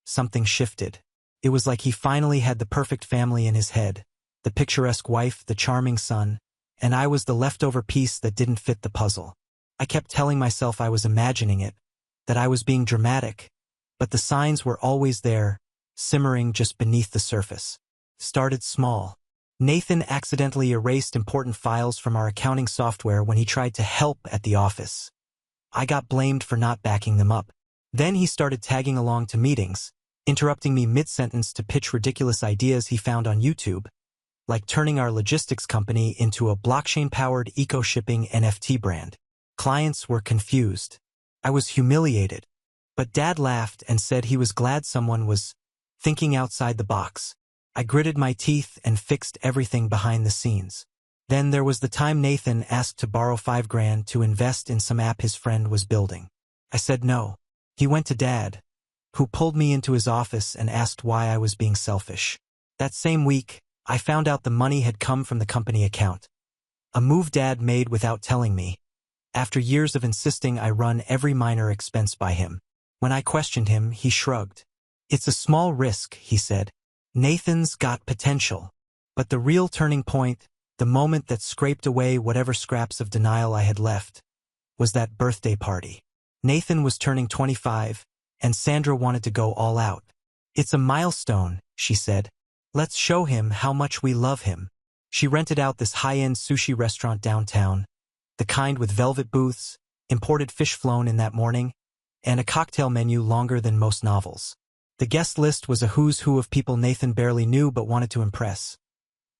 something shifted. It was like he finally had the perfect family in his head, the picturesque wife, the charming son, and I was the leftover piece that didn't fit the puzzle. I kept telling myself I was imagining it, that I was being dramatic, but the signs were always there, simmering just beneath the surface. Started small. Nathan accidentally erased important files from our accounting software when he tried to help at the office. I got blamed for not backing them up. Then he started tagging along to meetings, interrupting me mid-sentence to pitch ridiculous ideas he found on YouTube, like turning our logistics company into a blockchain-powered eco-shipping NFT brand. Clients were confused. I was humiliated. But Dad laughed and said he was glad someone was thinking outside the box. I gritted my teeth and fixed everything behind the scenes. Then there was the time Nathan asked to borrow $5,000 to invest in some app his friend was building. I said no. He went to Dad, who pulled me into his office and asked why I was being selfish. That same week, I found out the money had come from the company account. A move Dad made without telling me. After years of insisting I run every minor expense by him. When I questioned him, he shrugged. It's a small risk, he said. Nathan's got potential. But the real turning point, the moment that scraped away whatever scraps of denial I had left, was that birthday party. Nathan was turning 25, and Sandra wanted to go all out. It's a milestone, she said. Let's show him how much we love him. She rented out this high-end sushi restaurant downtown, the kind with velvet booths, imported fish flown in that morning, and a cocktail menu longer than most novels. The guest list was a who's who of people Nathan barely knew but wanted to impress.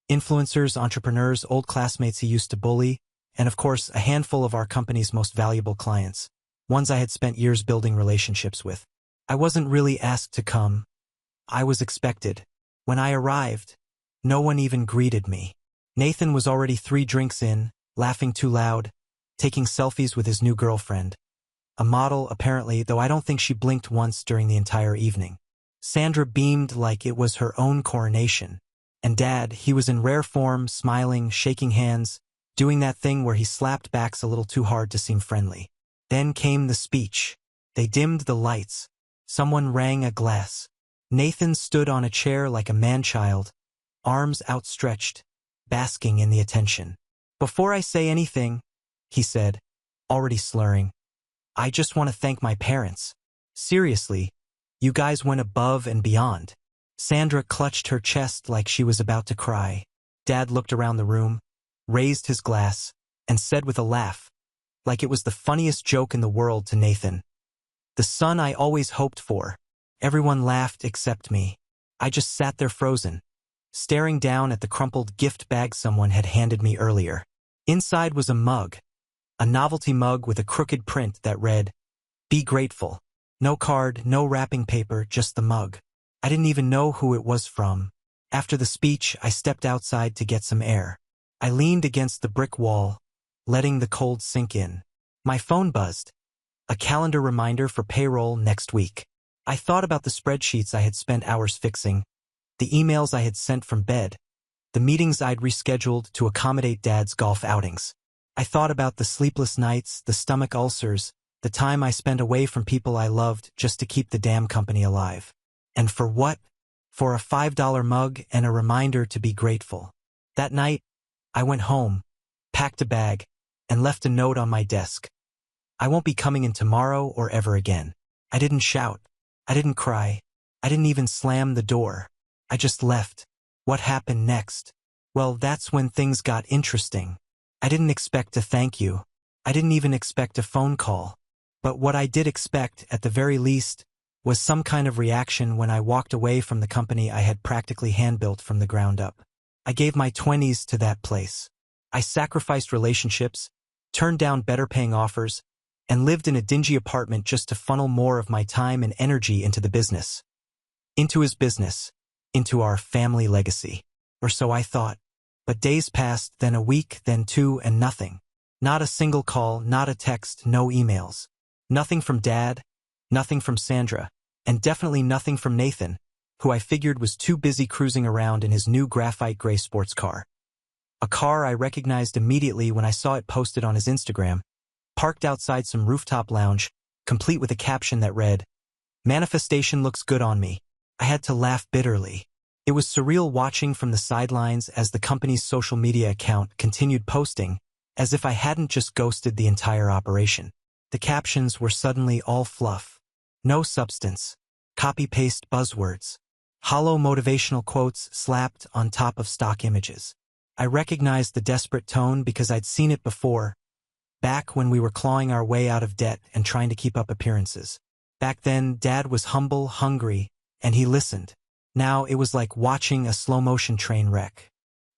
Influencers, entrepreneurs, old classmates he used to bully, and of course a handful of our company's most valuable clients, ones I had spent years building relationships with. I wasn't really asked to come. I was expected. When I arrived, no one even greeted me. Nathan was already 3 drinks in, laughing too loud, taking selfies with his new girlfriend. A model, apparently, though I don't think she blinked once during the entire evening. Sandra beamed like it was her own coronation. And Dad, he was in rare form, smiling, shaking hands, doing that thing where he slapped backs a little too hard to seem friendly. Then came the speech. They dimmed the lights. Someone rang a glass. Nathan stood on a chair like a man-child, arms outstretched, basking in the attention. Before I say anything, he said, already slurring, I just want to thank my parents. Seriously, you guys went above and beyond. Sandra clutched her chest like she was about to cry. Dad looked around the room, raised his glass, and said with a laugh, like it was the funniest joke in the world to Nathan, the son I always hoped for. Everyone laughed except me. I just sat there frozen, staring down at the crumpled gift bag someone had handed me earlier. Inside was a mug, a novelty mug with a crooked print that read, "Be grateful." No card, no wrapping paper, just the mug. I didn't even know who it was from. After the speech, I stepped outside to get some air. I leaned against the brick wall, letting the cold sink in. My phone buzzed. A calendar reminder for payroll next week. I thought about the spreadsheets I had spent hours fixing, the emails I had sent from bed, the meetings I'd rescheduled to accommodate Dad's golf outings. I thought about the sleepless nights, the stomach ulcers, the time I spent away from people I loved just to keep the damn company alive. And for what? For a $5 mug and a reminder to be grateful. That night, I went home, packed a bag, and left a note on my desk. I won't be coming in tomorrow or ever again. I didn't shout. I didn't cry. I didn't even slam the door. I just left. What happened next? Well, that's when things got interesting. I didn't expect a thank you. I didn't even expect a phone call. But what I did expect, at the very least, was some kind of reaction when I walked away from the company I had practically hand-built from the ground up. I gave my 20s to that place. I sacrificed relationships, turned down better-paying offers, and lived in a dingy apartment just to funnel more of my time and energy into the business. Into his business. Into our family legacy. Or so I thought. But days passed, then a week, then 2, and nothing. Not a single call, not a text, no emails. Nothing from Dad, nothing from Sandra, and definitely nothing from Nathan, who I figured was too busy cruising around in his new graphite gray sports car. A car I recognized immediately when I saw it posted on his Instagram, parked outside some rooftop lounge, complete with a caption that read, "Manifestation looks good on me." I had to laugh bitterly. It was surreal watching from the sidelines as the company's social media account continued posting, as if I hadn't just ghosted the entire operation. The captions were suddenly all fluff. No substance. Copy-paste buzzwords. Hollow motivational quotes slapped on top of stock images. I recognized the desperate tone because I'd seen it before, back when we were clawing our way out of debt and trying to keep up appearances. Back then, Dad was humble, hungry, and he listened. Now it was like watching a slow-motion train wreck.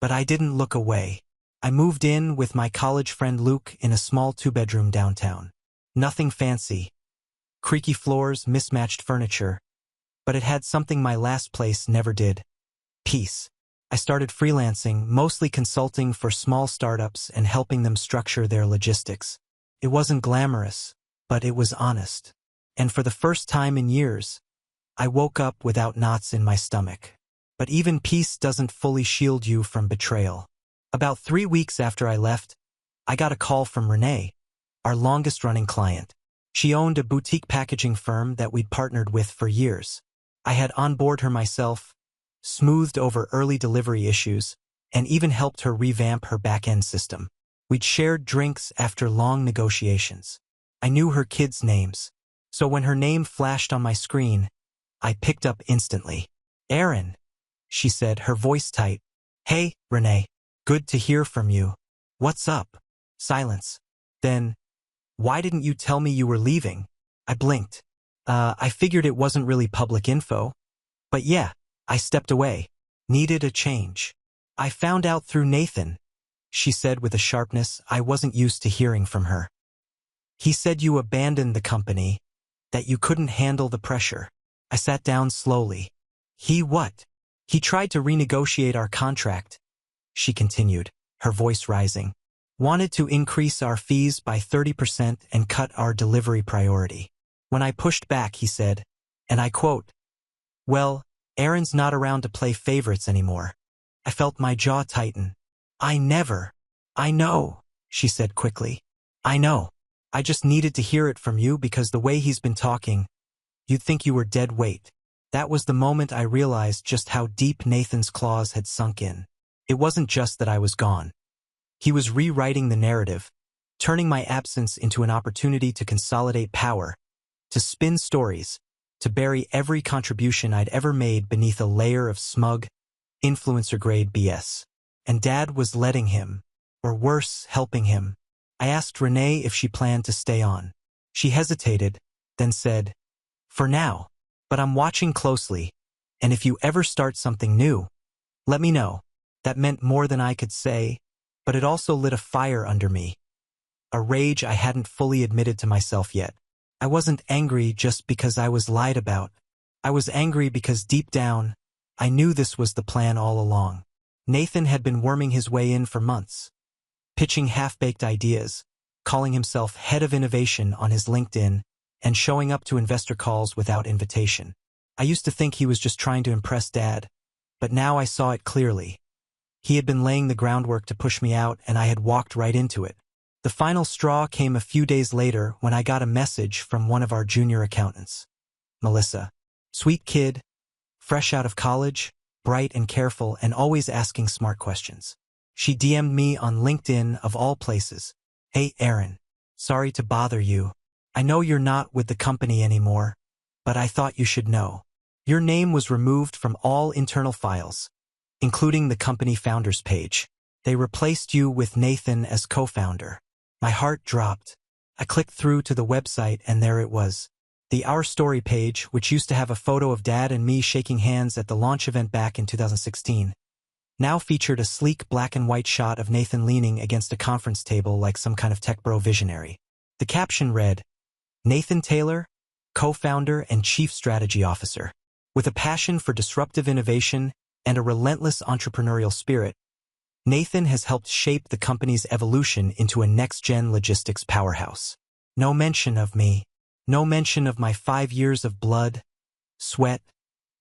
But I didn't look away. I moved in with my college friend Luke in a small 2-bedroom downtown. Nothing fancy. Creaky floors, mismatched furniture. But it had something my last place never did. Peace. I started freelancing, mostly consulting for small startups and helping them structure their logistics. It wasn't glamorous, but it was honest. And for the first time in years, I woke up without knots in my stomach. But even peace doesn't fully shield you from betrayal. About 3 weeks after I left, I got a call from Renee, our longest-running client. She owned a boutique packaging firm that we'd partnered with for years. I had onboarded her myself, smoothed over early delivery issues, and even helped her revamp her back-end system. We'd shared drinks after long negotiations. I knew her kids' names, so when her name flashed on my screen, I picked up instantly. "Aaron," she said, her voice tight. "Hey, Renee. Good to hear from you. What's up?" Silence. Then, "Why didn't you tell me you were leaving?" I blinked. I figured it wasn't really public info. But yeah, I stepped away. Needed a change. "I found out through Nathan," she said with a sharpness I wasn't used to hearing from her. "He said you abandoned the company, that you couldn't handle the pressure." I sat down slowly. "He what?" "He tried to renegotiate our contract," she continued, her voice rising. "Wanted to increase our fees by 30% and cut our delivery priority. When I pushed back, he said, and I quote, 'Well, Aaron's not around to play favorites anymore.'" I felt my jaw tighten. "I know," she said quickly. "I know. I just needed to hear it from you because the way he's been talking, you'd think you were dead weight." That was the moment I realized just how deep Nathan's claws had sunk in. It wasn't just that I was gone. He was rewriting the narrative, turning my absence into an opportunity to consolidate power, to spin stories, to bury every contribution I'd ever made beneath a layer of smug, influencer-grade BS. And Dad was letting him, or worse, helping him. I asked Renee if she planned to stay on. She hesitated, then said, "For now. But I'm watching closely, and if you ever start something new, let me know." That meant more than I could say, but it also lit a fire under me. A rage I hadn't fully admitted to myself yet. I wasn't angry just because I was lied about. I was angry because deep down, I knew this was the plan all along. Nathan had been worming his way in for months, pitching half-baked ideas, calling himself head of innovation on his LinkedIn, and showing up to investor calls without invitation. I used to think he was just trying to impress Dad, but now I saw it clearly. He had been laying the groundwork to push me out, and I had walked right into it. The final straw came a few days later when I got a message from one of our junior accountants. Melissa. Sweet kid, fresh out of college, bright and careful, and always asking smart questions. She DM'd me on LinkedIn of all places. "Hey, Aaron. Sorry to bother you. I know you're not with the company anymore, but I thought you should know. Your name was removed from all internal files, including the company founders page. They replaced you with Nathan as co-founder." My heart dropped. I clicked through to the website and there it was. The Our Story page, which used to have a photo of Dad and me shaking hands at the launch event back in 2016, now featured a sleek black and white shot of Nathan leaning against a conference table like some kind of tech bro visionary. The caption read, "Nathan Taylor, co-founder and chief strategy officer. With a passion for disruptive innovation and a relentless entrepreneurial spirit, Nathan has helped shape the company's evolution into a next-gen logistics powerhouse. No mention of me. No mention of my 5 years of blood, sweat,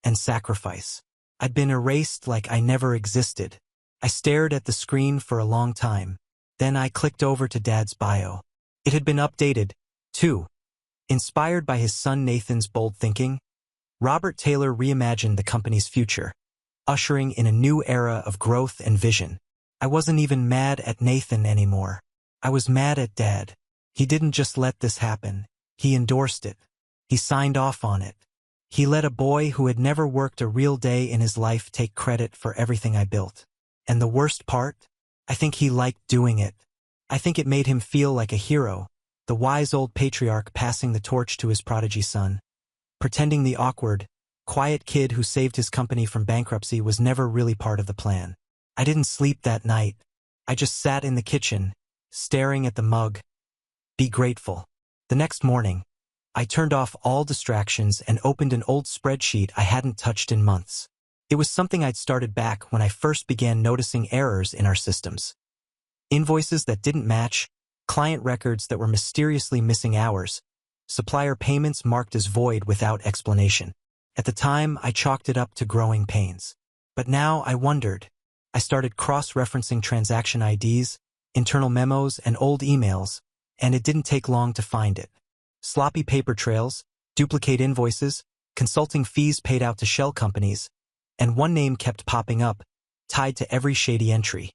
and sacrifice. I'd been erased like I never existed." I stared at the screen for a long time. Then I clicked over to Dad's bio. It had been updated, too. Inspired by his son Nathan's bold thinking, Robert Taylor reimagined the company's future, ushering in a new era of growth and vision. I wasn't even mad at Nathan anymore. I was mad at Dad. He didn't just let this happen. He endorsed it. He signed off on it. He let a boy who had never worked a real day in his life take credit for everything I built. And the worst part? I think he liked doing it. I think it made him feel like a hero, the wise old patriarch passing the torch to his prodigy son, pretending the awkward, quiet kid who saved his company from bankruptcy was never really part of the plan. I didn't sleep that night. I just sat in the kitchen, staring at the mug. Be grateful. The next morning, I turned off all distractions and opened an old spreadsheet I hadn't touched in months. It was something I'd started back when I first began noticing errors in our systems. Invoices that didn't match, client records that were mysteriously missing hours, supplier payments marked as void without explanation. At the time, I chalked it up to growing pains. But now I wondered. I started cross-referencing transaction IDs, internal memos, and old emails, and it didn't take long to find it. Sloppy paper trails, duplicate invoices, consulting fees paid out to shell companies, and one name kept popping up, tied to every shady entry.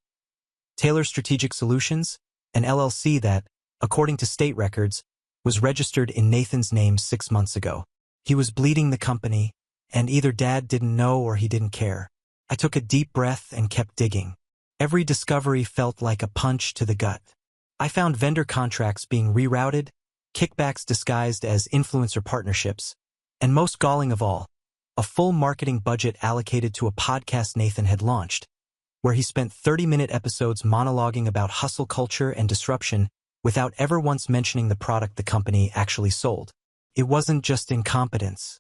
Taylor Strategic Solutions, an LLC that, according to state records, was registered in Nathan's name 6 months ago. He was bleeding the company, and either Dad didn't know or he didn't care. I took a deep breath and kept digging. Every discovery felt like a punch to the gut. I found vendor contracts being rerouted, kickbacks disguised as influencer partnerships, and most galling of all, a full marketing budget allocated to a podcast Nathan had launched, where he spent 30-minute episodes monologuing about hustle culture and disruption without ever once mentioning the product the company actually sold. It wasn't just incompetence.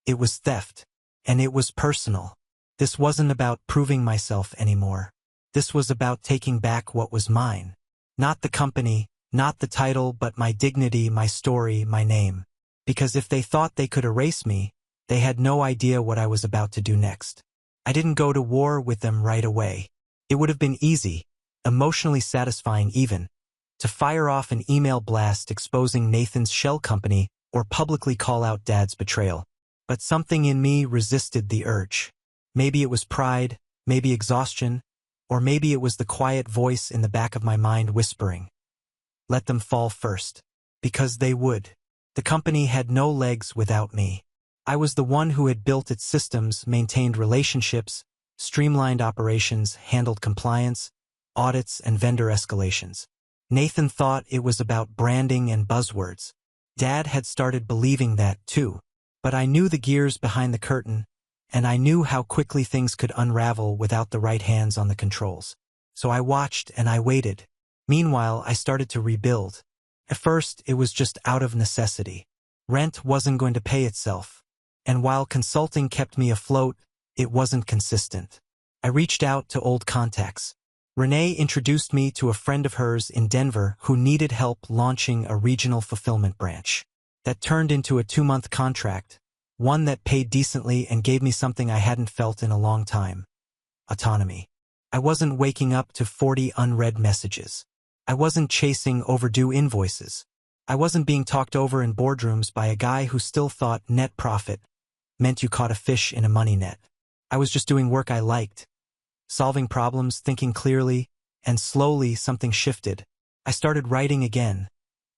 It was theft, and it was personal. This wasn't about proving myself anymore. This was about taking back what was mine. Not the company, not the title, but my dignity, my story, my name. Because if they thought they could erase me, they had no idea what I was about to do next. I didn't go to war with them right away. It would have been easy, emotionally satisfying even, to fire off an email blast exposing Nathan's shell company or publicly call out Dad's betrayal. But something in me resisted the urge. Maybe it was pride, maybe exhaustion, or maybe it was the quiet voice in the back of my mind whispering, "Let them fall first." Because they would. The company had no legs without me. I was the one who had built its systems, maintained relationships, streamlined operations, handled compliance, audits, and vendor escalations. Nathan thought it was about branding and buzzwords. Dad had started believing that too. But I knew the gears behind the curtain, and I knew how quickly things could unravel without the right hands on the controls. So I watched and I waited. Meanwhile, I started to rebuild. At first, it was just out of necessity. Rent wasn't going to pay itself. And while consulting kept me afloat, it wasn't consistent. I reached out to old contacts. Renee introduced me to a friend of hers in Denver who needed help launching a regional fulfillment branch. That turned into a 2-month contract, one that paid decently and gave me something I hadn't felt in a long time: autonomy. I wasn't waking up to 40 unread messages. I wasn't chasing overdue invoices. I wasn't being talked over in boardrooms by a guy who still thought net profit meant you caught a fish in a money net. I was just doing work I liked, solving problems, thinking clearly, and slowly something shifted. I started writing again,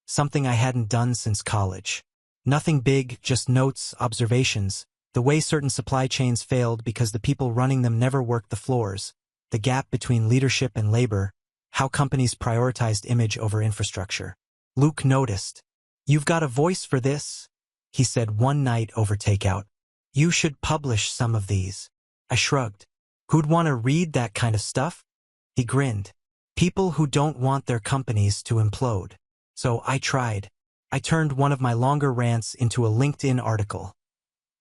something I hadn't done since college. Nothing big, just notes, observations, the way certain supply chains failed because the people running them never worked the floors, the gap between leadership and labor, how companies prioritized image over infrastructure. Luke noticed. "You've got a voice for this," he said one night over takeout. "You should publish some of these." I shrugged. "Who'd want to read that kind of stuff?" He grinned. "People who don't want their companies to implode." So I tried. I turned one of my longer rants into a LinkedIn article.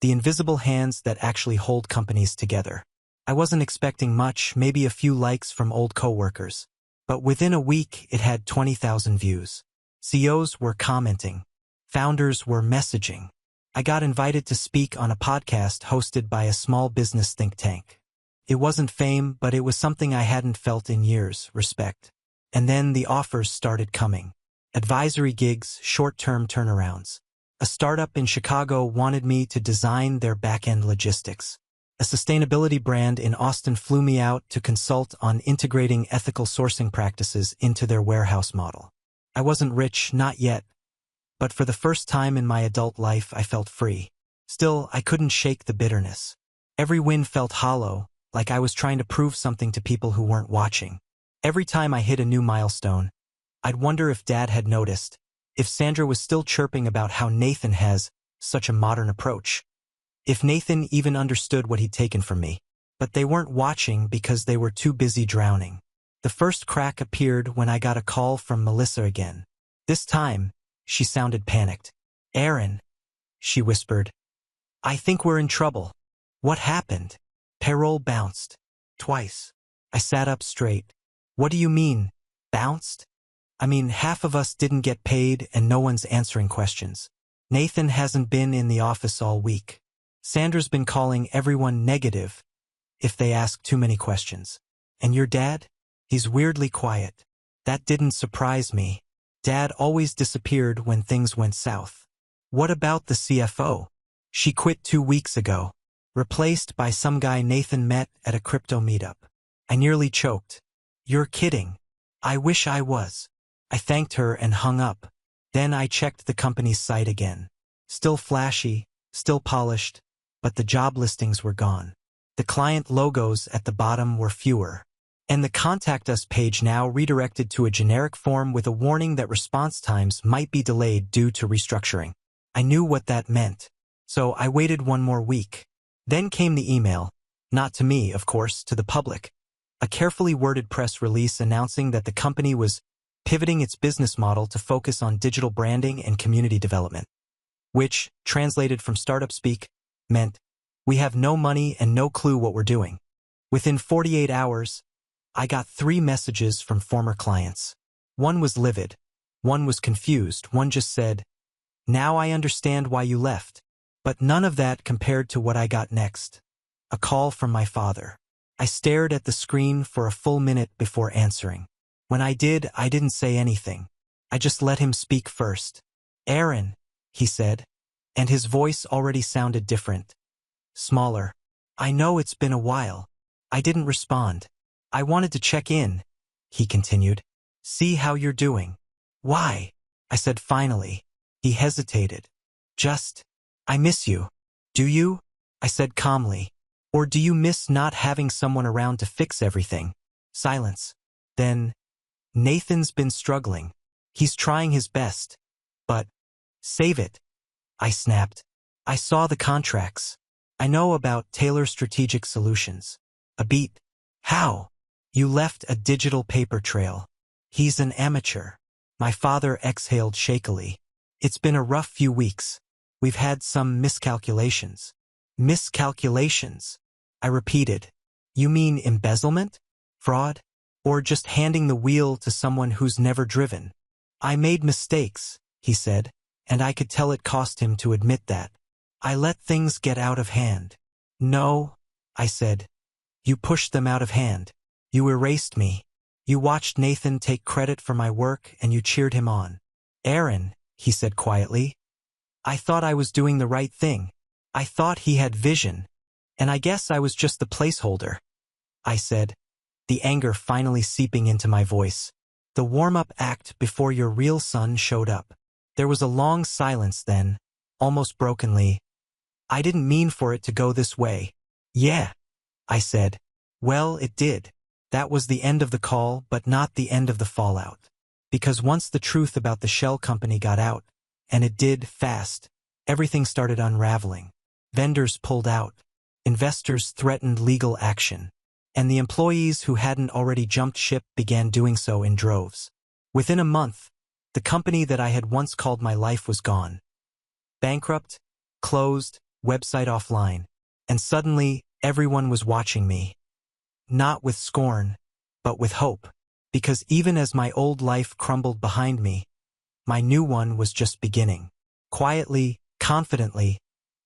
The invisible hands that actually hold companies together. I wasn't expecting much, maybe a few likes from old coworkers. But within a week, it had 20,000 views. CEOs were commenting. Founders were messaging. I got invited to speak on a podcast hosted by a small business think tank. It wasn't fame, but it was something I hadn't felt in years: respect. And then the offers started coming. Advisory gigs, short-term turnarounds. A startup in Chicago wanted me to design their back-end logistics. A sustainability brand in Austin flew me out to consult on integrating ethical sourcing practices into their warehouse model. I wasn't rich, not yet, but for the first time in my adult life I felt free. Still, I couldn't shake the bitterness. Every win felt hollow, like I was trying to prove something to people who weren't watching. Every time I hit a new milestone, I'd wonder if Dad had noticed, if Sandra was still chirping about how Nathan has such a modern approach. if Nathan even understood what he'd taken from me. But they weren't watching because they were too busy drowning. The first crack appeared when I got a call from Melissa again. This time, she sounded panicked. "Aaron," she whispered, "I think we're in trouble." "What happened?" "Payroll bounced. Twice." I sat up straight. "What do you mean, bounced?" "I mean, half of us didn't get paid and no one's answering questions. Nathan hasn't been in the office all week. Sandra's been calling everyone negative if they ask too many questions. And your dad? He's weirdly quiet." That didn't surprise me. Dad always disappeared when things went south. "What about the CFO?" "She quit 2 weeks ago. Replaced by some guy Nathan met at a crypto meetup." I nearly choked. "You're kidding." "I wish I was." I thanked her and hung up. Then I checked the company's site again. Still flashy, still polished, but the job listings were gone. The client logos at the bottom were fewer. And the Contact Us page now redirected to a generic form with a warning that response times might be delayed due to restructuring. I knew what that meant. So I waited 1 more week. Then came the email. Not to me, of course, to the public. A carefully worded press release announcing that the company was pivoting its business model to focus on digital branding and community development. Which, translated from startup speak, meant, we have no money and no clue what we're doing. Within 48 hours, I got 3 messages from former clients. One was livid. One was confused. One just said, "Now I understand why you left." But none of that compared to what I got next. A call from my father. I stared at the screen for a full minute before answering. When I did, I didn't say anything. I just let him speak first. "Aaron," he said, and his voice already sounded different. Smaller. "I know it's been a while." I didn't respond. "I wanted to check in," he continued. "See how you're doing." "Why?" I said finally. He hesitated. I miss you." "Do you?" I said calmly. "Or do you miss not having someone around to fix everything?" Silence. Then, "Nathan's been struggling. He's trying his best. But, save it," I snapped. "I saw the contracts. I know about Taylor Strategic Solutions." A beat. "How?" "You left a digital paper trail. He's an amateur." My father exhaled shakily. "It's been a rough few weeks. We've had some miscalculations." "Miscalculations?" I repeated. "You mean embezzlement? Fraud? Or just handing the wheel to someone who's never driven?" "I made mistakes," he said, and I could tell it cost him to admit that. "I let things get out of hand." "No," I said. "You pushed them out of hand. You erased me. You watched Nathan take credit for my work and you cheered him on." "Aaron," he said quietly, "I thought I was doing the right thing. I thought he had vision. And I guess I was just the placeholder." I said, the anger finally seeping into my voice. "The warm-up act before your real son showed up." There was a long silence then, almost brokenly. "I didn't mean for it to go this way." "Yeah," I said. "Well, it did." That was the end of the call, but not the end of the fallout. Because once the truth about the shell company got out, and it did fast, everything started unraveling. Vendors pulled out. Investors threatened legal action. And the employees who hadn't already jumped ship began doing so in droves. Within a month, the company that I had once called my life was gone. Bankrupt, closed, website offline. And suddenly, everyone was watching me. Not with scorn, but with hope. Because even as my old life crumbled behind me, my new one was just beginning. Quietly, confidently,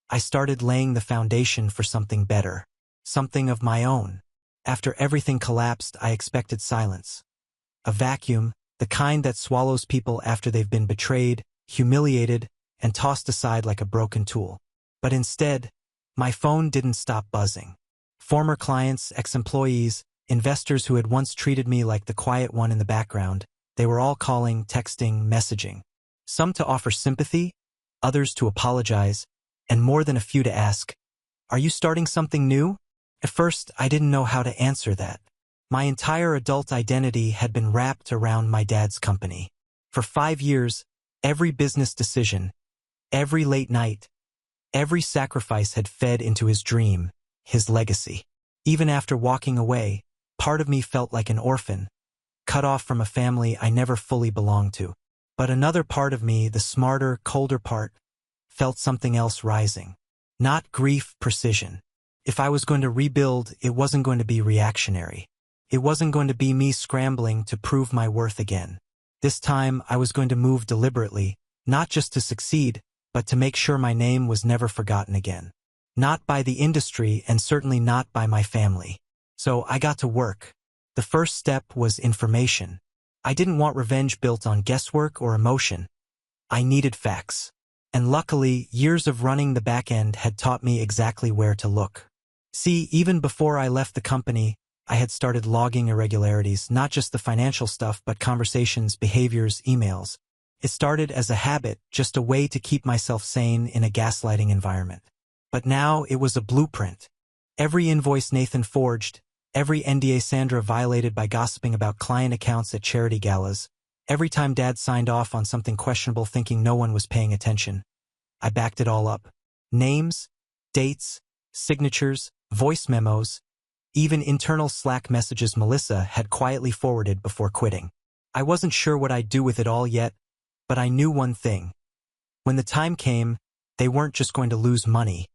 I started laying the foundation for something better. Something of my own. After everything collapsed, I expected silence. A vacuum, the kind that swallows people after they've been betrayed, humiliated, and tossed aside like a broken tool. But instead, my phone didn't stop buzzing. Former clients, ex-employees, investors who had once treated me like the quiet one in the background, they were all calling, texting, messaging. Some to offer sympathy, others to apologize, and more than a few to ask, "Are you starting something new?" At first, I didn't know how to answer that. My entire adult identity had been wrapped around my dad's company. For 5 years, every business decision, every late night, Every sacrifice had fed into his dream, his legacy. Even after walking away, part of me felt like an orphan, cut off from a family I never fully belonged to. But another part of me, the smarter, colder part, felt something else rising. Not grief, precision. If I was going to rebuild, it wasn't going to be reactionary. It wasn't going to be me scrambling to prove my worth again. This time, I was going to move deliberately, not just to succeed, but to make sure my name was never forgotten again. Not by the industry and certainly not by my family. So I got to work. The first step was information. I didn't want revenge built on guesswork or emotion. I needed facts. And luckily, years of running the back end had taught me exactly where to look. See, even before I left the company, I had started logging irregularities, not just the financial stuff, but conversations, behaviors, emails. It started as a habit, just a way to keep myself sane in a gaslighting environment. But now it was a blueprint. Every invoice Nathan forged, every NDA Sandra violated by gossiping about client accounts at charity galas, every time Dad signed off on something questionable thinking no one was paying attention. I backed it all up. Names, dates, signatures, voice memos, even internal Slack messages Melissa had quietly forwarded before quitting. I wasn't sure what I'd do with it all yet, but I knew one thing. When the time came, they weren't just going to lose money.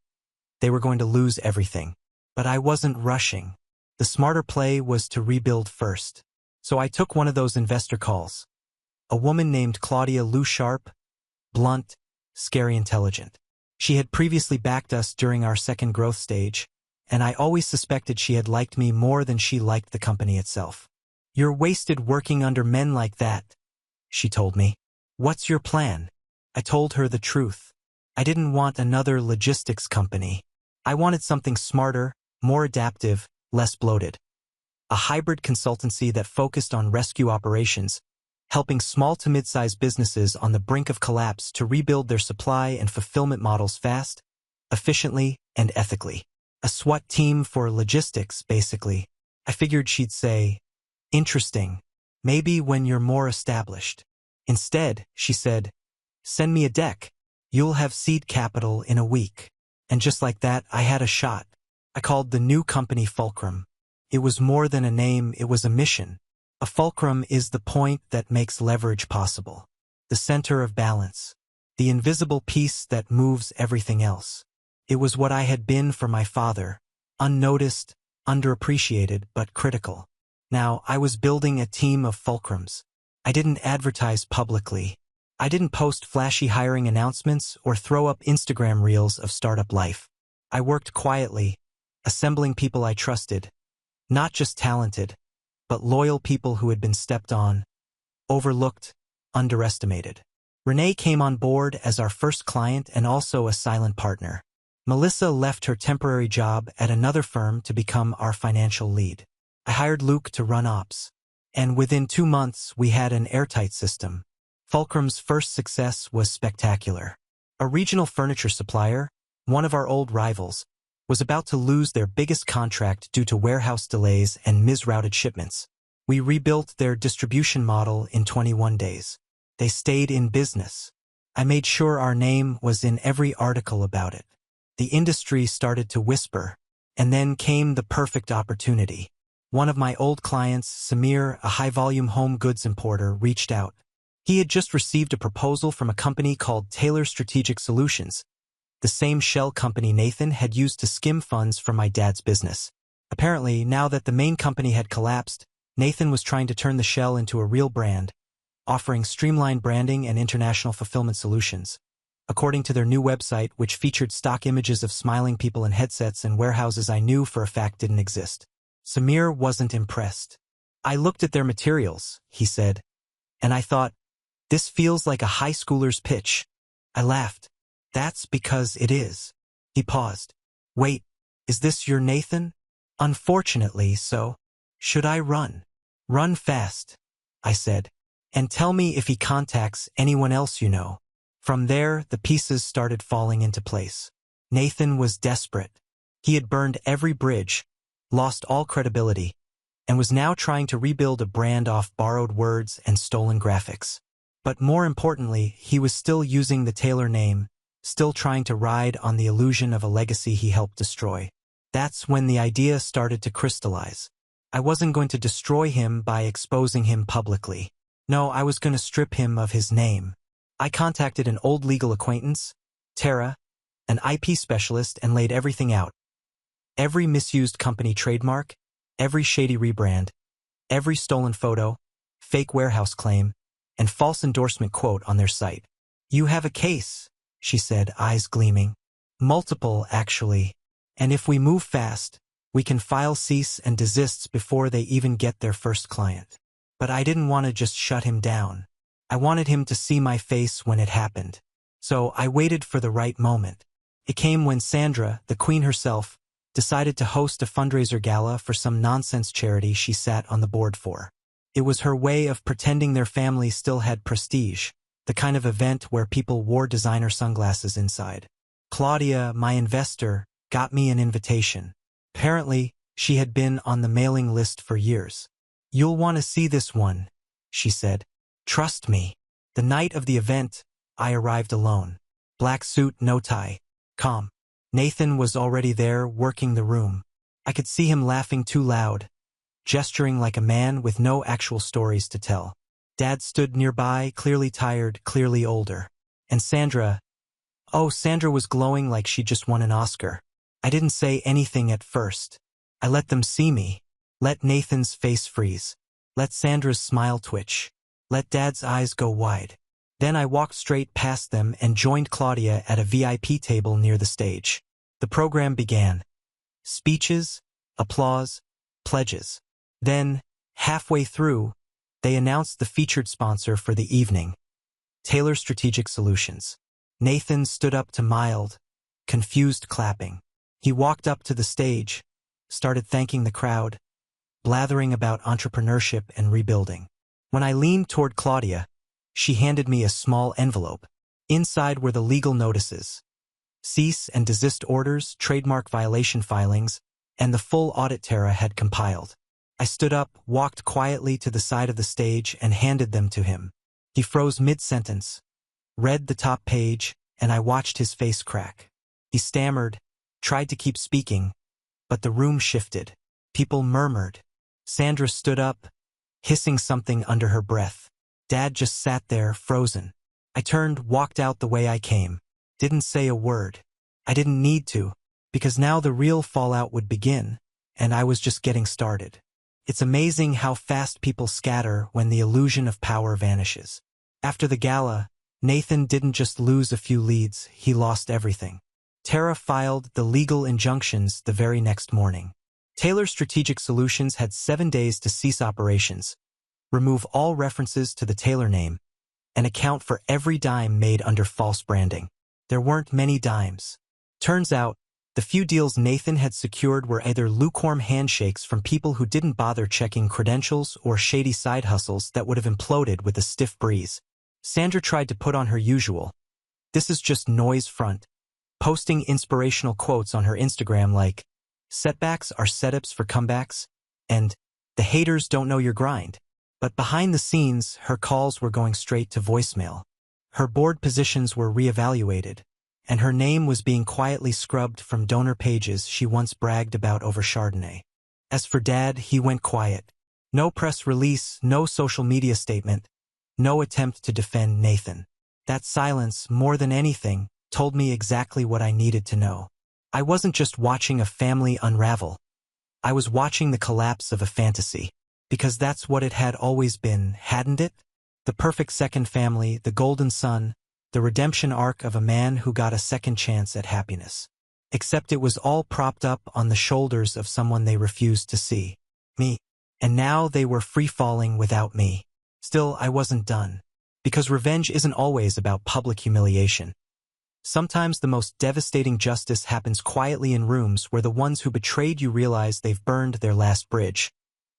They were going to lose everything. But I wasn't rushing. The smarter play was to rebuild first. So I took one of those investor calls. A woman named Claudia Lou Sharp, blunt, scary intelligent. She had previously backed us during our second growth stage, and I always suspected she had liked me more than she liked the company itself. "You're wasted working under men like that," she told me. "What's your plan?" I told her the truth. I didn't want another logistics company. I wanted something smarter, more adaptive, less bloated. A hybrid consultancy that focused on rescue operations, helping small to mid-sized businesses on the brink of collapse to rebuild their supply and fulfillment models fast, efficiently, and ethically. A SWAT team for logistics, basically. I figured she'd say, "Interesting. Maybe when you're more established." Instead, she said, "Send me a deck. You'll have seed capital in a week." And just like that, I had a shot. I called the new company Fulcrum. It was more than a name, it was a mission. A fulcrum is the point that makes leverage possible. The center of balance. The invisible piece that moves everything else. It was what I had been for my father. Unnoticed, underappreciated, but critical. Now, I was building a team of fulcrums. I didn't advertise publicly. I didn't post flashy hiring announcements or throw up Instagram reels of startup life. I worked quietly, assembling people I trusted. Not just talented, but loyal people who had been stepped on, overlooked, underestimated. Renee came on board as our first client and also a silent partner. Melissa left her temporary job at another firm to become our financial lead. I hired Luke to run ops. And within 2 months, we had an airtight system. Fulcrum's first success was spectacular. A regional furniture supplier, one of our old rivals, was about to lose their biggest contract due to warehouse delays and misrouted shipments. We rebuilt their distribution model in 21 days. They stayed in business. I made sure our name was in every article about it. The industry started to whisper, and then came the perfect opportunity. One of my old clients, Samir, a high-volume home goods importer, reached out. He had just received a proposal from a company called Taylor Strategic Solutions, the same shell company Nathan had used to skim funds from my dad's business. Apparently, now that the main company had collapsed, Nathan was trying to turn the shell into a real brand, offering streamlined branding and international fulfillment solutions. According to their new website, which featured stock images of smiling people in headsets and warehouses I knew for a fact didn't exist. Samir wasn't impressed. "I looked at their materials," he said, "and I thought, this feels like a high schooler's pitch." I laughed. "That's because it is." He paused. "Wait, is this your Nathan?" "Unfortunately, so. Should I run?" "Run fast," I said. "And tell me if he contacts anyone else you know." From there, the pieces started falling into place. Nathan was desperate. He had burned every bridge, lost all credibility, and was now trying to rebuild a brand off borrowed words and stolen graphics. But more importantly, he was still using the Taylor name, still trying to ride on the illusion of a legacy he helped destroy. That's when the idea started to crystallize. I wasn't going to destroy him by exposing him publicly. No, I was going to strip him of his name. I contacted an old legal acquaintance, Tara, an IP specialist, and laid everything out. Every misused company trademark, every shady rebrand, every stolen photo, fake warehouse claim, and false endorsement quote on their site. "You have a case," she said, eyes gleaming. "Multiple, actually. And if we move fast, we can file cease and desists before they even get their first client." But I didn't want to just shut him down. I wanted him to see my face when it happened. So I waited for the right moment. It came when Sandra, the queen herself, decided to host a fundraiser gala for some nonsense charity she sat on the board for. It was her way of pretending their family still had prestige, the kind of event where people wore designer sunglasses inside. Claudia, my investor, got me an invitation. Apparently, she had been on the mailing list for years. "You'll want to see this one," she said. "Trust me." The night of the event, I arrived alone. Black suit, no tie. Calm. Nathan was already there, working the room. I could see him laughing too loud, gesturing like a man with no actual stories to tell. Dad stood nearby, clearly tired, clearly older. And Sandra was glowing like she just won an Oscar. I didn't say anything at first. I let them see me. Let Nathan's face freeze. Let Sandra's smile twitch. Let Dad's eyes go wide. Then I walked straight past them and joined Claudia at a VIP table near the stage. The program began. Speeches, applause, pledges. Then, halfway through, they announced the featured sponsor for the evening, Taylor Strategic Solutions. Nathan stood up to mild, confused clapping. He walked up to the stage, started thanking the crowd, blathering about entrepreneurship and rebuilding. When I leaned toward Claudia, she handed me a small envelope. Inside were the legal notices, cease and desist orders, trademark violation filings, and the full audit Tara had compiled. I stood up, walked quietly to the side of the stage, and handed them to him. He froze mid-sentence, read the top page, and I watched his face crack. He stammered, tried to keep speaking, but the room shifted. People murmured. Sandra stood up, hissing something under her breath. Dad just sat there, frozen. I turned, walked out the way I came. Didn't say a word. I didn't need to, because now the real fallout would begin, and I was just getting started. It's amazing how fast people scatter when the illusion of power vanishes. After the gala, Nathan didn't just lose a few leads, he lost everything. Tara filed the legal injunctions the very next morning. Taylor Strategic Solutions had 7 days to cease operations, remove all references to the Taylor name, and account for every dime made under false branding. There weren't many dimes. Turns out, the few deals Nathan had secured were either lukewarm handshakes from people who didn't bother checking credentials or shady side hustles that would have imploded with a stiff breeze. Sandra tried to put on her usual, "This is just noise" front, posting inspirational quotes on her Instagram like, "Setbacks are setups for comebacks," and "The haters don't know your grind." But behind the scenes, her calls were going straight to voicemail. Her board positions were reevaluated, and her name was being quietly scrubbed from donor pages she once bragged about over Chardonnay. As for Dad, he went quiet. No press release, no social media statement, no attempt to defend Nathan. That silence, more than anything, told me exactly what I needed to know. I wasn't just watching a family unravel. I was watching the collapse of a fantasy. Because that's what it had always been, hadn't it? The perfect second family, the golden son, the redemption arc of a man who got a second chance at happiness. Except it was all propped up on the shoulders of someone they refused to see. Me. And now they were free-falling without me. Still, I wasn't done. Because revenge isn't always about public humiliation. Sometimes the most devastating justice happens quietly in rooms where the ones who betrayed you realize they've burned their last bridge,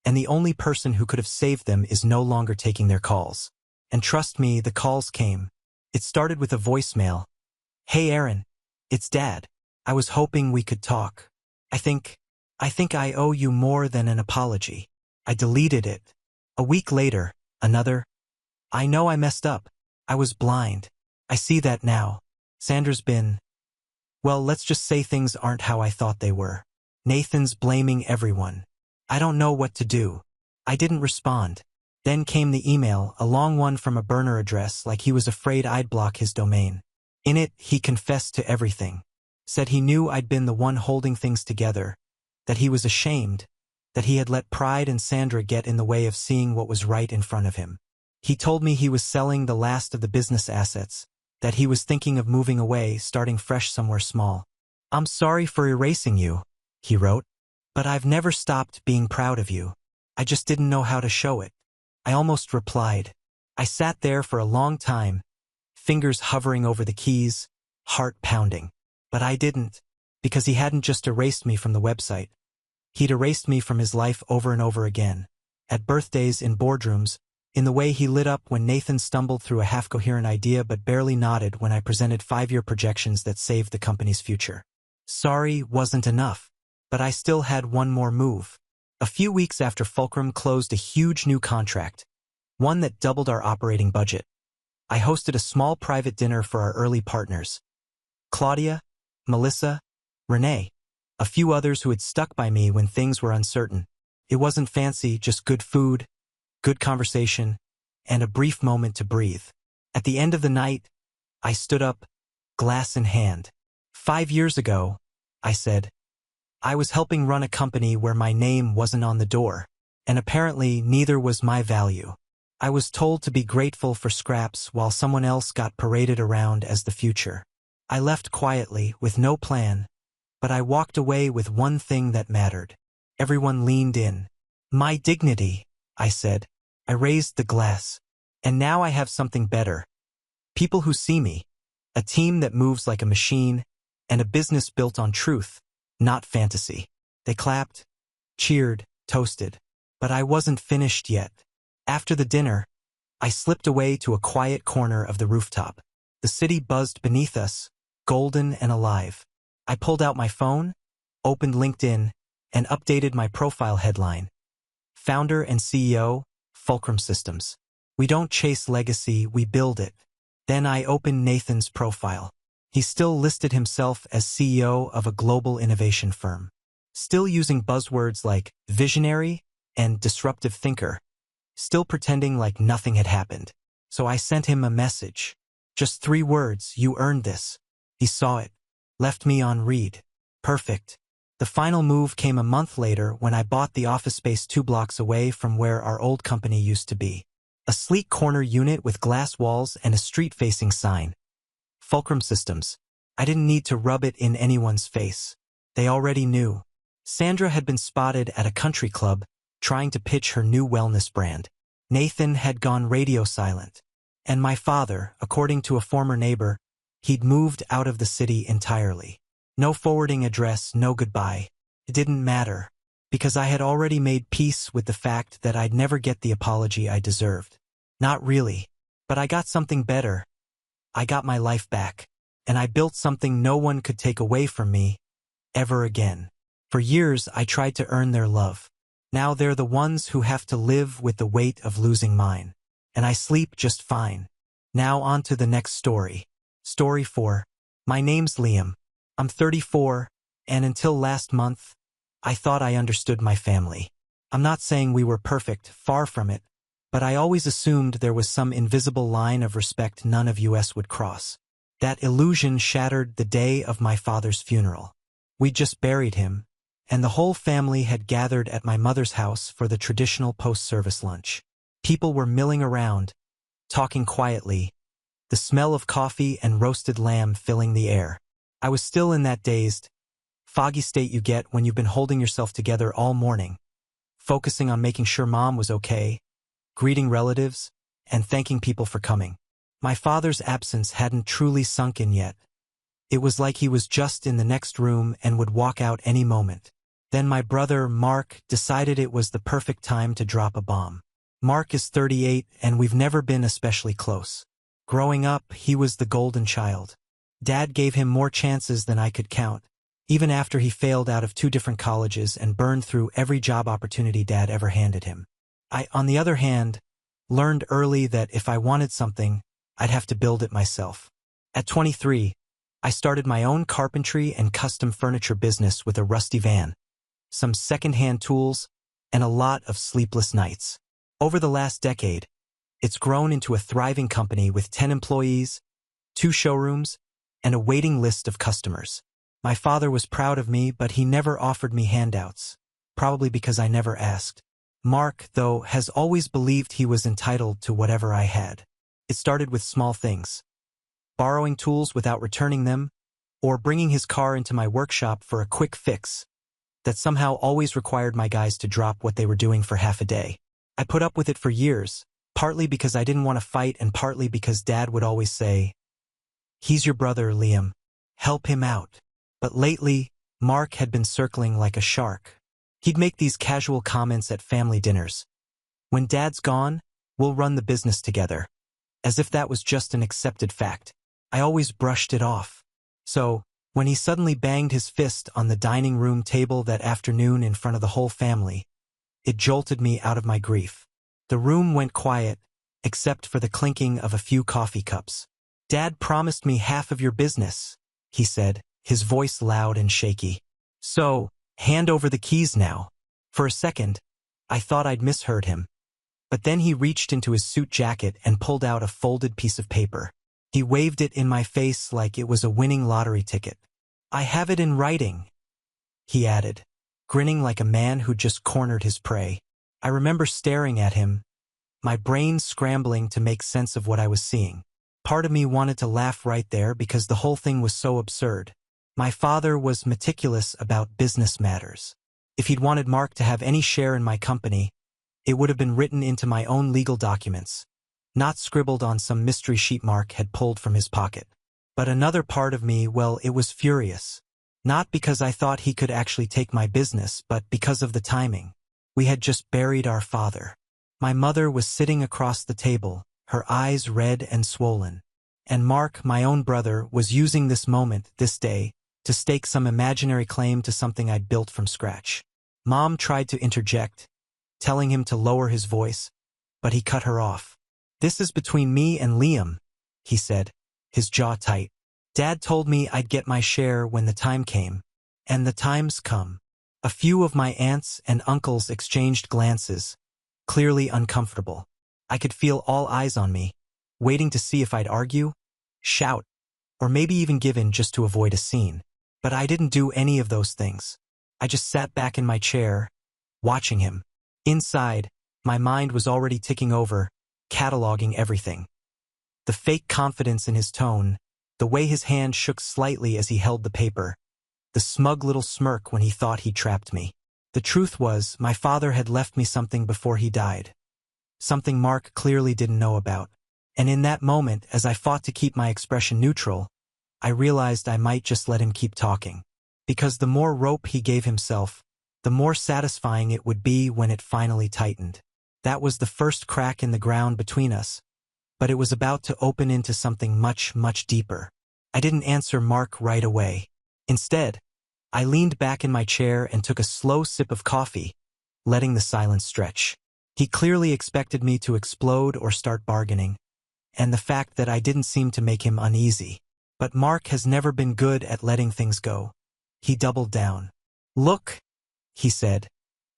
and the only person who could have saved them is no longer taking their calls. And trust me, the calls came. It started with a voicemail. "Hey Aaron, it's Dad. I was hoping we could talk. I think I owe you more than an apology." I deleted it. A week later, another. "I know I messed up. I was blind. I see that now. Sandra's been, well, let's just say things aren't how I thought they were. Nathan's blaming everyone. I don't know what to do. I didn't respond. Then came the email, a long one from a burner address, like he was afraid I'd block his domain. In it, he confessed to everything. Said he knew I'd been the one holding things together, that he was ashamed, that he had let pride and Sandra get in the way of seeing what was right in front of him. He told me he was selling the last of the business assets, that he was thinking of moving away, starting fresh somewhere small. I'm sorry for erasing you, he wrote, but I've never stopped being proud of you. I just didn't know how to show it. I almost replied. I sat there for a long time, fingers hovering over the keys, heart pounding. But I didn't, because he hadn't just erased me from the website. He'd erased me from his life over and over again. At birthdays, in boardrooms, in the way he lit up when Nathan stumbled through a half-coherent idea but barely nodded when I presented 5-year projections that saved the company's future. Sorry wasn't enough, but I still had one more move. A few weeks after Fulcrum closed a huge new contract, one that doubled our operating budget, I hosted a small private dinner for our early partners. Claudia, Melissa, Renee, a few others who had stuck by me when things were uncertain. It wasn't fancy, just good food, good conversation, and a brief moment to breathe. At the end of the night, I stood up, glass in hand. 5 years ago, I said, I was helping run a company where my name wasn't on the door, and apparently neither was my value. I was told to be grateful for scraps while someone else got paraded around as the future. I left quietly, with no plan, but I walked away with one thing that mattered. Everyone leaned in. My dignity, I said. I raised the glass. And now I have something better. People who see me. A team that moves like a machine, and a business built on truth, not fantasy. They clapped, cheered, toasted. But I wasn't finished yet. After the dinner, I slipped away to a quiet corner of the rooftop. The city buzzed beneath us, golden and alive. I pulled out my phone, opened LinkedIn, and updated my profile headline. Founder and CEO, Fulcrum Systems. We don't chase legacy, we build it. Then I opened Nathan's profile. He still listed himself as CEO of a global innovation firm. Still using buzzwords like visionary and disruptive thinker. Still pretending like nothing had happened. So I sent him a message. Just 3 words, you earned this. He saw it. Left me on read. Perfect. The final move came a month later when I bought the office space 2 blocks away from where our old company used to be. A sleek corner unit with glass walls and a street-facing sign. Fulcrum Systems. I didn't need to rub it in anyone's face. They already knew. Sandra had been spotted at a country club, trying to pitch her new wellness brand. Nathan had gone radio silent. And my father, according to a former neighbor, he'd moved out of the city entirely. No forwarding address, no goodbye. It didn't matter, because I had already made peace with the fact that I'd never get the apology I deserved. Not really. But I got something better. I got my life back. And I built something no one could take away from me, ever again. For years, I tried to earn their love. Now they're the ones who have to live with the weight of losing mine. And I sleep just fine. Now on to the next story. Story 4. My name's Liam. I'm 34, and until last month, I thought I understood my family. I'm not saying we were perfect, far from it, but I always assumed there was some invisible line of respect none of us would cross. That illusion shattered the day of my father's funeral. We'd just buried him, and the whole family had gathered at my mother's house for the traditional post-service lunch. People were milling around, talking quietly, the smell of coffee and roasted lamb filling the air. I was still in that dazed, foggy state you get when you've been holding yourself together all morning, focusing on making sure mom was okay, greeting relatives, and thanking people for coming. My father's absence hadn't truly sunk in yet. It was like he was just in the next room and would walk out any moment. Then my brother, Mark, decided it was the perfect time to drop a bomb. Mark is 38, and we've never been especially close. Growing up, he was the golden child. Dad gave him more chances than I could count, even after he failed out of 2 different colleges and burned through every job opportunity Dad ever handed him. I, on the other hand, learned early that if I wanted something, I'd have to build it myself. At 23, I started my own carpentry and custom furniture business with a rusty van, some second-hand tools, and a lot of sleepless nights. Over the last decade, it's grown into a thriving company with 10 employees, 2 showrooms, and a waiting list of customers. My father was proud of me, but he never offered me handouts, probably because I never asked. Mark, though, has always believed he was entitled to whatever I had. It started with small things: borrowing tools without returning them, or bringing his car into my workshop for a quick fix that somehow always required my guys to drop what they were doing for half a day. I put up with it for years, partly because I didn't want to fight and partly because Dad would always say, "He's your brother, Liam. Help him out." But lately, Mark had been circling like a shark. He'd make these casual comments at family dinners. "When Dad's gone, we'll run the business together," as if that was just an accepted fact. I always brushed it off. So, when he suddenly banged his fist on the dining room table that afternoon in front of the whole family, it jolted me out of my grief. The room went quiet, except for the clinking of a few coffee cups. "Dad promised me half of your business," he said, his voice loud and shaky. "So, hand over the keys now." For a second, I thought I'd misheard him. But then he reached into his suit jacket and pulled out a folded piece of paper. He waved it in my face like it was a winning lottery ticket. "I have it in writing," he added, grinning like a man who'd just cornered his prey. I remember staring at him, my brain scrambling to make sense of what I was seeing. Part of me wanted to laugh right there because the whole thing was so absurd. My father was meticulous about business matters. If he'd wanted Mark to have any share in my company, it would have been written into my own legal documents, not scribbled on some mystery sheet Mark had pulled from his pocket. But another part of me, well, it was furious. Not because I thought he could actually take my business, but because of the timing. We had just buried our father. My mother was sitting across the table, her eyes red and swollen. And Mark, my own brother, was using this moment, this day, to stake some imaginary claim to something I'd built from scratch. Mom tried to interject, telling him to lower his voice, but he cut her off. "This is between me and Liam," he said, his jaw tight. "Dad told me I'd get my share when the time came, and the time's come." A few of my aunts and uncles exchanged glances, clearly uncomfortable. I could feel all eyes on me, waiting to see if I'd argue, shout, or maybe even give in just to avoid a scene. But I didn't do any of those things. I just sat back in my chair, watching him. Inside, my mind was already ticking over, cataloging everything. The fake confidence in his tone, the way his hand shook slightly as he held the paper, the smug little smirk when he thought he trapped me. The truth was, my father had left me something before he died. Something Mark clearly didn't know about. And in that moment, as I fought to keep my expression neutral, I realized I might just let him keep talking. Because the more rope he gave himself, the more satisfying it would be when it finally tightened. That was the first crack in the ground between us, but it was about to open into something much, much deeper. I didn't answer Mark right away. Instead, I leaned back in my chair and took a slow sip of coffee, letting the silence stretch. He clearly expected me to explode or start bargaining, and the fact that I didn't seem to make him uneasy. But Mark has never been good at letting things go. He doubled down. "Look," he said,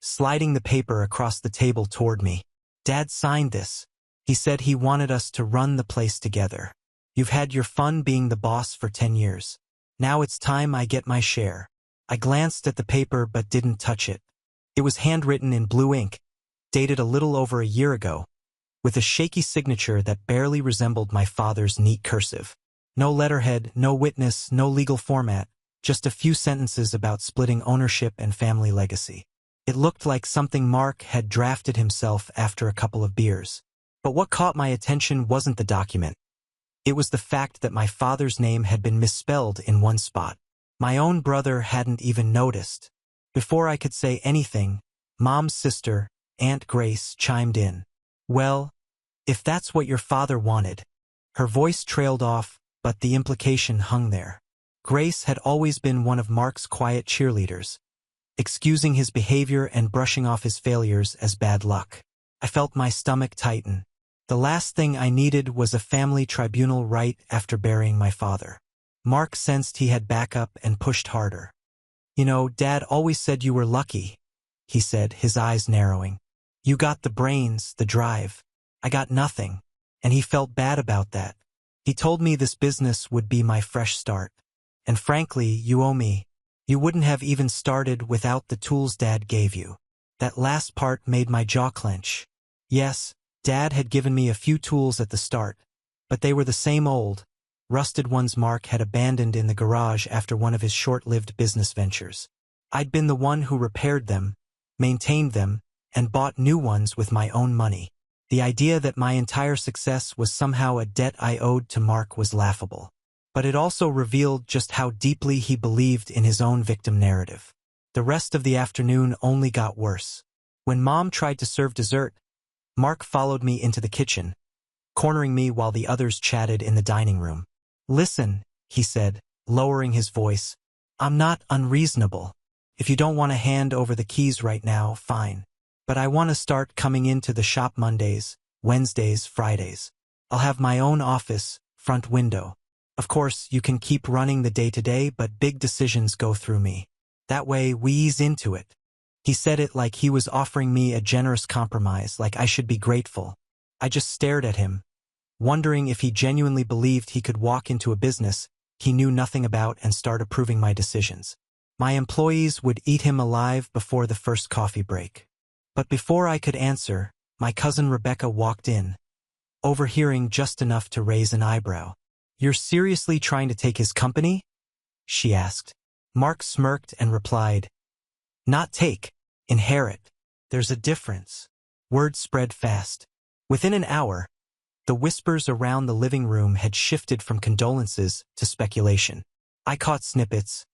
sliding the paper across the table toward me. "Dad signed this. He said he wanted us to run the place together. You've had your fun being the boss for 10 years. Now it's time I get my share." I glanced at the paper but didn't touch it. It was handwritten in blue ink, dated a little over a year ago, with a shaky signature that barely resembled my father's neat cursive. No letterhead, no witness, no legal format, just a few sentences about splitting ownership and family legacy. It looked like something Mark had drafted himself after a couple of beers. But what caught my attention wasn't the document. It was the fact that my father's name had been misspelled in one spot. My own brother hadn't even noticed. Before I could say anything, Mom's sister, Aunt Grace, chimed in. "Well, if that's what your father wanted." Her voice trailed off, but the implication hung there. Grace had always been one of Mark's quiet cheerleaders, excusing his behavior and brushing off his failures as bad luck. I felt my stomach tighten. The last thing I needed was a family tribunal right after burying my father. Mark sensed he had backup and pushed harder. You know, Dad always said you were lucky, he said, his eyes narrowing. You got the brains, the drive. I got nothing. And he felt bad about that. He told me this business would be my fresh start. And frankly, you owe me. You wouldn't have even started without the tools Dad gave you. That last part made my jaw clench. Yes, Dad had given me a few tools at the start, but they were the same old, rusted ones Mark had abandoned in the garage after one of his short-lived business ventures. I'd been the one who repaired them, maintained them, and bought new ones with my own money. The idea that my entire success was somehow a debt I owed to Mark was laughable. But it also revealed just how deeply he believed in his own victim narrative. The rest of the afternoon only got worse. When Mom tried to serve dessert, Mark followed me into the kitchen, cornering me while the others chatted in the dining room. Listen, he said, lowering his voice. I'm not unreasonable. If you don't want to hand over the keys right now, fine. But I want to start coming into the shop Mondays, Wednesdays, Fridays. I'll have my own office, front window. Of course, you can keep running the day-to-day, but big decisions go through me. That way, we ease into it. He said it like he was offering me a generous compromise, like I should be grateful. I just stared at him, wondering if he genuinely believed he could walk into a business he knew nothing about and start approving my decisions. My employees would eat him alive before the first coffee break. But before I could answer, my cousin Rebecca walked in, overhearing just enough to raise an eyebrow. You're seriously trying to take his company? She asked. Mark smirked and replied, Not take, inherit. There's a difference. Word spread fast. Within an hour, the whispers around the living room had shifted from condolences to speculation. I caught snippets.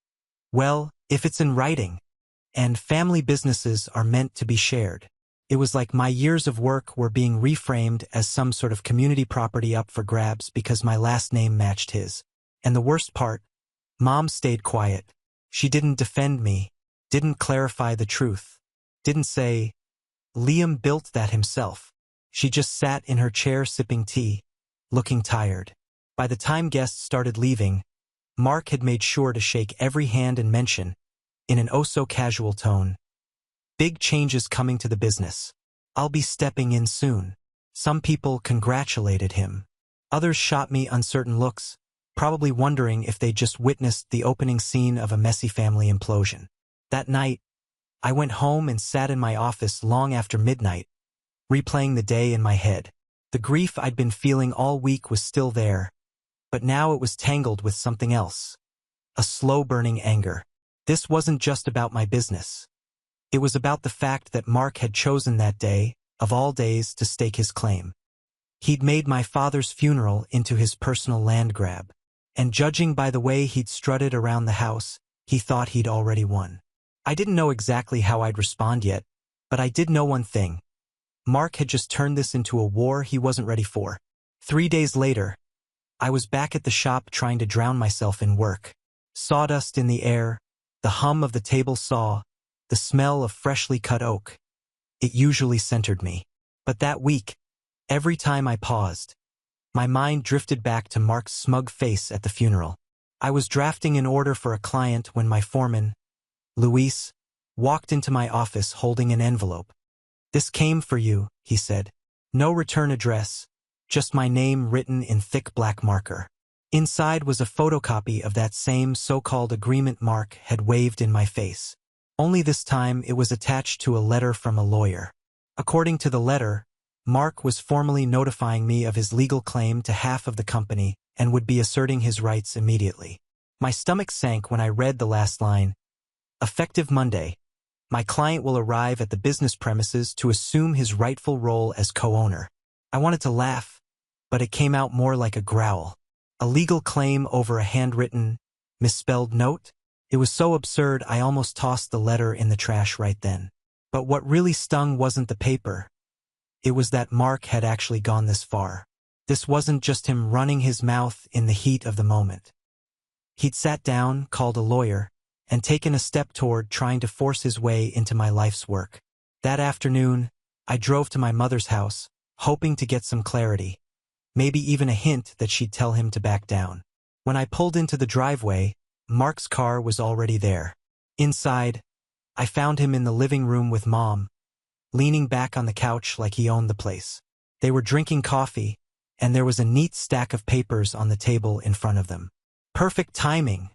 Well, if it's in writing, and family businesses are meant to be shared. It was like my years of work were being reframed as some sort of community property up for grabs because my last name matched his. And the worst part, Mom stayed quiet. She didn't defend me, didn't clarify the truth, didn't say, Liam built that himself. She just sat in her chair sipping tea, looking tired. By the time guests started leaving, Mark had made sure to shake every hand and mention, in an oh-so-casual tone, big changes coming to the business. I'll be stepping in soon. Some people congratulated him. Others shot me uncertain looks, probably wondering if they just witnessed the opening scene of a messy family implosion. That night, I went home and sat in my office long after midnight, replaying the day in my head. The grief I'd been feeling all week was still there, but now it was tangled with something else. A slow-burning anger. This wasn't just about my business. It was about the fact that Mark had chosen that day, of all days, to stake his claim. He'd made my father's funeral into his personal land grab, and judging by the way he'd strutted around the house, he thought he'd already won. I didn't know exactly how I'd respond yet, but I did know one thing. Mark had just turned this into a war he wasn't ready for. 3 days later, I was back at the shop trying to drown myself in work. Sawdust in the air, the hum of the table saw, the smell of freshly cut oak. It usually centered me. But that week, every time I paused, my mind drifted back to Mark's smug face at the funeral. I was drafting an order for a client when my foreman, Luis, walked into my office holding an envelope. This came for you, he said. No return address, just my name written in thick black marker. Inside was a photocopy of that same so-called agreement Mark had waved in my face. Only this time it was attached to a letter from a lawyer. According to the letter, Mark was formally notifying me of his legal claim to half of the company and would be asserting his rights immediately. My stomach sank when I read the last line. Effective Monday. My client will arrive at the business premises to assume his rightful role as co-owner. I wanted to laugh, but it came out more like a growl. A legal claim over a handwritten, misspelled note? It was so absurd I almost tossed the letter in the trash right then. But what really stung wasn't the paper. It was that Mark had actually gone this far. This wasn't just him running his mouth in the heat of the moment. He'd sat down, called a lawyer, and taken a step toward trying to force his way into my life's work. That afternoon, I drove to my mother's house, hoping to get some clarity, maybe even a hint that she'd tell him to back down. When I pulled into the driveway, Mark's car was already there. Inside, I found him in the living room with Mom, leaning back on the couch like he owned the place. They were drinking coffee, and there was a neat stack of papers on the table in front of them. "Perfect timing,"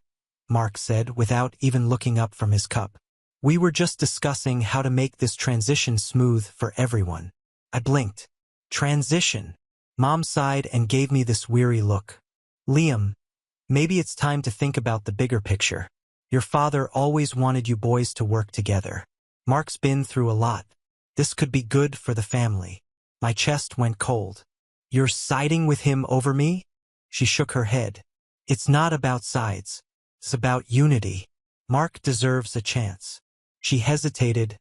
Mark said without even looking up from his cup. "We were just discussing how to make this transition smooth for everyone." I blinked. Transition. Mom sighed and gave me this weary look. "Liam, maybe it's time to think about the bigger picture. Your father always wanted you boys to work together. Mark's been through a lot. This could be good for the family." My chest went cold. "You're siding with him over me?" She shook her head. "It's not about sides. It's about unity. Mark deserves a chance." She hesitated,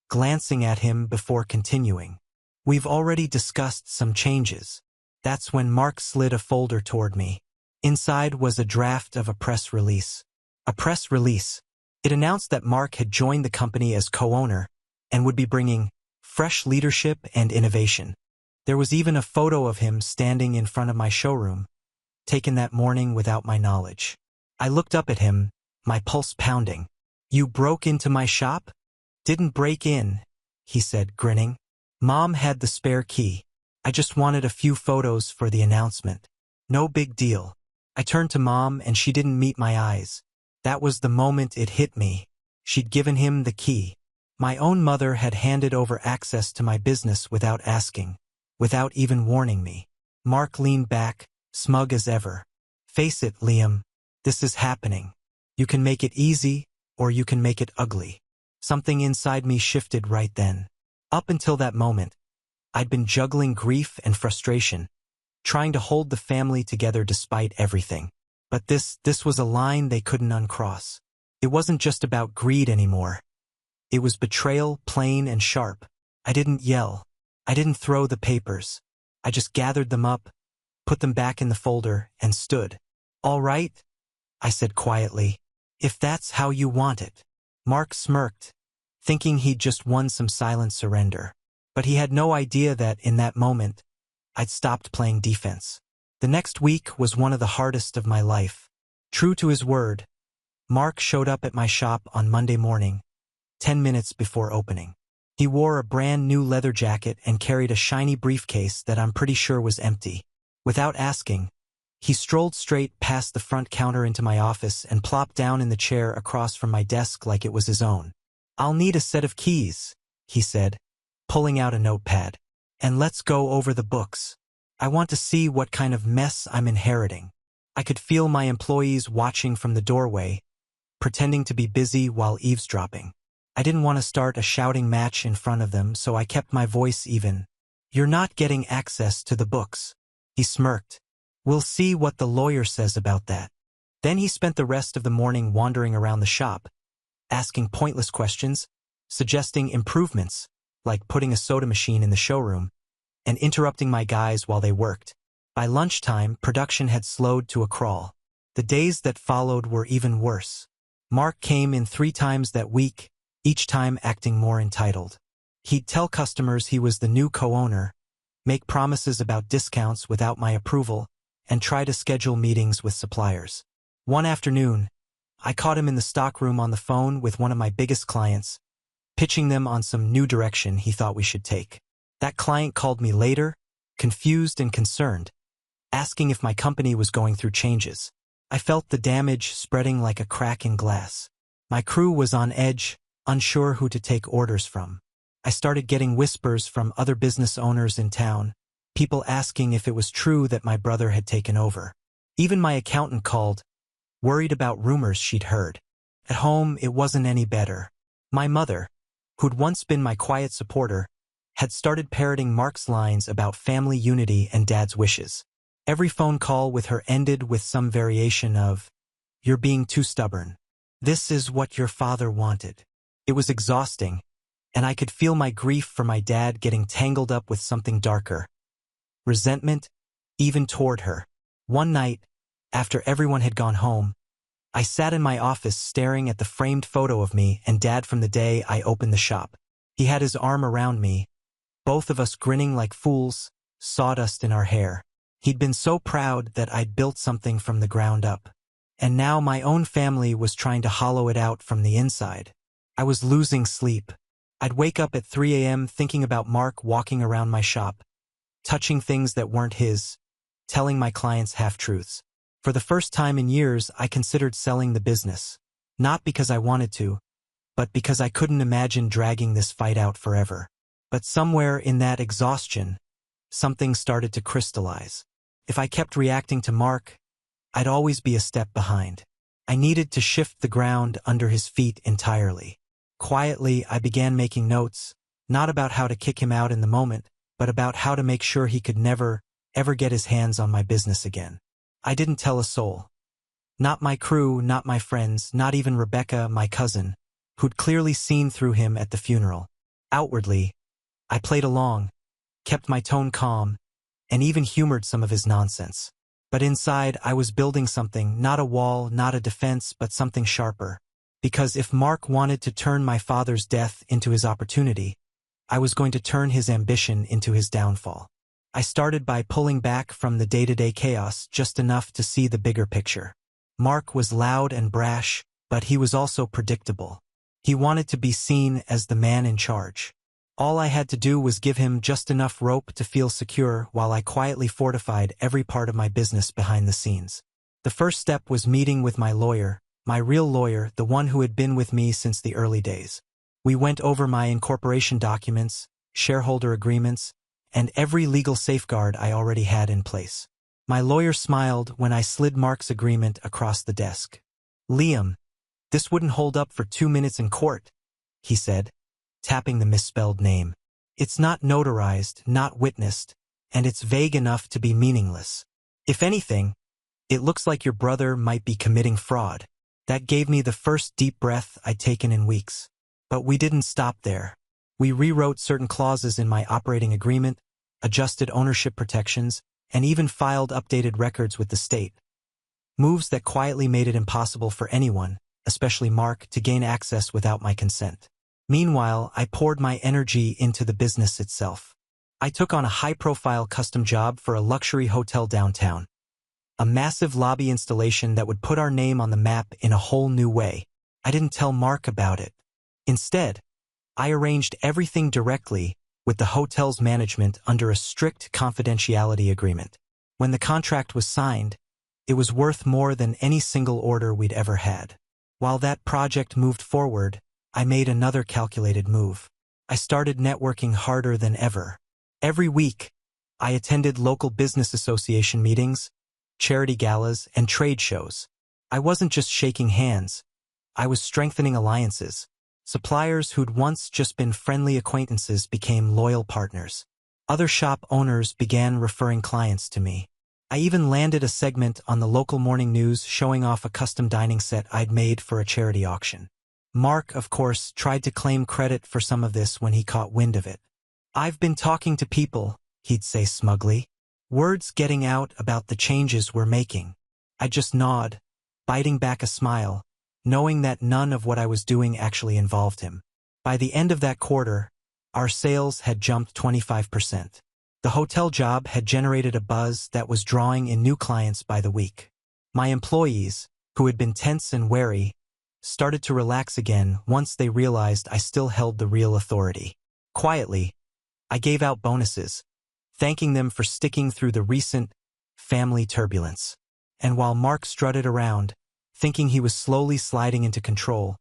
glancing at him before continuing. "We've already discussed some changes." That's when Mark slid a folder toward me. Inside was a draft of a press release. A press release. It announced that Mark had joined the company as co-owner and would be bringing fresh leadership and innovation. There was even a photo of him standing in front of my showroom, taken that morning without my knowledge. I looked up at him, my pulse pounding. "You broke into my shop?" "Didn't break in," he said, grinning. "Mom had the spare key. I just wanted a few photos for the announcement. No big deal." I turned to Mom and she didn't meet my eyes. That was the moment it hit me. She'd given him the key. My own mother had handed over access to my business without asking, without even warning me. Mark leaned back, smug as ever. "Face it, Liam. This is happening. You can make it easy, or you can make it ugly." Something inside me shifted right then. Up until that moment, I'd been juggling grief and frustration, trying to hold the family together despite everything. But this was a line they couldn't uncross. It wasn't just about greed anymore. It was betrayal, plain and sharp. I didn't yell. I didn't throw the papers. I just gathered them up, put them back in the folder, and stood. "All right," I said quietly, "if that's how you want it." Mark smirked, thinking he'd just won some silent surrender. But he had no idea that, in that moment, I'd stopped playing defense. The next week was one of the hardest of my life. True to his word, Mark showed up at my shop on Monday morning, 10 minutes before opening. He wore a brand new leather jacket and carried a shiny briefcase that I'm pretty sure was empty. Without asking, he strolled straight past the front counter into my office and plopped down in the chair across from my desk like it was his own. "I'll need a set of keys," he said, pulling out a notepad. "And let's go over the books. I want to see what kind of mess I'm inheriting." I could feel my employees watching from the doorway, pretending to be busy while eavesdropping. I didn't want to start a shouting match in front of them, so I kept my voice even. "You're not getting access to the books." He smirked. "We'll see what the lawyer says about that." Then he spent the rest of the morning wandering around the shop, asking pointless questions, suggesting improvements, like putting a soda machine in the showroom, and interrupting my guys while they worked. By lunchtime, production had slowed to a crawl. The days that followed were even worse. Mark came in 3 times that week, each time acting more entitled. He'd tell customers he was the new co-owner, make promises about discounts without my approval, and try to schedule meetings with suppliers. One afternoon, I caught him in the stockroom on the phone with one of my biggest clients, pitching them on some new direction he thought we should take. That client called me later, confused and concerned, asking if my company was going through changes. I felt the damage spreading like a crack in glass. My crew was on edge, unsure who to take orders from. I started getting whispers from other business owners in town, people asking if it was true that my brother had taken over. Even my accountant called, worried about rumors she'd heard. At home, it wasn't any better. My mother, who'd once been my quiet supporter, had started parroting Mark's lines about family unity and Dad's wishes. Every phone call with her ended with some variation of, "You're being too stubborn. This is what your father wanted." It was exhausting, and I could feel my grief for my dad getting tangled up with something darker. Resentment, even toward her. One night, after everyone had gone home, I sat in my office staring at the framed photo of me and Dad from the day I opened the shop. He had his arm around me, both of us grinning like fools, sawdust in our hair. He'd been so proud that I'd built something from the ground up. And now my own family was trying to hollow it out from the inside. I was losing sleep. I'd wake up at 3 a.m. thinking about Mark walking around my shop, touching things that weren't his, telling my clients half-truths. For the first time in years, I considered selling the business. Not because I wanted to, but because I couldn't imagine dragging this fight out forever. But somewhere in that exhaustion, something started to crystallize. If I kept reacting to Mark, I'd always be a step behind. I needed to shift the ground under his feet entirely. Quietly, I began making notes, not about how to kick him out in the moment, but about how to make sure he could never, ever get his hands on my business again. I didn't tell a soul. Not my crew, not my friends, not even Rebecca, my cousin, who'd clearly seen through him at the funeral. Outwardly, I played along, kept my tone calm, and even humored some of his nonsense. But inside, I was building something, not a wall, not a defense, but something sharper. Because if Mark wanted to turn my father's death into his opportunity, I was going to turn his ambition into his downfall. I started by pulling back from the day-to-day chaos just enough to see the bigger picture. Mark was loud and brash, but he was also predictable. He wanted to be seen as the man in charge. All I had to do was give him just enough rope to feel secure while I quietly fortified every part of my business behind the scenes. The first step was meeting with my lawyer, my real lawyer, the one who had been with me since the early days. We went over my incorporation documents, shareholder agreements, and every legal safeguard I already had in place. My lawyer smiled when I slid Mark's agreement across the desk. "Liam, this wouldn't hold up for 2 minutes in court," he said, tapping the misspelled name. "It's not notarized, not witnessed, and it's vague enough to be meaningless. If anything, it looks like your brother might be committing fraud." That gave me the first deep breath I'd taken in weeks. But we didn't stop there. We rewrote certain clauses in my operating agreement, adjusted ownership protections, and even filed updated records with the state. Moves that quietly made it impossible for anyone, especially Mark, to gain access without my consent. Meanwhile, I poured my energy into the business itself. I took on a high-profile custom job for a luxury hotel downtown. A massive lobby installation that would put our name on the map in a whole new way. I didn't tell Mark about it. Instead, I arranged everything directly with the hotel's management under a strict confidentiality agreement. When the contract was signed, it was worth more than any single order we'd ever had. While that project moved forward, I made another calculated move. I started networking harder than ever. Every week, I attended local business association meetings, charity galas, and trade shows. I wasn't just shaking hands. I was strengthening alliances. Suppliers who'd once just been friendly acquaintances became loyal partners. Other shop owners began referring clients to me. I even landed a segment on the local morning news showing off a custom dining set I'd made for a charity auction. Mark, of course, tried to claim credit for some of this when he caught wind of it. "I've been talking to people," he'd say smugly. "Word's getting out about the changes we're making." I'd just nod, biting back a smile, knowing that none of what I was doing actually involved him. By the end of that quarter, our sales had jumped 25%. The hotel job had generated a buzz that was drawing in new clients by the week. My employees, who had been tense and wary, started to relax again once they realized I still held the real authority. Quietly, I gave out bonuses, thanking them for sticking through the recent family turbulence. And while Mark strutted around, thinking he was slowly sliding into control,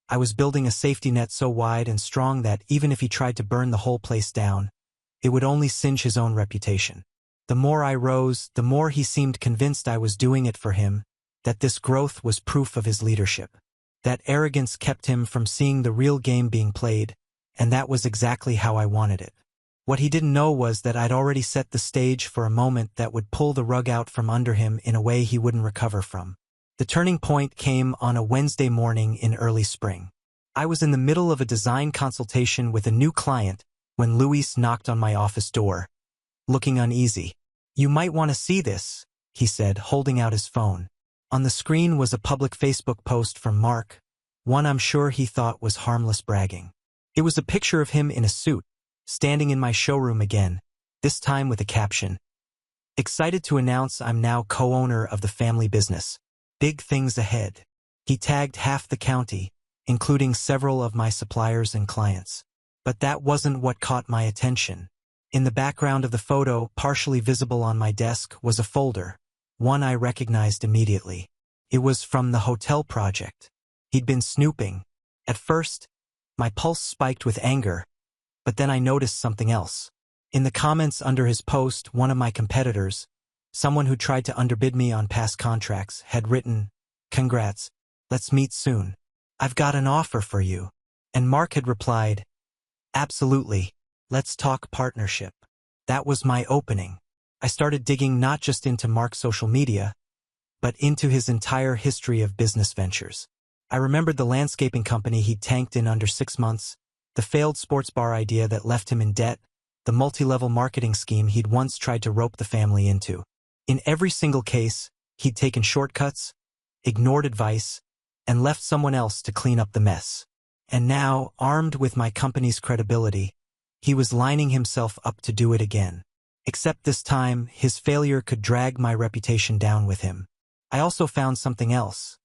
I was building a safety net so wide and strong that even if he tried to burn the whole place down, it would only singe his own reputation. The more I rose, the more he seemed convinced I was doing it for him, that this growth was proof of his leadership. That arrogance kept him from seeing the real game being played, and that was exactly how I wanted it. What he didn't know was that I'd already set the stage for a moment that would pull the rug out from under him in a way he wouldn't recover from. The turning point came on a Wednesday morning in early spring. I was in the middle of a design consultation with a new client when Luis knocked on my office door, looking uneasy. "You might want to see this," he said, holding out his phone. On the screen was a public Facebook post from Mark, one I'm sure he thought was harmless bragging. It was a picture of him in a suit, standing in my showroom again, this time with a caption, Excited to announce I'm now co-owner of the family business. Big things ahead. He tagged half the county, including several of my suppliers and clients. But that wasn't what caught my attention. In the background of the photo, partially visible on my desk, was a folder, one I recognized immediately. It was from the hotel project. He'd been snooping. At first, my pulse spiked with anger, but then I noticed something else. In the comments under his post, one of my competitors, someone who tried to underbid me on past contracts, had written, "Congrats, let's meet soon. I've got an offer for you." And Mark had replied, "Absolutely, let's talk partnership." That was my opening. I started digging not just into Mark's social media, but into his entire history of business ventures. I remembered the landscaping company he'd tanked in under 6 months, the failed sports bar idea that left him in debt, the multi-level marketing scheme he'd once tried to rope the family into. In every single case, he'd taken shortcuts, ignored advice, and left someone else to clean up the mess. And now, armed with my company's credibility, he was lining himself up to do it again. Except this time, his failure could drag my reputation down with him. I also found something else.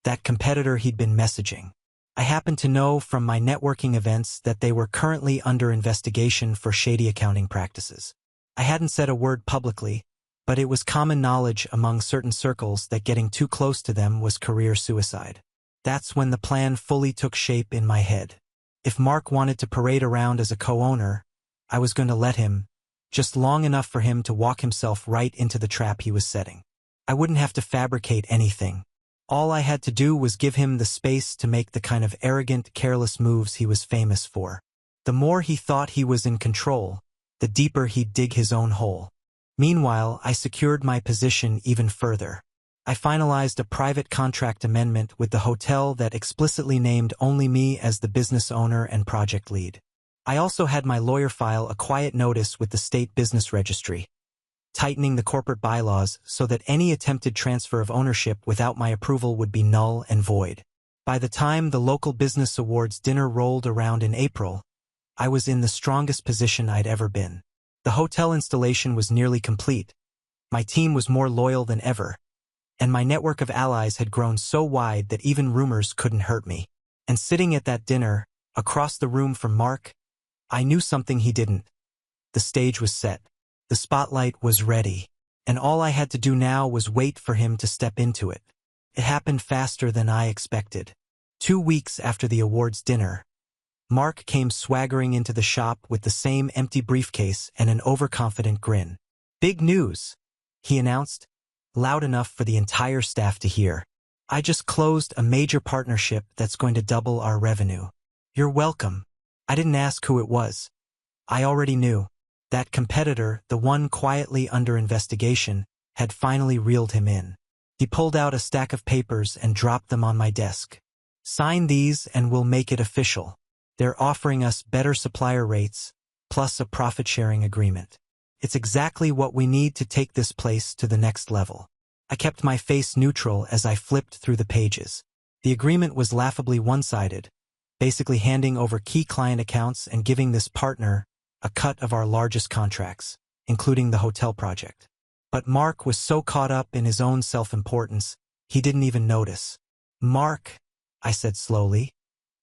That competitor he'd been messaging. I happened to know from my networking events that they were currently under investigation for shady accounting practices. I hadn't said a word publicly, but it was common knowledge among certain circles that getting too close to them was career suicide. That's when the plan fully took shape in my head. If Mark wanted to parade around as a co-owner, I was going to let him, just long enough for him to walk himself right into the trap he was setting. I wouldn't have to fabricate anything. All I had to do was give him the space to make the kind of arrogant, careless moves he was famous for. The more he thought he was in control, the deeper he'd dig his own hole. Meanwhile, I secured my position even further. I finalized a private contract amendment with the hotel that explicitly named only me as the business owner and project lead. I also had my lawyer file a quiet notice with the state business registry, tightening the corporate bylaws so that any attempted transfer of ownership without my approval would be null and void. By the time the local business awards dinner rolled around in April, I was in the strongest position I'd ever been. The hotel installation was nearly complete. My team was more loyal than ever, and my network of allies had grown so wide that even rumors couldn't hurt me. And sitting at that dinner, across the room from Mark, I knew something he didn't. The stage was set. The spotlight was ready, and all I had to do now was wait for him to step into it. It happened faster than I expected. 2 weeks after the awards dinner, Mark came swaggering into the shop with the same empty briefcase and an overconfident grin. "Big news," he announced, loud enough for the entire staff to hear. "I just closed a major partnership that's going to double our revenue." "You're welcome." I didn't ask who it was. I already knew. That competitor, the one quietly under investigation, had finally reeled him in. He pulled out a stack of papers and dropped them on my desk. "Sign these and we'll make it official. They're offering us better supplier rates, plus a profit-sharing agreement. It's exactly what we need to take this place to the next level." I kept my face neutral as I flipped through the pages. The agreement was laughably one-sided, basically handing over key client accounts and giving this partner a cut of our largest contracts, including the hotel project. But Mark was so caught up in his own self-importance, he didn't even notice. "Mark," I said slowly,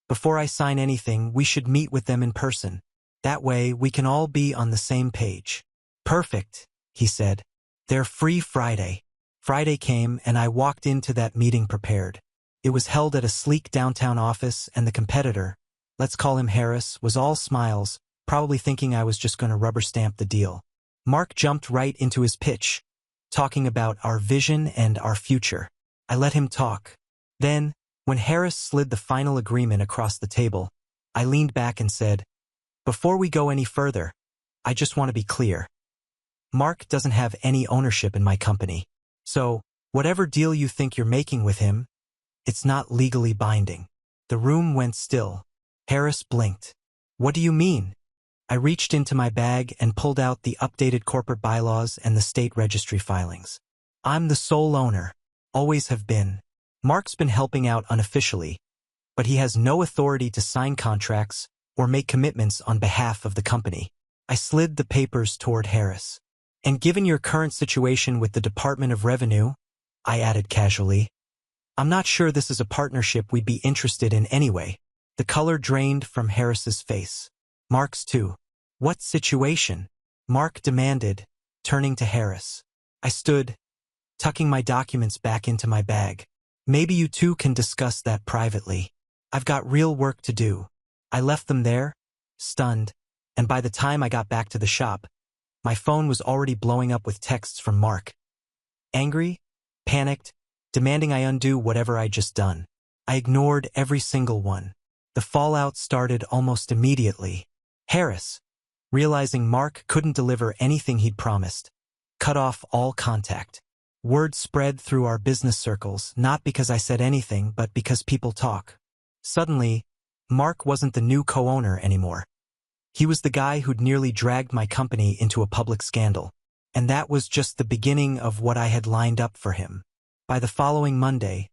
"before I sign anything, we should meet with them in person. That way, we can all be on the same page." "Perfect," he said. "They're free Friday." Friday came, and I walked into that meeting prepared. It was held at a sleek downtown office, and the competitor, let's call him Harris, was all smiles, probably thinking I was just going to rubber stamp the deal. Mark jumped right into his pitch, talking about our vision and our future. I let him talk. Then, when Harris slid the final agreement across the table, I leaned back and said, "Before we go any further, I just want to be clear. Mark doesn't have any ownership in my company. So, whatever deal you think you're making with him, it's not legally binding." The room went still. Harris blinked. "What do you mean?" I reached into my bag and pulled out the updated corporate bylaws and the state registry filings. "I'm the sole owner. Always have been. Mark's been helping out unofficially, but he has no authority to sign contracts or make commitments on behalf of the company." I slid the papers toward Harris. And given your current situation with the Department of Revenue, I added casually, I'm not sure this is a partnership we'd be interested in anyway. The color drained from Harris's face. Mark's too. What situation? Mark demanded, turning to Harris. I stood, tucking my documents back into my bag. Maybe you two can discuss that privately. I've got real work to do. I left them there, stunned, and by the time I got back to the shop, my phone was already blowing up with texts from Mark. Angry, panicked, demanding I undo whatever I'd just done. I ignored every single one. The fallout started almost immediately. Harris, realizing Mark couldn't deliver anything he'd promised, cut off all contact. Word spread through our business circles, not because I said anything, but because people talk. Suddenly, Mark wasn't the new co-owner anymore. He was the guy who'd nearly dragged my company into a public scandal. And that was just the beginning of what I had lined up for him. By the following Monday,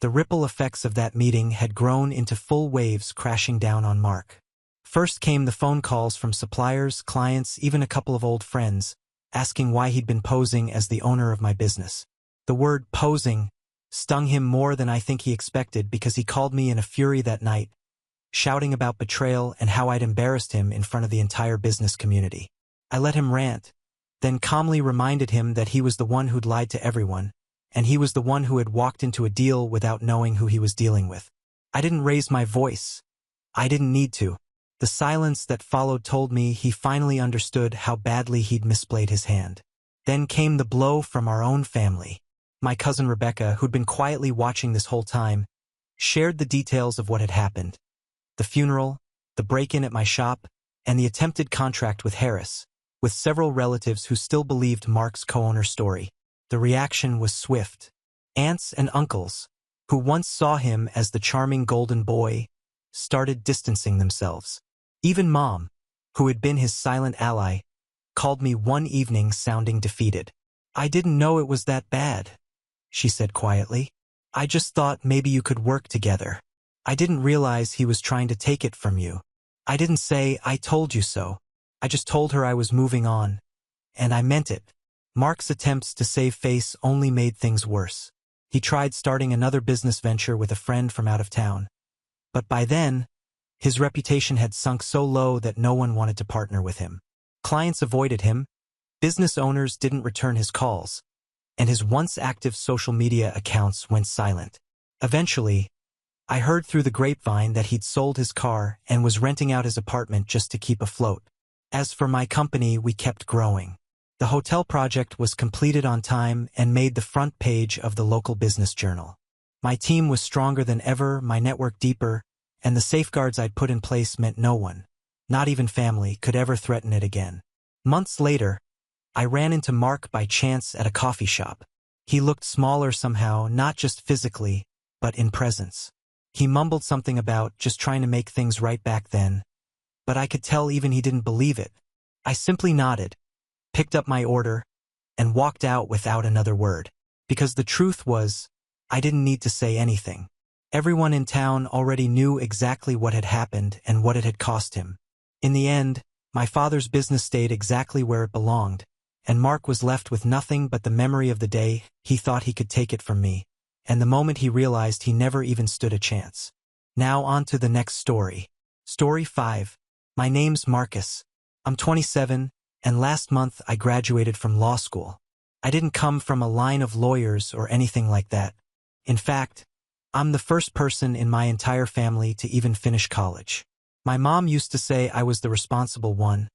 the ripple effects of that meeting had grown into full waves crashing down on Mark. First came the phone calls from suppliers, clients, even a couple of old friends, asking why he'd been posing as the owner of my business. The word posing stung him more than I think he expected because he called me in a fury that night, shouting about betrayal and how I'd embarrassed him in front of the entire business community. I let him rant, then calmly reminded him that he was the one who'd lied to everyone, and he was the one who had walked into a deal without knowing who he was dealing with. I didn't raise my voice. I didn't need to. The silence that followed told me he finally understood how badly he'd misplayed his hand. Then came the blow from our own family. My cousin Rebecca, who'd been quietly watching this whole time, shared the details of what had happened. The funeral, the break-in at my shop, and the attempted contract with Harris, with several relatives who still believed Mark's co-owner's story. The reaction was swift. Aunts and uncles, who once saw him as the charming golden boy, started distancing themselves. Even Mom, who had been his silent ally, called me one evening sounding defeated. I didn't know it was that bad, she said quietly. I just thought maybe you could work together. I didn't realize he was trying to take it from you. I didn't say, I told you so. I just told her I was moving on. And I meant it. Mark's attempts to save face only made things worse. He tried starting another business venture with a friend from out of town. But by then, his reputation had sunk so low that no one wanted to partner with him. Clients avoided him, business owners didn't return his calls, and his once active social media accounts went silent. Eventually, I heard through the grapevine that he'd sold his car and was renting out his apartment just to keep afloat. As for my company, we kept growing. The hotel project was completed on time and made the front page of the local business journal. My team was stronger than ever, my network deeper, and the safeguards I'd put in place meant no one, not even family, could ever threaten it again. Months later, I ran into Mark by chance at a coffee shop. He looked smaller somehow, not just physically, but in presence. He mumbled something about just trying to make things right back then, but I could tell even he didn't believe it. I simply nodded, picked up my order, and walked out without another word. Because the truth was, I didn't need to say anything. Everyone in town already knew exactly what had happened and what it had cost him. In the end, my father's business stayed exactly where it belonged, and Mark was left with nothing but the memory of the day he thought he could take it from me, and the moment he realized he never even stood a chance. Now on to the next story. Story 5. My name's Marcus. I'm 27, and last month I graduated from law school. I didn't come from a line of lawyers or anything like that. In fact, I'm the first person in my entire family to even finish college. My mom used to say I was the responsible one,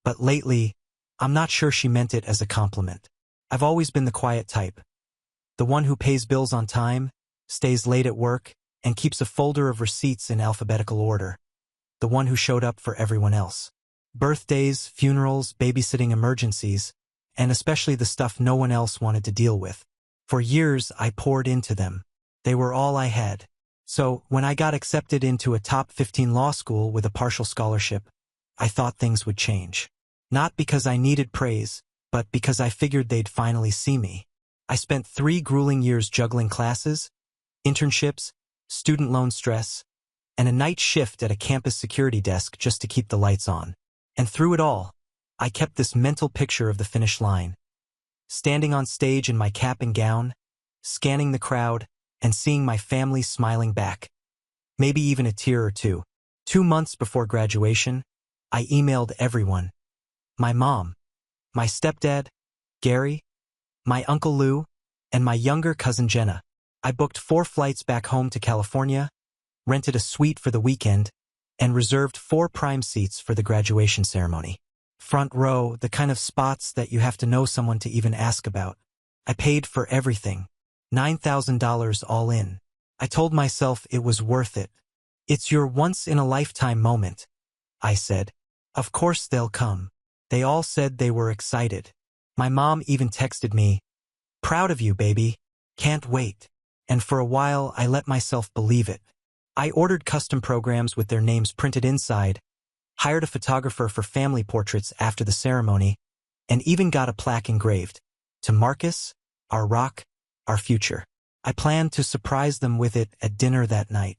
but lately, I'm not sure she meant it as a compliment. I've always been the quiet type. The one who pays bills on time, stays late at work, and keeps a folder of receipts in alphabetical order. The one who showed up for everyone else. Birthdays, funerals, babysitting emergencies, and especially the stuff no one else wanted to deal with. For years, I poured into them. They were all I had. So, when I got accepted into a top 15 law school with a partial scholarship, I thought things would change. Not because I needed praise, but because I figured they'd finally see me. I spent 3 grueling years juggling classes, internships, student loan stress, and a night shift at a campus security desk just to keep the lights on. And through it all, I kept this mental picture of the finish line. Standing on stage in my cap and gown, scanning the crowd, and seeing my family smiling back. Maybe even a tear or two. 2 months before graduation, I emailed everyone. My mom, my stepdad, Gary, my uncle Lou, and my younger cousin Jenna. I booked 4 flights back home to California, rented a suite for the weekend, and reserved 4 prime seats for the graduation ceremony. Front row, the kind of spots that you have to know someone to even ask about. I paid for everything. $9,000 all in. I told myself it was worth it. It's your once-in-a-lifetime moment, I said. Of course they'll come. They all said they were excited. My mom even texted me, "Proud of you, baby. Can't wait." And for a while, I let myself believe it. I ordered custom programs with their names printed inside, hired a photographer for family portraits after the ceremony, and even got a plaque engraved, "To Marcus, our rock, our future." I planned to surprise them with it at dinner that night.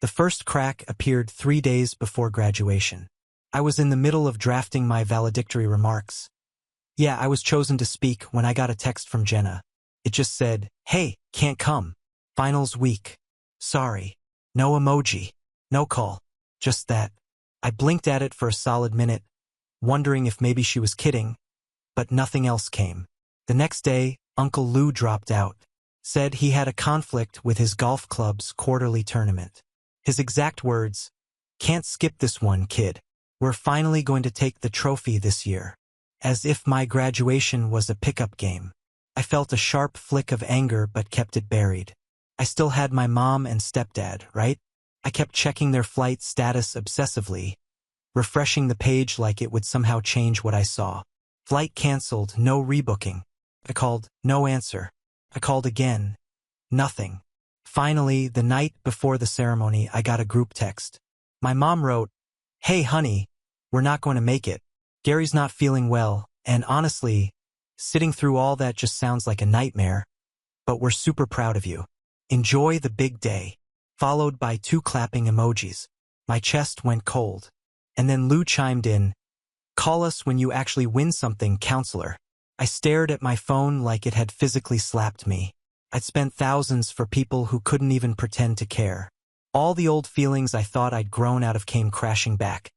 The first crack appeared 3 days before graduation. I was in the middle of drafting my valedictory remarks. Yeah, I was chosen to speak when I got a text from Jenna. It just said, "Hey, can't come. Finals week. Sorry." No emoji. No call. Just that. I blinked at it for a solid minute, wondering if maybe she was kidding, but nothing else came. The next day, Uncle Lou dropped out. Said he had a conflict with his golf club's quarterly tournament. His exact words, "Can't skip this one, kid. We're finally going to take the trophy this year." As if my graduation was a pickup game. I felt a sharp flick of anger but kept it buried. I still had my mom and stepdad, right? I kept checking their flight status obsessively, refreshing the page like it would somehow change what I saw. Flight canceled, no rebooking. I called, no answer. I called again. Nothing. Finally, the night before the ceremony, I got a group text. My mom wrote, "Hey honey, we're not going to make it. Gary's not feeling well, and honestly, sitting through all that just sounds like a nightmare, but we're super proud of you. Enjoy the big day." Followed by 2 clapping emojis. My chest went cold. And then Lou chimed in, "Call us when you actually win something, counselor." I stared at my phone like it had physically slapped me. I'd spent thousands for people who couldn't even pretend to care. All the old feelings I thought I'd grown out of came crashing back.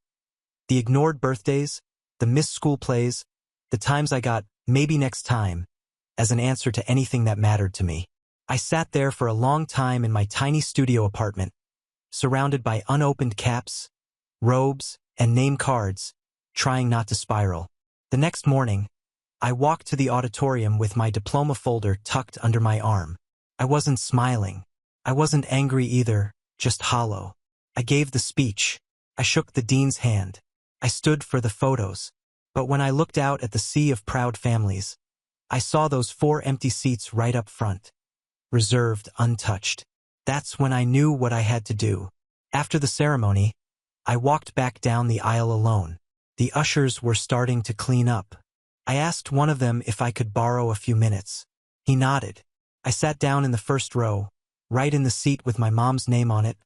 The ignored birthdays, the missed school plays, the times I got "maybe next time" as an answer to anything that mattered to me. I sat there for a long time in my tiny studio apartment, surrounded by unopened caps, robes, and name cards, trying not to spiral. The next morning, I walked to the auditorium with my diploma folder tucked under my arm. I wasn't smiling. I wasn't angry either, just hollow. I gave the speech. I shook the dean's hand. I stood for the photos. But when I looked out at the sea of proud families, I saw those 4 empty seats right up front. Reserved, untouched. That's when I knew what I had to do. After the ceremony, I walked back down the aisle alone. The ushers were starting to clean up. I asked one of them if I could borrow a few minutes. He nodded. I sat down in the first row, right in the seat with my mom's name on it,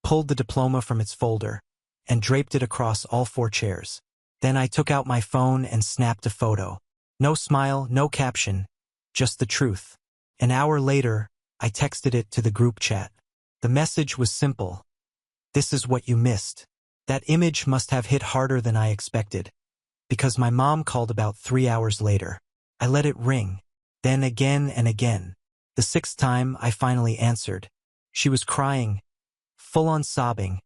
pulled the diploma from its folder, and draped it across all 4 chairs. Then I took out my phone and snapped a photo. No smile, no caption, just the truth. An hour later, I texted it to the group chat. The message was simple. "This is what you missed." That image must have hit harder than I expected, because my mom called about 3 hours later. I let it ring, then again and again. The 6th time, I finally answered. She was crying, full-on sobbing,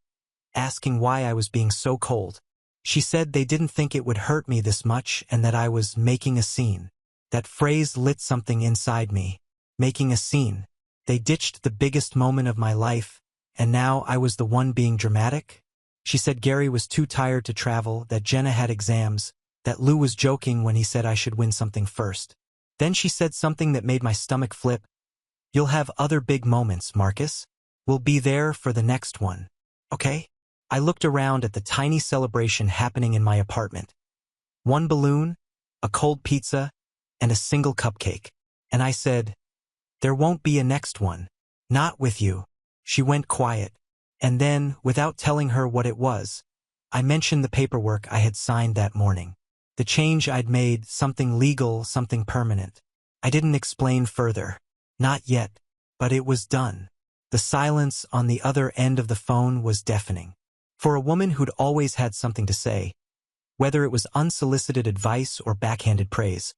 asking why I was being so cold. She said they didn't think it would hurt me this much and that I was making a scene. That phrase lit something inside me. Making a scene. They ditched the biggest moment of my life, and now I was the one being dramatic? She said Gary was too tired to travel, that Jenna had exams, that Lou was joking when he said I should win something first. Then she said something that made my stomach flip. "You'll have other big moments, Marcus. We'll be there for the next one. Okay?" I looked around at the tiny celebration happening in my apartment. 1 balloon, a cold pizza, and a single cupcake. And I said, "There won't be a next one. Not with you." She went quiet. And then, without telling her what it was, I mentioned the paperwork I had signed that morning. The change I'd made, something legal, something permanent. I didn't explain further. Not yet, but it was done. The silence on the other end of the phone was deafening. For a woman who'd always had something to say, whether it was unsolicited advice or backhanded praise,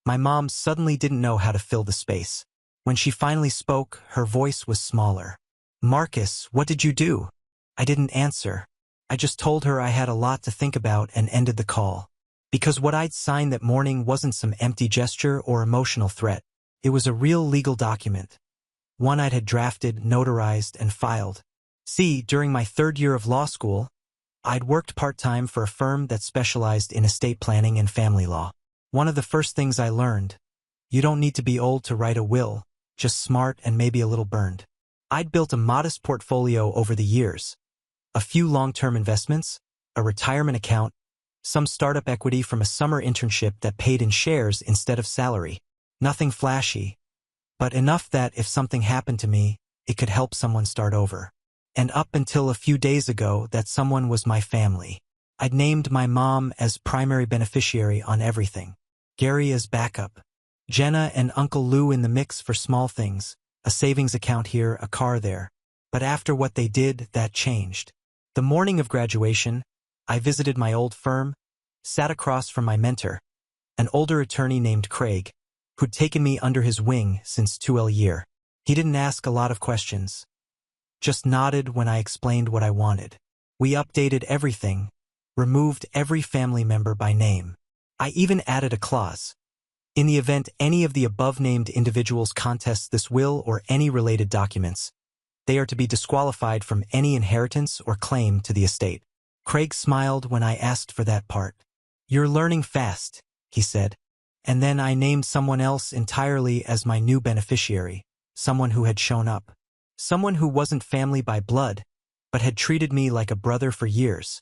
my mom suddenly didn't know how to fill the space. When she finally spoke, her voice was smaller. "Marcus, what did you do?" I didn't answer. I just told her I had a lot to think about and ended the call. Because what I'd signed that morning wasn't some empty gesture or emotional threat. It was a real legal document. One I'd had drafted, notarized, and filed. See, during my 3rd year of law school, I'd worked part-time for a firm that specialized in estate planning and family law. One of the first things I learned: you don't need to be old to write a will, just smart and maybe a little burned. I'd built a modest portfolio over the years. A few long-term investments, a retirement account, some startup equity from a summer internship that paid in shares instead of salary. Nothing flashy, but enough that if something happened to me, it could help someone start over. And up until a few days ago, that someone was my family. I'd named my mom as primary beneficiary on everything. Gary as backup. Jenna and Uncle Lou in the mix for small things, a savings account here, a car there. But after what they did, that changed. The morning of graduation, I visited my old firm, sat across from my mentor, an older attorney named Craig, who'd taken me under his wing since 2L year. He didn't ask a lot of questions, just nodded when I explained what I wanted. We updated everything, removed every family member by name. I even added a clause. In the event any of the above-named individuals contests this will or any related documents, they are to be disqualified from any inheritance or claim to the estate. Craig smiled when I asked for that part. "You're learning fast," he said. And then I named someone else entirely as my new beneficiary, someone who had shown up. Someone who wasn't family by blood, but had treated me like a brother for years.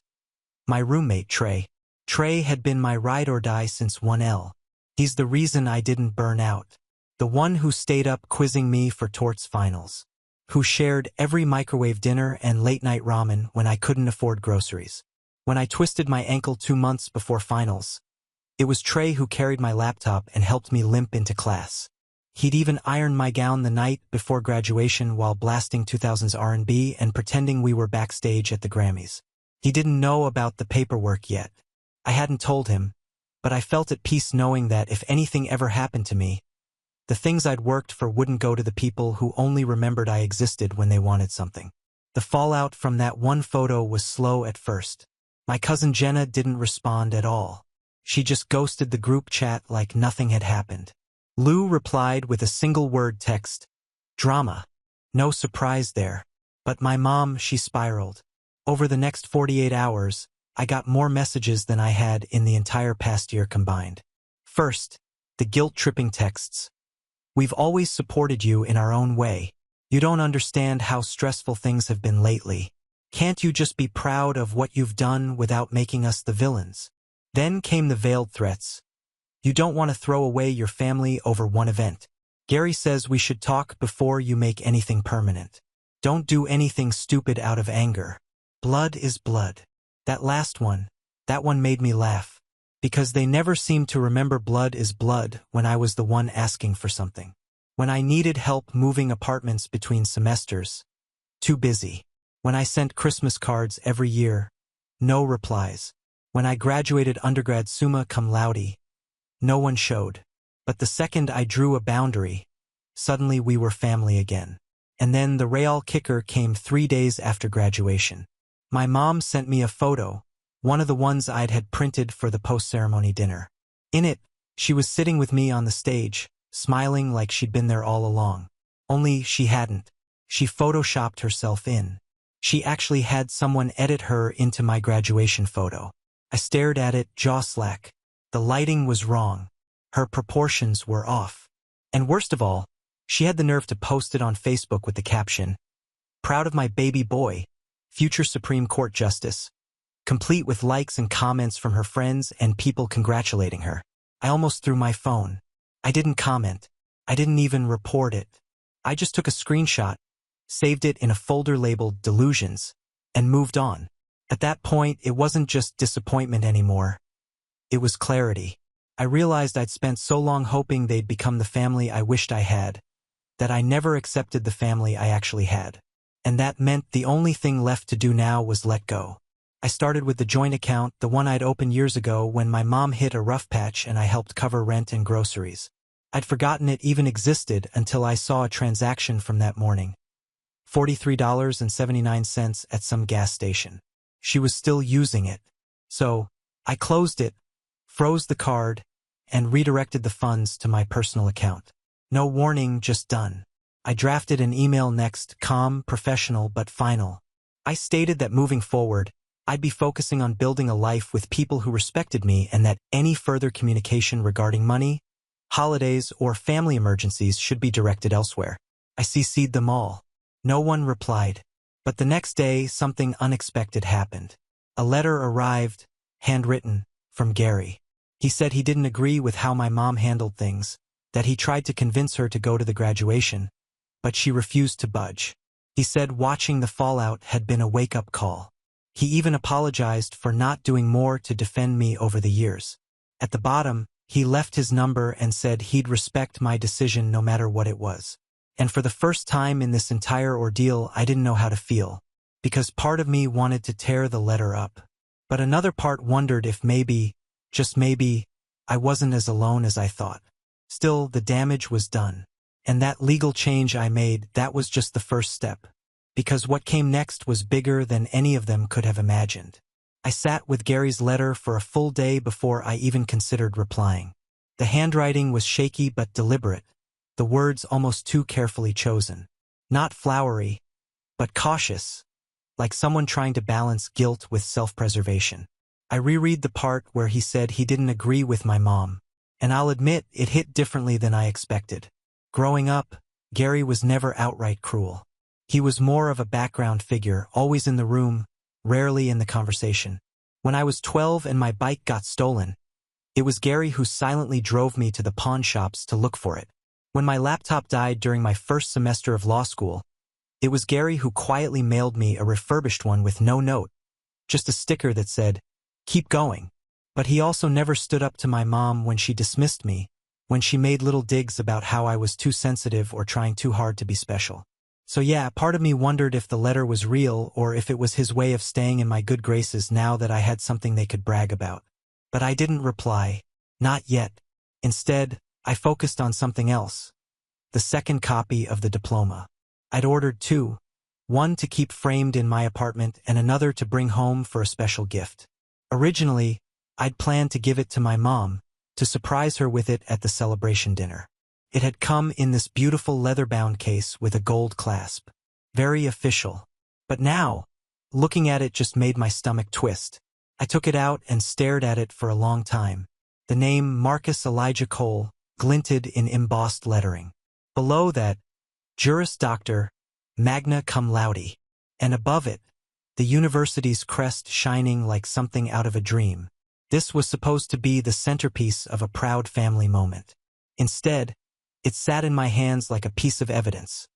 My roommate, Trey. Trey had been my ride or die since 1L. He's the reason I didn't burn out. The one who stayed up quizzing me for torts finals. Who shared every microwave dinner and late-night ramen when I couldn't afford groceries. When I twisted my ankle 2 months before finals, it was Trey who carried my laptop and helped me limp into class. He'd even ironed my gown the night before graduation while blasting 2000s R&B and pretending we were backstage at the Grammys. He didn't know about the paperwork yet. I hadn't told him, but I felt at peace knowing that if anything ever happened to me, the things I'd worked for wouldn't go to the people who only remembered I existed when they wanted something. The fallout from that one photo was slow at first. My cousin Jenna didn't respond at all. She just ghosted the group chat like nothing had happened. Lou replied with a single-word text, "Drama." No surprise there. But my mom, she spiraled. Over the next 48 hours, I got more messages than I had in the entire past year combined. First, the guilt-tripping texts. "We've always supported you in our own way. You don't understand how stressful things have been lately. Can't you just be proud of what you've done without making us the villains?" Then came the veiled threats. "You don't want to throw away your family over one event. Gary says we should talk before you make anything permanent. Don't do anything stupid out of anger. Blood is blood." That last one, that one made me laugh. Because they never seemed to remember blood is blood when I was the one asking for something. When I needed help moving apartments between semesters, too busy. When I sent Christmas cards every year, no replies. When I graduated undergrad summa cum laude, no one showed. But the second I drew a boundary, suddenly we were family again. And then the real kicker came 3 days after graduation. My mom sent me a photo, one of the ones I'd had printed for the post-ceremony dinner. In it, she was sitting with me on the stage, smiling like she'd been there all along. Only she hadn't. She photoshopped herself in. She actually had someone edit her into my graduation photo. I stared at it, jaw slack. The lighting was wrong. Her proportions were off. And worst of all, she had the nerve to post it on Facebook with the caption, "Proud of my baby boy, future Supreme Court Justice," complete with likes and comments from her friends and people congratulating her. I almost threw my phone. I didn't comment. I didn't even report it. I just took a screenshot, saved it in a folder labeled Delusions, and moved on. At that point, it wasn't just disappointment anymore. It was clarity. I realized I'd spent so long hoping they'd become the family I wished I had, that I never accepted the family I actually had. And that meant the only thing left to do now was let go. I started with the joint account, the one I'd opened years ago when my mom hit a rough patch and I helped cover rent and groceries. I'd forgotten it even existed until I saw a transaction from that morning. $43.79 at some gas station. She was still using it. So, I closed it, froze the card, and redirected the funds to my personal account. No warning, just done. I drafted an email next, calm, professional, but final. I stated that moving forward, I'd be focusing on building a life with people who respected me and that any further communication regarding money, holidays, or family emergencies should be directed elsewhere. I CC'd them all. No one replied. But the next day, something unexpected happened. A letter arrived, handwritten, from Gary. He said he didn't agree with how my mom handled things, that he tried to convince her to go to the graduation, but she refused to budge. He said watching the fallout had been a wake-up call. He even apologized for not doing more to defend me over the years. At the bottom, he left his number and said he'd respect my decision no matter what it was. And for the first time in this entire ordeal, I didn't know how to feel, because part of me wanted to tear the letter up. But another part wondered if maybe, just maybe, I wasn't as alone as I thought. Still, the damage was done. And that legal change I made, that was just the first step. Because what came next was bigger than any of them could have imagined. I sat with Gary's letter for a full day before I even considered replying. The handwriting was shaky but deliberate, the words almost too carefully chosen. Not flowery, but cautious, like someone trying to balance guilt with self-preservation. I reread the part where he said he didn't agree with my mom, and I'll admit it hit differently than I expected. Growing up, Gary was never outright cruel. He was more of a background figure, always in the room, rarely in the conversation. When I was 12 and my bike got stolen, it was Gary who silently drove me to the pawn shops to look for it. When my laptop died during my first semester of law school, it was Gary who quietly mailed me a refurbished one with no note, just a sticker that said, "Keep going." But he also never stood up to my mom when she dismissed me, when she made little digs about how I was too sensitive or trying too hard to be special. So yeah, part of me wondered if the letter was real or if it was his way of staying in my good graces now that I had something they could brag about. But I didn't reply. Not yet. Instead, I focused on something else. The second copy of the diploma. I'd ordered two, one to keep framed in my apartment and another to bring home for a special gift. Originally, I'd planned to give it to my mom, to surprise her with it at the celebration dinner. It had come in this beautiful leather-bound case with a gold clasp. Very official. But now, looking at it just made my stomach twist. I took it out and stared at it for a long time. The name Marcus Elijah Cole glinted in embossed lettering. Below that, Juris Doctor, magna cum laude. And above it, the university's crest shining like something out of a dream. This was supposed to be the centerpiece of a proud family moment. Instead, it sat in my hands like a piece of evidence.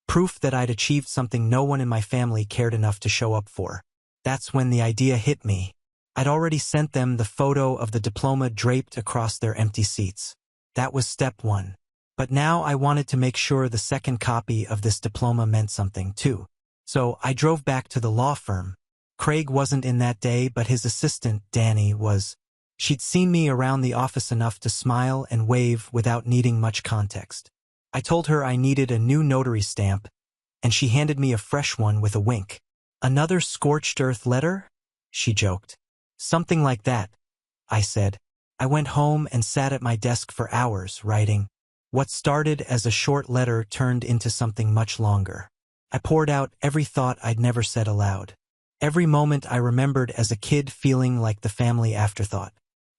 Proof that I'd achieved something no one in my family cared enough to show up for. That's when the idea hit me. I'd already sent them the photo of the diploma draped across their empty seats. That was step one. But now I wanted to make sure the second copy of this diploma meant something too. So I drove back to the law firm. Craig wasn't in that day, but his assistant, Danny, was. She'd seen me around the office enough to smile and wave without needing much context. I told her I needed a new notary stamp, and she handed me a fresh one with a wink. "Another scorched earth letter?" she joked. "Something like that," I said. I went home and sat at my desk for hours, writing. What started as a short letter turned into something much longer. I poured out every thought I'd never said aloud. Every moment I remembered as a kid feeling like the family afterthought.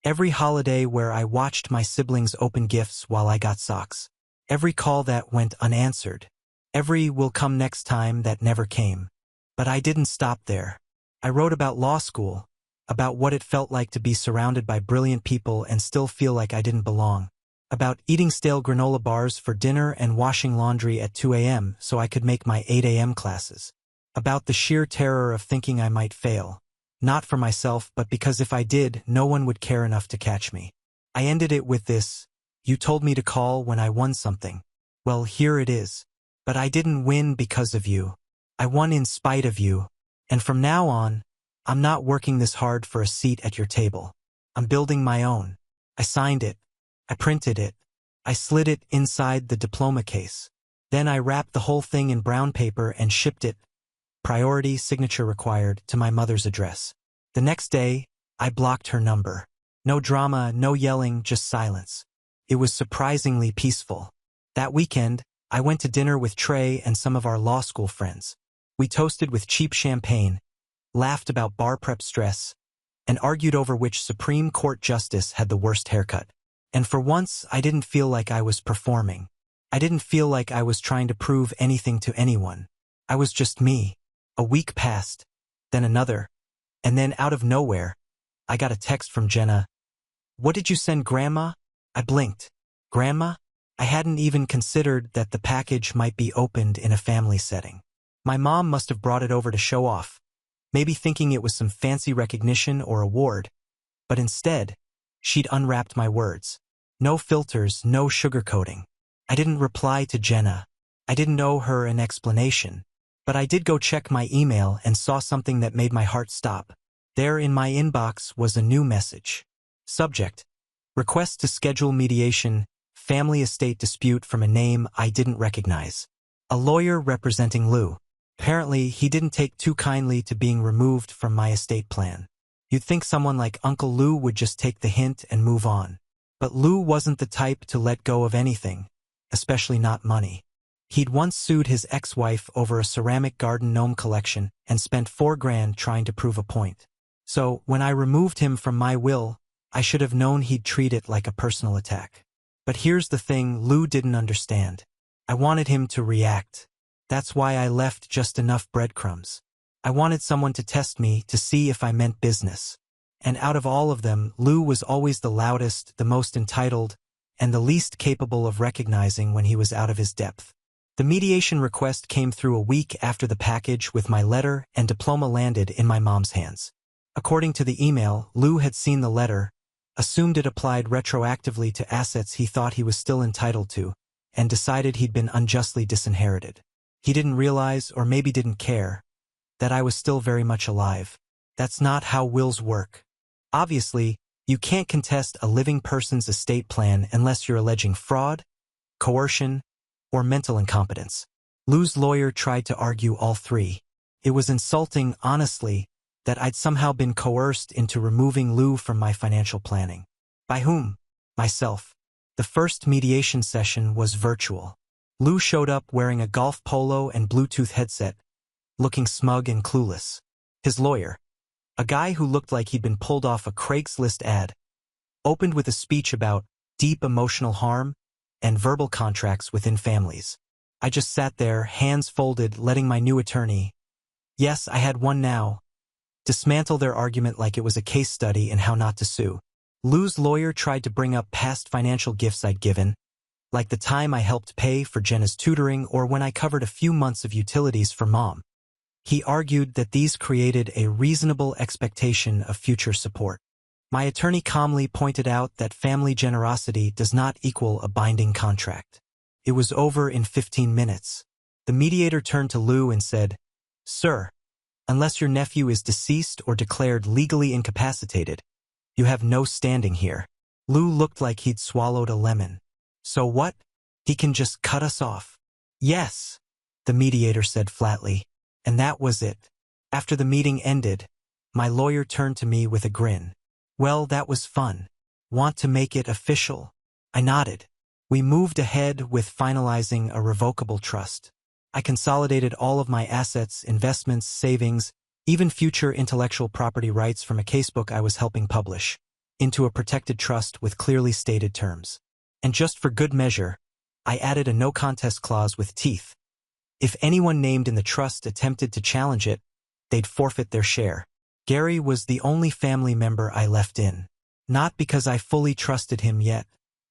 Every holiday where I watched my siblings open gifts while I got socks. Every call that went unanswered. Every "will come next time" that never came. But I didn't stop there. I wrote about law school, about what it felt like to be surrounded by brilliant people and still feel like I didn't belong. About eating stale granola bars for dinner and washing laundry at 2 a.m. so I could make my 8 a.m. classes. About the sheer terror of thinking I might fail, Not for myself, but because if I did, no one would care enough to catch me. I ended it with this: "You told me to call when I won something. Well, here it is. But I didn't win because of you. I won in spite of you. And from now on, I'm not working this hard for a seat at your table. I'm building my own." I signed it. I printed it. I slid it inside the diploma case. Then I wrapped the whole thing in brown paper and shipped it, priority signature required, to my mother's address. The next day, I blocked her number. No drama, no yelling, just silence. It was surprisingly peaceful. That weekend, I went to dinner with Trey and some of our law school friends. We toasted with cheap champagne, laughed about bar prep stress, and argued over which Supreme Court justice had the worst haircut. And for once, I didn't feel like I was performing. I didn't feel like I was trying to prove anything to anyone. I was just me. A week passed, then another, and then out of nowhere, I got a text from Jenna. "What did you send, Grandma?" I blinked. Grandma? I hadn't even considered that the package might be opened in a family setting. My mom must have brought it over to show off, maybe thinking it was some fancy recognition or award, but instead, she'd unwrapped my words. No filters, no sugarcoating. I didn't reply to Jenna. I didn't owe her an explanation. But I did go check my email and saw something that made my heart stop. There in my inbox was a new message. Subject: request to schedule mediation, family estate dispute from a name I didn't recognize. A lawyer representing Lou. Apparently, he didn't take too kindly to being removed from my estate plan. You'd think someone like Uncle Lou would just take the hint and move on. But Lou wasn't the type to let go of anything, especially not money. He'd once sued his ex-wife over a ceramic garden gnome collection and spent $4,000 trying to prove a point. So, when I removed him from my will, I should have known he'd treat it like a personal attack. But here's the thing Lou didn't understand. I wanted him to react. That's why I left just enough breadcrumbs. I wanted someone to test me to see if I meant business. And out of all of them, Lou was always the loudest, the most entitled, and the least capable of recognizing when he was out of his depth. The mediation request came through a week after the package with my letter and diploma landed in my mom's hands. According to the email, Lou had seen the letter, assumed it applied retroactively to assets he thought he was still entitled to, and decided he'd been unjustly disinherited. He didn't realize, or maybe didn't care, that I was still very much alive. That's not how wills work. Obviously, you can't contest a living person's estate plan unless you're alleging fraud, coercion, or mental incompetence. Lou's lawyer tried to argue all three. It was insulting, honestly, that I'd somehow been coerced into removing Lou from my financial planning. By whom? Myself. The first mediation session was virtual. Lou showed up wearing a golf polo and Bluetooth headset, looking smug and clueless. His lawyer, a guy who looked like he'd been pulled off a Craigslist ad, opened with a speech about deep emotional harm and verbal contracts within families. I just sat there, hands folded, letting my new attorney, yes, I had one now, dismantle their argument like it was a case study in how not to sue. Lou's lawyer tried to bring up past financial gifts I'd given, like the time I helped pay for Jenna's tutoring or when I covered a few months of utilities for Mom. He argued that these created a reasonable expectation of future support. My attorney calmly pointed out that family generosity does not equal a binding contract. It was over in 15 minutes. The mediator turned to Lou and said, "Sir, unless your nephew is deceased or declared legally incapacitated, you have no standing here." Lou looked like he'd swallowed a lemon. "So what? He can just cut us off?" "Yes," the mediator said flatly, and that was it. After the meeting ended, my lawyer turned to me with a grin. "Well, that was fun. Want to make it official?" I nodded. We moved ahead with finalizing a revocable trust. I consolidated all of my assets, investments, savings, even future intellectual property rights from a casebook I was helping publish, into a protected trust with clearly stated terms. And just for good measure, I added a no-contest clause with teeth. If anyone named in the trust attempted to challenge it, they'd forfeit their share. Gary was the only family member I left in. Not because I fully trusted him yet,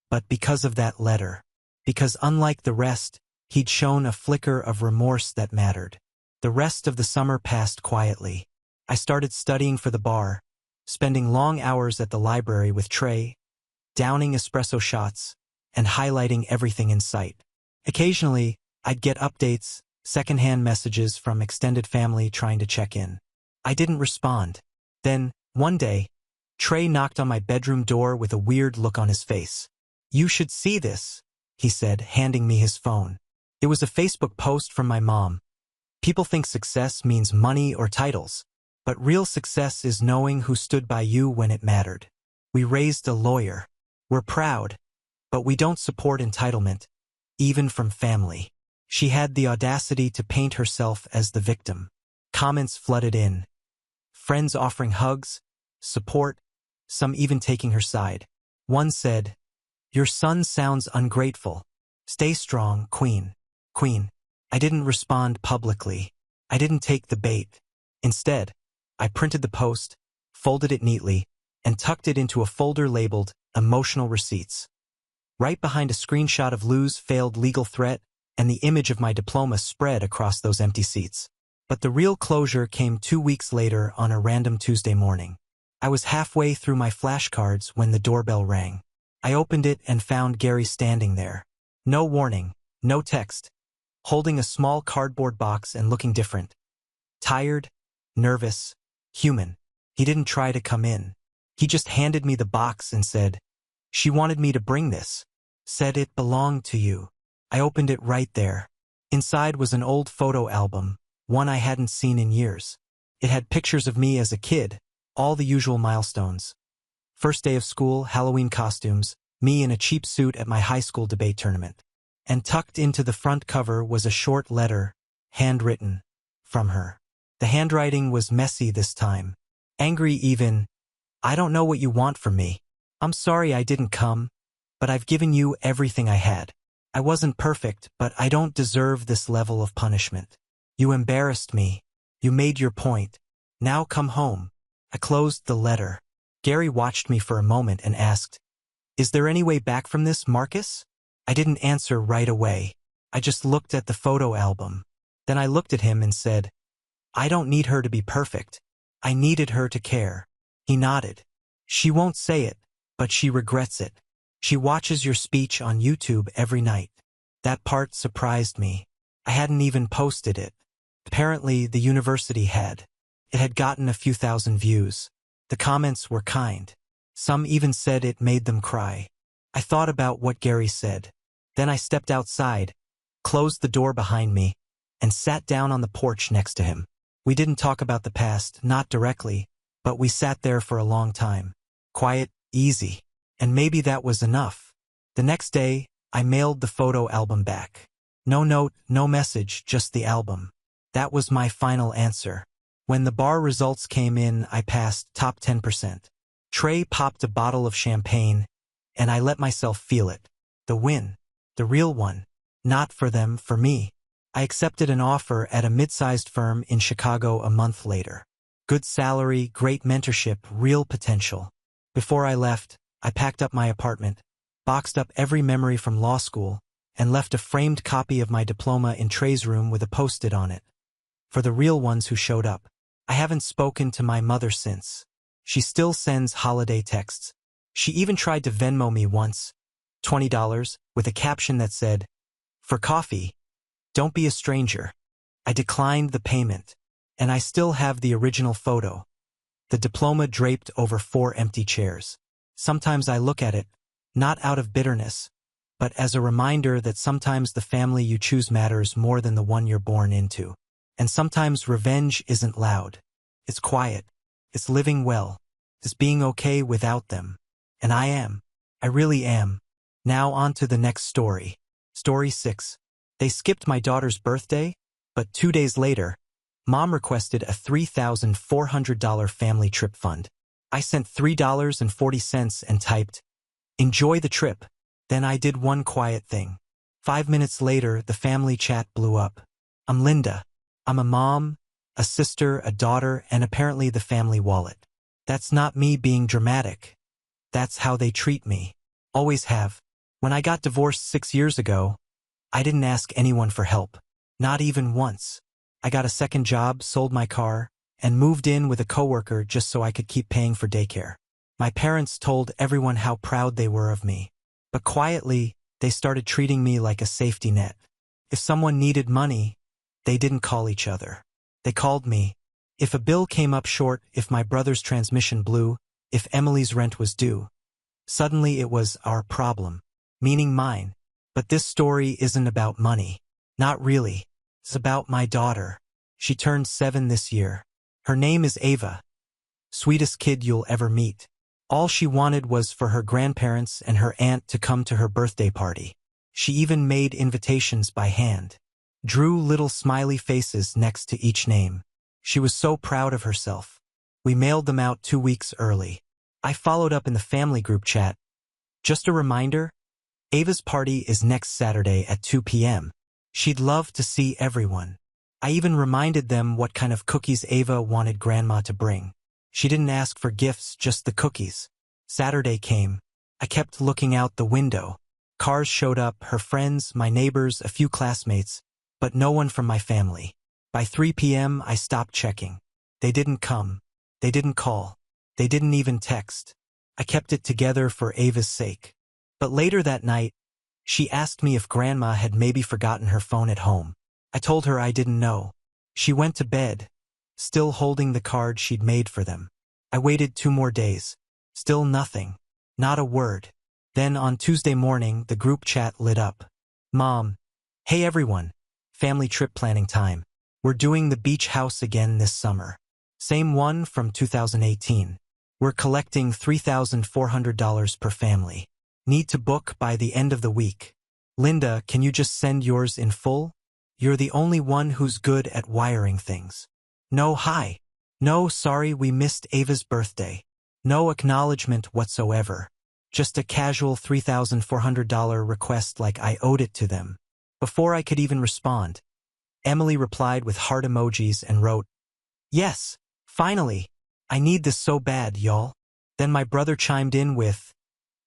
but because of that letter. Because unlike the rest, he'd shown a flicker of remorse that mattered. The rest of the summer passed quietly. I started studying for the bar, spending long hours at the library with Trey, downing espresso shots, and highlighting everything in sight. Occasionally, I'd get updates, secondhand messages from extended family trying to check in. I didn't respond. Then, one day, Trey knocked on my bedroom door with a weird look on his face. "You should see this," he said, handing me his phone. It was a Facebook post from my mom. People think success means money or titles, but real success is knowing who stood by you when it mattered. "We raised a lawyer. We're proud, but we don't support entitlement, even from family." She had the audacity to paint herself as the victim. Comments flooded in. Friends offering hugs, support, some even taking her side. One said, "Your son sounds ungrateful. Stay strong, Queen. Queen." I didn't respond publicly. I didn't take the bait. Instead, I printed the post, folded it neatly, and tucked it into a folder labeled Emotional Receipts. Right behind a screenshot of Lou's failed legal threat and the image of my diploma spread across those empty seats. But the real closure came 2 weeks later on a random Tuesday morning. I was halfway through my flashcards when the doorbell rang. I opened it and found Gary standing there. No warning, no text, holding a small cardboard box and looking different. Tired, nervous, human. He didn't try to come in. He just handed me the box and said, "She wanted me to bring this. Said it belonged to you." I opened it right there. Inside was an old photo album, one I hadn't seen in years. It had pictures of me as a kid, all the usual milestones. First day of school, Halloween costumes, me in a cheap suit at my high school debate tournament. And tucked into the front cover was a short letter, handwritten, from her. The handwriting was messy this time. Angry even. "I don't know what you want from me. I'm sorry I didn't come, but I've given you everything I had. I wasn't perfect, but I don't deserve this level of punishment. You embarrassed me. You made your point. Now come home." I closed the letter. Gary watched me for a moment and asked, "Is there any way back from this, Marcus?" I didn't answer right away. I just looked at the photo album. Then I looked at him and said, "I don't need her to be perfect. I needed her to care." He nodded. "She won't say it, but she regrets it. She watches your speech on YouTube every night." That part surprised me. I hadn't even posted it. Apparently, the university had. It had gotten a few thousand views. The comments were kind. Some even said it made them cry. I thought about what Gary said. Then I stepped outside, closed the door behind me, and sat down on the porch next to him. We didn't talk about the past, not directly, but we sat there for a long time. Quiet, easy. And maybe that was enough. The next day, I mailed the photo album back. No note, no message, just the album. That was my final answer. When the bar results came in, I passed top 10%. Trey popped a bottle of champagne, and I let myself feel it. The win. The real one. Not for them, for me. I accepted an offer at a mid-sized firm in Chicago a month later. Good salary, great mentorship, real potential. Before I left, I packed up my apartment, boxed up every memory from law school, and left a framed copy of my diploma in Trey's room with a post-it on it. For the real ones who showed up. I haven't spoken to my mother since. She still sends holiday texts. She even tried to Venmo me once, $20, with a caption that said, "For coffee, don't be a stranger." I declined the payment, and I still have the original photo. The diploma draped over 4 empty chairs. Sometimes I look at it, not out of bitterness, but as a reminder that sometimes the family you choose matters more than the one you're born into. And sometimes revenge isn't loud. It's quiet. It's living well. It's being okay without them. And I am. I really am. Now on to the next story. Story 6. They skipped my daughter's birthday, but 2 days later, Mom requested a $3,400 family trip fund. I sent $3.40 and typed, "Enjoy the trip." Then I did one quiet thing. 5 minutes later, the family chat blew up. "I'm Linda. I'm a mom, a sister, a daughter, and apparently the family wallet. That's not me being dramatic. That's how they treat me. Always have. When I got divorced 6 years ago, I didn't ask anyone for help. Not even once. I got a second job, sold my car, and moved in with a coworker just so I could keep paying for daycare. My parents told everyone how proud they were of me. But quietly, they started treating me like a safety net. If someone needed money, they didn't call each other. They called me. If a bill came up short, if my brother's transmission blew, if Emily's rent was due. Suddenly it was our problem, meaning mine. But this story isn't about money. Not really. It's about my daughter. She turned 7 this year. Her name is Ava. Sweetest kid you'll ever meet. All she wanted was for her grandparents and her aunt to come to her birthday party. She even made invitations by hand. Drew little smiley faces next to each name. She was so proud of herself. We mailed them out 2 weeks early. I followed up in the family group chat. Just a reminder, Ava's party is next Saturday at 2 p.m. She'd love to see everyone. I even reminded them what kind of cookies Ava wanted Grandma to bring. She didn't ask for gifts, just the cookies. Saturday came. I kept looking out the window. Cars showed up, her friends, my neighbors, a few classmates, but no one from my family. By 3 p.m. I stopped checking. They didn't come. They didn't call. They didn't even text. I kept it together for Ava's sake. But later that night, she asked me if Grandma had maybe forgotten her phone at home. I told her I didn't know. She went to bed, still holding the card she'd made for them. I waited 2 more days. Still nothing. Not a word. Then on Tuesday morning, the group chat lit up. Mom. Hey everyone. Family trip planning time. We're doing the beach house again this summer. Same one from 2018. We're collecting $3,400 per family. Need to book by the end of the week. Linda, can you just send yours in full? You're the only one who's good at wiring things. No hi. No, sorry, we missed Ava's birthday. No acknowledgement whatsoever. Just a casual $3,400 request like I owed it to them. Before I could even respond, Emily replied with heart emojis and wrote, "Yes, finally. I need this so bad, y'all." Then my brother chimed in with,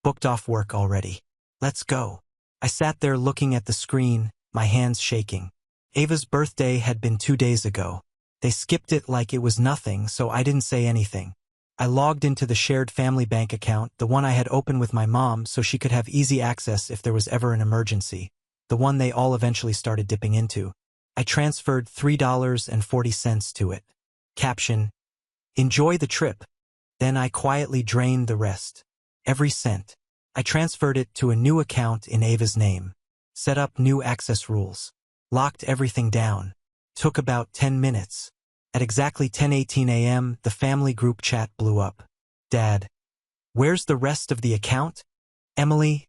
"Booked off work already. Let's go." I sat there looking at the screen, my hands shaking. Ava's birthday had been 2 days ago. They skipped it like it was nothing, so I didn't say anything. I logged into the shared family bank account, the one I had opened with my mom so she could have easy access if there was ever an emergency, the one they all eventually started dipping into. I transferred $3.40 to it. Caption, "Enjoy the trip." Then I quietly drained the rest. Every cent. I transferred it to a new account in Ava's name. Set up new access rules. Locked everything down. Took about 10 minutes. At exactly 10:18 a.m., the family group chat blew up. "Dad, where's the rest of the account? Emily?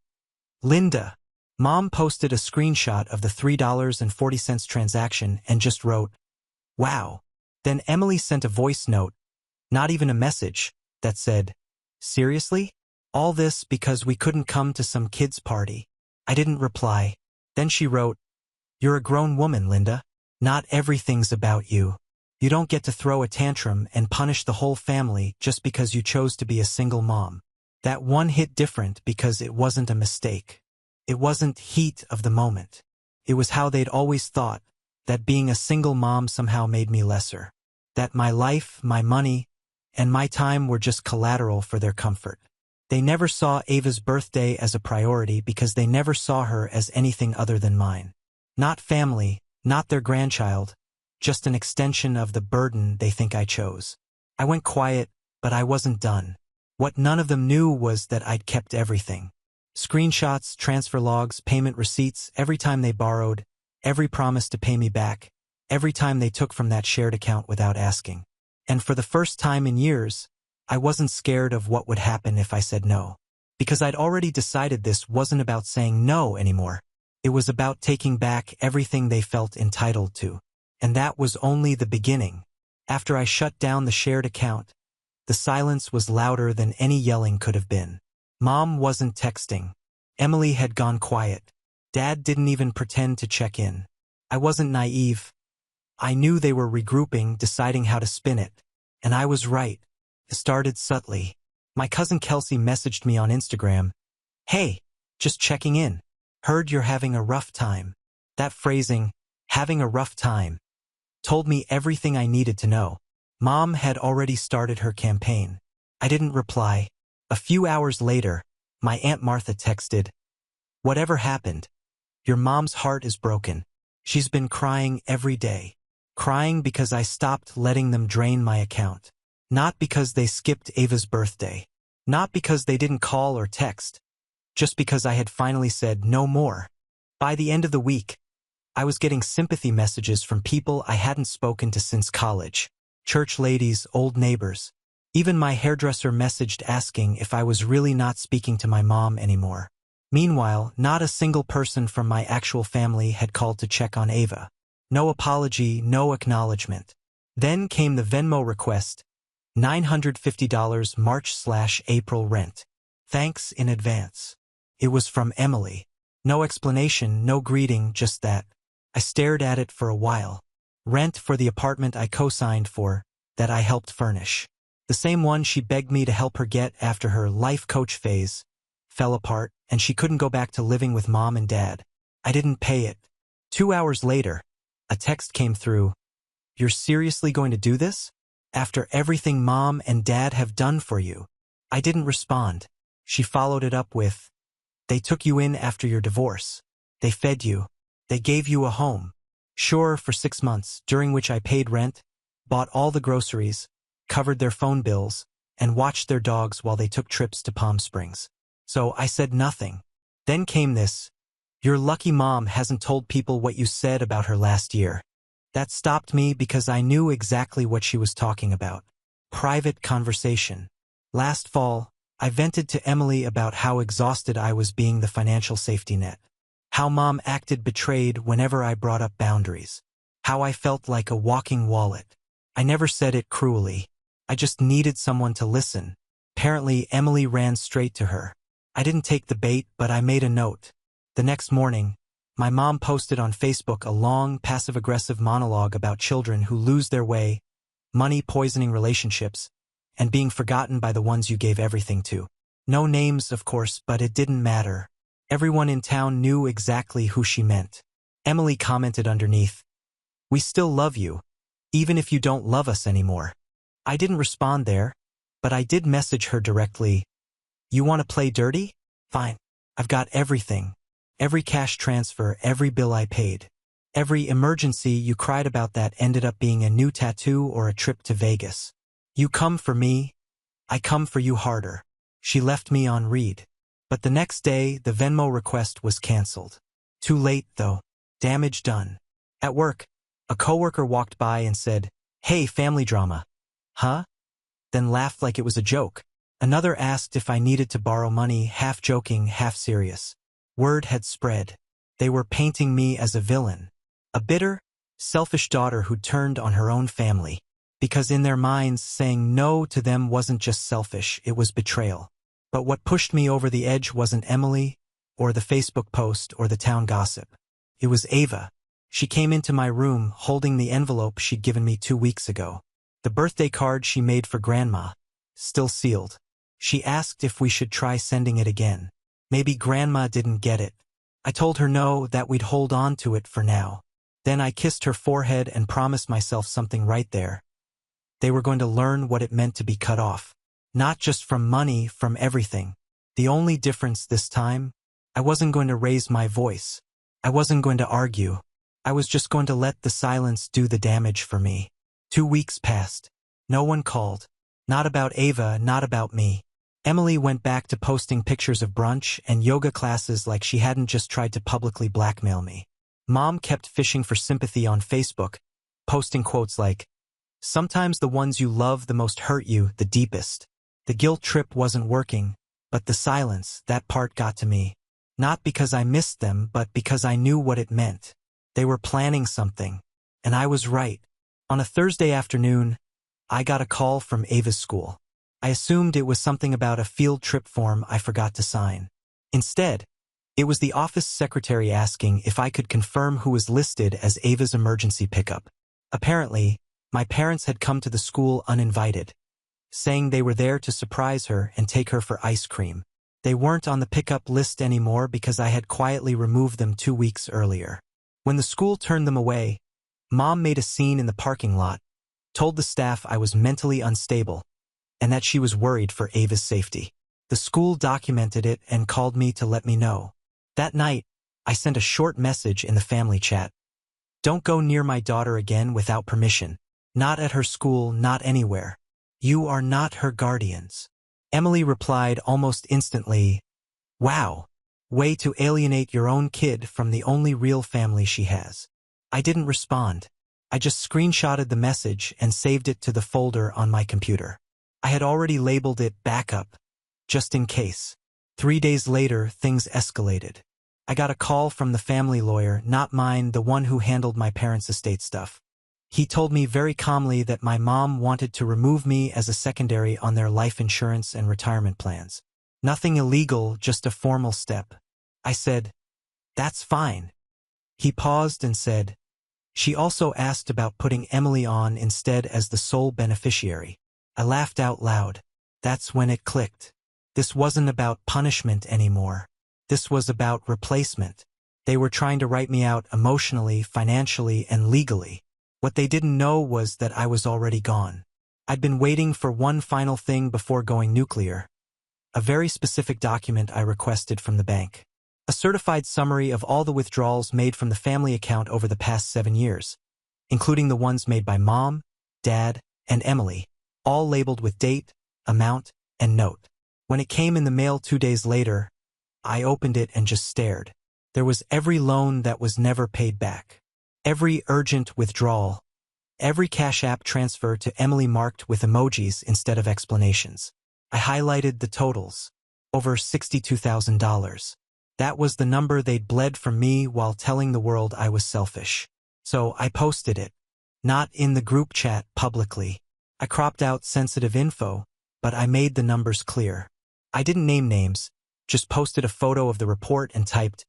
Linda?" Mom posted a screenshot of the $3.40 transaction and just wrote, "Wow." Then Emily sent a voice note, not even a message, that said, "Seriously? All this because we couldn't come to some kid's party?" I didn't reply. Then she wrote, "You're a grown woman, Linda. Not everything's about you. You don't get to throw a tantrum and punish the whole family just because you chose to be a single mom." That one hit different because it wasn't a mistake. It wasn't heat of the moment. It was how they'd always thought, that being a single mom somehow made me lesser. That my life, my money, and my time were just collateral for their comfort. They never saw Ava's birthday as a priority because they never saw her as anything other than mine. Not family, not their grandchild, just an extension of the burden they think I chose. I went quiet, but I wasn't done. What none of them knew was that I'd kept everything. Screenshots, transfer logs, payment receipts, every time they borrowed, every promise to pay me back, every time they took from that shared account without asking. And for the first time in years, I wasn't scared of what would happen if I said no. Because I'd already decided this wasn't about saying no anymore. It was about taking back everything they felt entitled to. And that was only the beginning. After I shut down the shared account, the silence was louder than any yelling could have been. Mom wasn't texting. Emily had gone quiet. Dad didn't even pretend to check in. I wasn't naive. I knew they were regrouping, deciding how to spin it. And I was right. It started subtly. My cousin Kelsey messaged me on Instagram. "Hey, just checking in. Heard you're having a rough time." That phrasing, "having a rough time," told me everything I needed to know. Mom had already started her campaign. I didn't reply. A few hours later, my Aunt Martha texted, "Whatever happened? Your mom's heart is broken. She's been crying every day. Crying because I stopped letting them drain my account. Not because they skipped Ava's birthday. Not because they didn't call or text. Just because I had finally said no more." By the end of the week, I was getting sympathy messages from people I hadn't spoken to since college. Church ladies, old neighbors. Even my hairdresser messaged asking if I was really not speaking to my mom anymore. Meanwhile, not a single person from my actual family had called to check on Ava. No apology, no acknowledgement. Then came the Venmo request, $950 March/April rent. Thanks in advance. It was from Emily. No explanation, no greeting, just that. I stared at it for a while. Rent for the apartment I co-signed for, that I helped furnish. The same one she begged me to help her get after her life coach phase fell apart and she couldn't go back to living with mom and dad. I didn't pay it. 2 hours later, a text came through. "You're seriously going to do this? After everything mom and dad have done for you?" I didn't respond. She followed it up with, "They took you in after your divorce. They fed you. They gave you a home. Sure, for 6 months, during which I paid rent, bought all the groceries, covered their phone bills, and watched their dogs while they took trips to Palm Springs. So I said nothing." Then came this, "You're lucky mom hasn't told people what you said about her last year." That stopped me because I knew exactly what she was talking about. Private conversation. Last fall, I vented to Emily about how exhausted I was being the financial safety net. How mom acted betrayed whenever I brought up boundaries. How I felt like a walking wallet. I never said it cruelly. I just needed someone to listen. Apparently, Emily ran straight to her. I didn't take the bait, but I made a note. The next morning, my mom posted on Facebook a long, passive-aggressive monologue about children who lose their way, money poisoning relationships, and being forgotten by the ones you gave everything to. No names, of course, but it didn't matter. Everyone in town knew exactly who she meant. Emily commented underneath, "We still love you, even if you don't love us anymore." I didn't respond there, but I did message her directly, "You want to play dirty? Fine. I've got everything. Every cash transfer, every bill I paid. Every emergency you cried about that ended up being a new tattoo or a trip to Vegas. You come for me, I come for you harder." She left me on read. But the next day, the Venmo request was canceled. Too late, though. Damage done. At work, a coworker walked by and said, "Hey, family drama." "Huh?" Then laughed like it was a joke. Another asked if I needed to borrow money, half joking, half serious. Word had spread. They were painting me as a villain. A bitter, selfish daughter who turned on her own family. Because in their minds, saying no to them wasn't just selfish, it was betrayal. But what pushed me over the edge wasn't Emily, or the Facebook post, or the town gossip. It was Ava. She came into my room holding the envelope she'd given me 2 weeks ago. The birthday card she made for Grandma. Still sealed. She asked if we should try sending it again. Maybe Grandma didn't get it. I told her no, that we'd hold on to it for now. Then I kissed her forehead and promised myself something right there. They were going to learn what it meant to be cut off. Not just from money, from everything. The only difference this time, I wasn't going to raise my voice. I wasn't going to argue. I was just going to let the silence do the damage for me. 2 weeks passed. No one called. Not about Ava, not about me. Emily went back to posting pictures of brunch and yoga classes like she hadn't just tried to publicly blackmail me. Mom kept fishing for sympathy on Facebook, posting quotes like, "Sometimes the ones you love the most hurt you the deepest." The guilt trip wasn't working, but the silence, that part got to me. Not because I missed them, but because I knew what it meant. They were planning something, and I was right. On a Thursday afternoon, I got a call from Ava's school. I assumed it was something about a field trip form I forgot to sign. Instead, it was the office secretary asking if I could confirm who was listed as Ava's emergency pickup. Apparently, my parents had come to the school uninvited, saying they were there to surprise her and take her for ice cream. They weren't on the pickup list anymore because I had quietly removed them 2 weeks earlier. When the school turned them away, Mom made a scene in the parking lot, told the staff I was mentally unstable and that she was worried for Ava's safety. The school documented it and called me to let me know. That night, I sent a short message in the family chat. Don't go near my daughter again without permission. Not at her school, not anywhere. You are not her guardians. Emily replied almost instantly, wow, way to alienate your own kid from the only real family she has. I didn't respond. I just screenshotted the message and saved it to the folder on my computer. I had already labeled it backup, just in case. 3 days later, things escalated. I got a call from the family lawyer, not mine, the one who handled my parents' estate stuff. He told me very calmly that my mom wanted to remove me as a secondary on their life insurance and retirement plans. Nothing illegal, just a formal step. I said, that's fine. He paused and said, she also asked about putting Emily on instead as the sole beneficiary. I laughed out loud. That's when it clicked. This wasn't about punishment anymore. This was about replacement. They were trying to write me out emotionally, financially, and legally. What they didn't know was that I was already gone. I'd been waiting for one final thing before going nuclear. A very specific document I requested from the bank. A certified summary of all the withdrawals made from the family account over the past 7 years, including the ones made by Mom, Dad, and Emily, all labeled with date, amount, and note. When it came in the mail 2 days later, I opened it and just stared. There was every loan that was never paid back. Every urgent withdrawal. Every Cash App transfer to Emily marked with emojis instead of explanations. I highlighted the totals. Over $62,000. That was the number they'd bled from me while telling the world I was selfish. So I posted it. Not in the group chat, publicly. I cropped out sensitive info, but I made the numbers clear. I didn't name names, just posted a photo of the report and typed,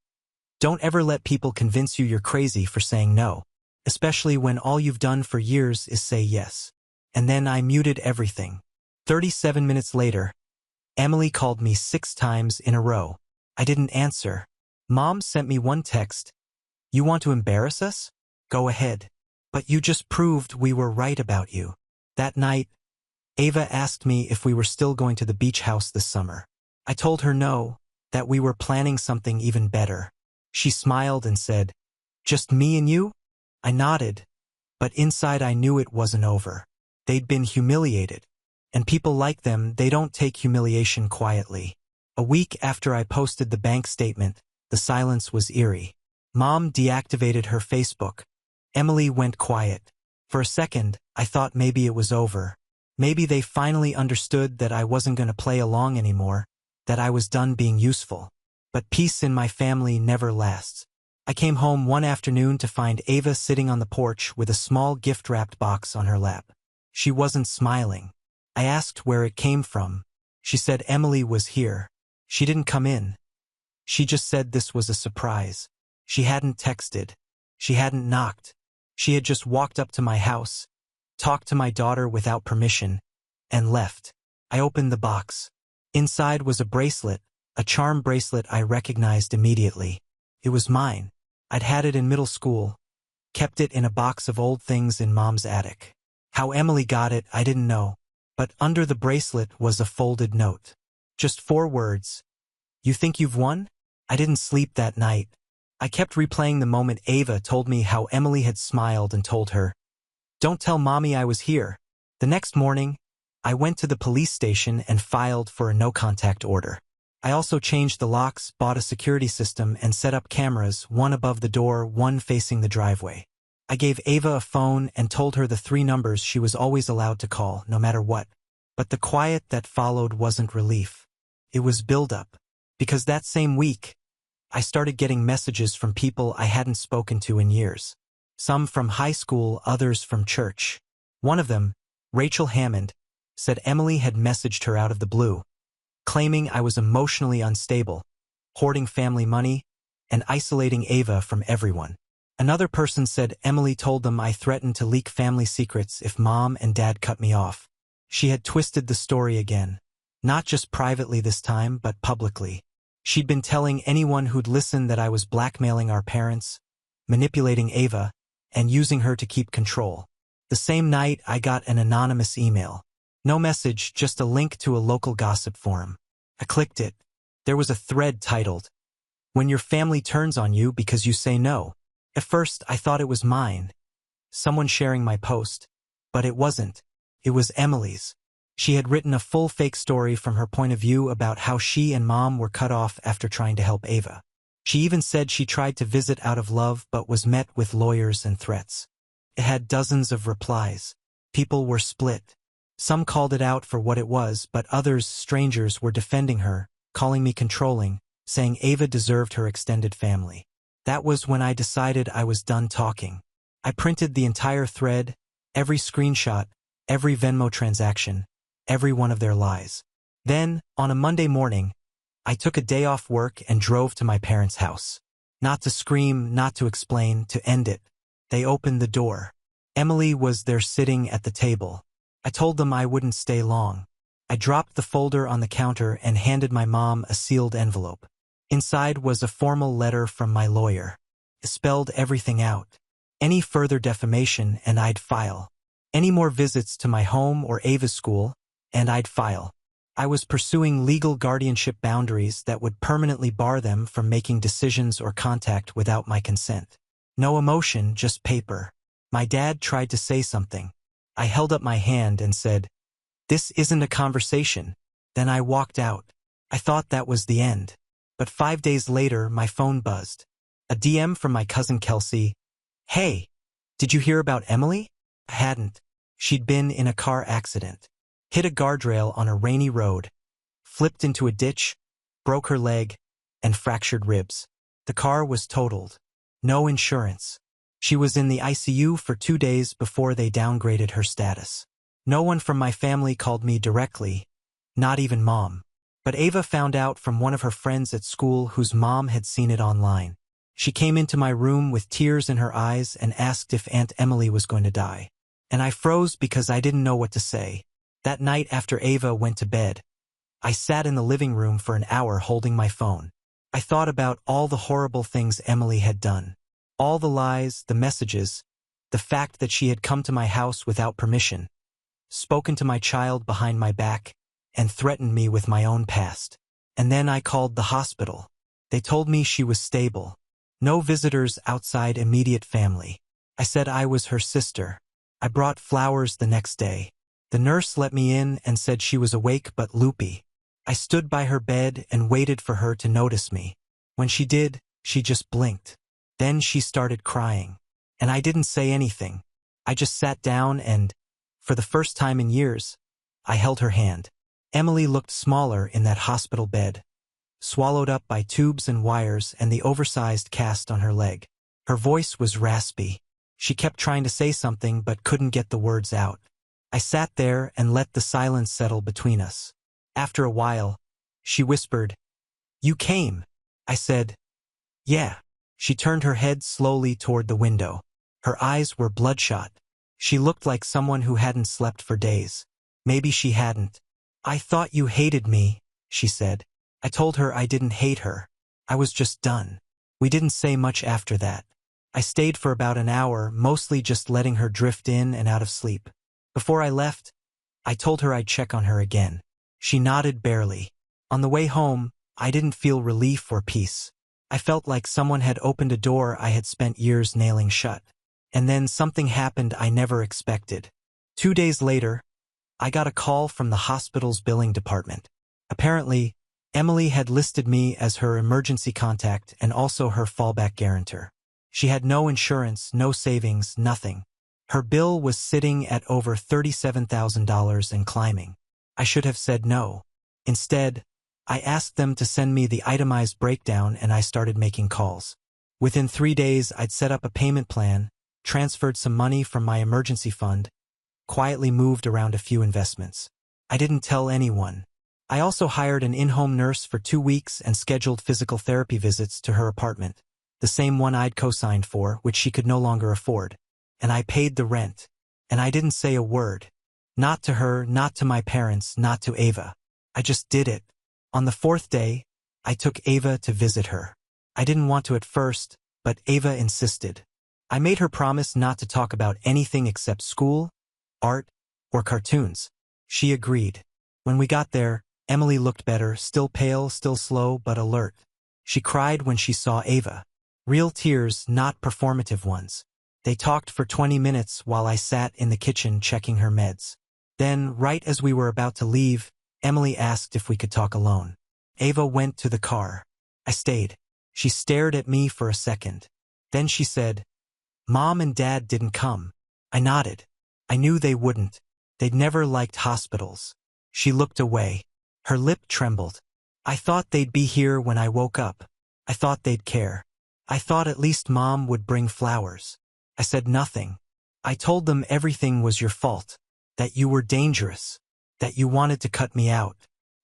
don't ever let people convince you you're crazy for saying no, especially when all you've done for years is say yes. And then I muted everything. 37 minutes later, Emily called me 6 times in a row. I didn't answer. Mom sent me one text. You want to embarrass us? Go ahead. But you just proved we were right about you. That night, Ava asked me if we were still going to the beach house this summer. I told her no, that we were planning something even better. She smiled and said, just me and you? I nodded, but inside I knew it wasn't over. They'd been humiliated, and people like them, they don't take humiliation quietly. A week after I posted the bank statement, the silence was eerie. Mom deactivated her Facebook. Emily went quiet. For a second, I thought maybe it was over. Maybe they finally understood that I wasn't going to play along anymore, that I was done being useful. But peace in my family never lasts. I came home one afternoon to find Ava sitting on the porch with a small gift-wrapped box on her lap. She wasn't smiling. I asked where it came from. She said Emily was here. She didn't come in. She just said this was a surprise. She hadn't texted. She hadn't knocked. She had just walked up to my house, talked to my daughter without permission, and left. I opened the box. Inside was a bracelet, a charm bracelet I recognized immediately. It was mine. I'd had it in middle school, kept it in a box of old things in Mom's attic. How Emily got it, I didn't know. But under the bracelet was a folded note. Just 4 words. You think you've won? I didn't sleep that night. I kept replaying the moment Ava told me how Emily had smiled and told her, don't tell Mommy I was here. The next morning, I went to the police station and filed for a no-contact order. I also changed the locks, bought a security system, and set up cameras, one above the door, one facing the driveway. I gave Ava a phone and told her the 3 numbers she was always allowed to call, no matter what. But the quiet that followed wasn't relief. It was build-up. Because that same week, I started getting messages from people I hadn't spoken to in years. Some from high school, others from church. One of them, Rachel Hammond, said Emily had messaged her out of the blue, claiming I was emotionally unstable, hoarding family money, and isolating Ava from everyone. Another person said Emily told them I threatened to leak family secrets if Mom and Dad cut me off. She had twisted the story again. Not just privately this time, but publicly. She'd been telling anyone who'd listen that I was blackmailing our parents, manipulating Ava, and using her to keep control. The same night, I got an anonymous email. No message, just a link to a local gossip forum. I clicked it. There was a thread titled, "When your family turns on you because you say no." At first, I thought it was mine, someone sharing my post. But it wasn't. It was Emily's. She had written a full fake story from her point of view about how she and Mom were cut off after trying to help Ava. She even said she tried to visit out of love but was met with lawyers and threats. It had dozens of replies. People were split. Some called it out for what it was, but others, strangers, were defending her, calling me controlling, saying Ava deserved her extended family. That was when I decided I was done talking. I printed the entire thread, every screenshot, every Venmo transaction, every one of their lies. Then, on a Monday morning, I took a day off work and drove to my parents' house. Not to scream, not to explain, to end it. They opened the door. Emily was there sitting at the table. I told them I wouldn't stay long. I dropped the folder on the counter and handed my mom a sealed envelope. Inside was a formal letter from my lawyer. It spelled everything out. Any further defamation and I'd file. Any more visits to my home or Ava's school, and I'd file. I was pursuing legal guardianship boundaries that would permanently bar them from making decisions or contact without my consent. No emotion, just paper. My dad tried to say something. I held up my hand and said, "This isn't a conversation." Then I walked out. I thought that was the end. But 5 days later, my phone buzzed. A DM from my cousin Kelsey. "Hey, did you hear about Emily?" I hadn't. She'd been in a car accident. Hit a guardrail on a rainy road, flipped into a ditch, broke her leg, and fractured ribs. The car was totaled. No insurance. She was in the ICU for 2 days before they downgraded her status. No one from my family called me directly, not even Mom. But Ava found out from one of her friends at school whose mom had seen it online. She came into my room with tears in her eyes and asked if Aunt Emily was going to die. And I froze because I didn't know what to say. That night after Ava went to bed, I sat in the living room for an hour holding my phone. I thought about all the horrible things Emily had done. All the lies, the messages, the fact that she had come to my house without permission, spoken to my child behind my back, and threatened me with my own past. And then I called the hospital. They told me she was stable. No visitors outside immediate family. I said I was her sister. I brought flowers the next day. The nurse let me in and said she was awake but loopy. I stood by her bed and waited for her to notice me. When she did, she just blinked. Then she started crying. And I didn't say anything. I just sat down and, for the first time in years, I held her hand. Emily looked smaller in that hospital bed, swallowed up by tubes and wires and the oversized cast on her leg. Her voice was raspy. She kept trying to say something but couldn't get the words out. I sat there and let the silence settle between us. After a while, she whispered, "You came." I said, "Yeah." She turned her head slowly toward the window. Her eyes were bloodshot. She looked like someone who hadn't slept for days. Maybe she hadn't. "I thought you hated me," she said. I told her I didn't hate her. I was just done. We didn't say much after that. I stayed for about an hour, mostly just letting her drift in and out of sleep. Before I left, I told her I'd check on her again. She nodded barely. On the way home, I didn't feel relief or peace. I felt like someone had opened a door I had spent years nailing shut. And then something happened I never expected. 2 days later, I got a call from the hospital's billing department. Apparently, Emily had listed me as her emergency contact and also her fallback guarantor. She had no insurance, no savings, nothing. Her bill was sitting at over $37,000 and climbing. I should have said no. Instead, I asked them to send me the itemized breakdown and I started making calls. Within 3 days, I'd set up a payment plan, transferred some money from my emergency fund, quietly moved around a few investments. I didn't tell anyone. I also hired an in-home nurse for 2 weeks and scheduled physical therapy visits to her apartment, the same one I'd co-signed for, which she could no longer afford. And I paid the rent. And I didn't say a word. Not to her, not to my parents, not to Ava. I just did it. On the 4th day, I took Ava to visit her. I didn't want to at first, but Ava insisted. I made her promise not to talk about anything except school, art, or cartoons. She agreed. When we got there, Emily looked better, still pale, still slow, but alert. She cried when she saw Ava. Real tears, not performative ones. They talked for 20 minutes while I sat in the kitchen checking her meds. Then, right as we were about to leave, Emily asked if we could talk alone. Ava went to the car. I stayed. She stared at me for a second. Then she said, "Mom and Dad didn't come." I nodded. I knew they wouldn't. They'd never liked hospitals. She looked away. Her lip trembled. I thought they'd be here when I woke up. I thought they'd care. I thought at least Mom would bring flowers. I said nothing. I told them everything was your fault. That you were dangerous. That you wanted to cut me out.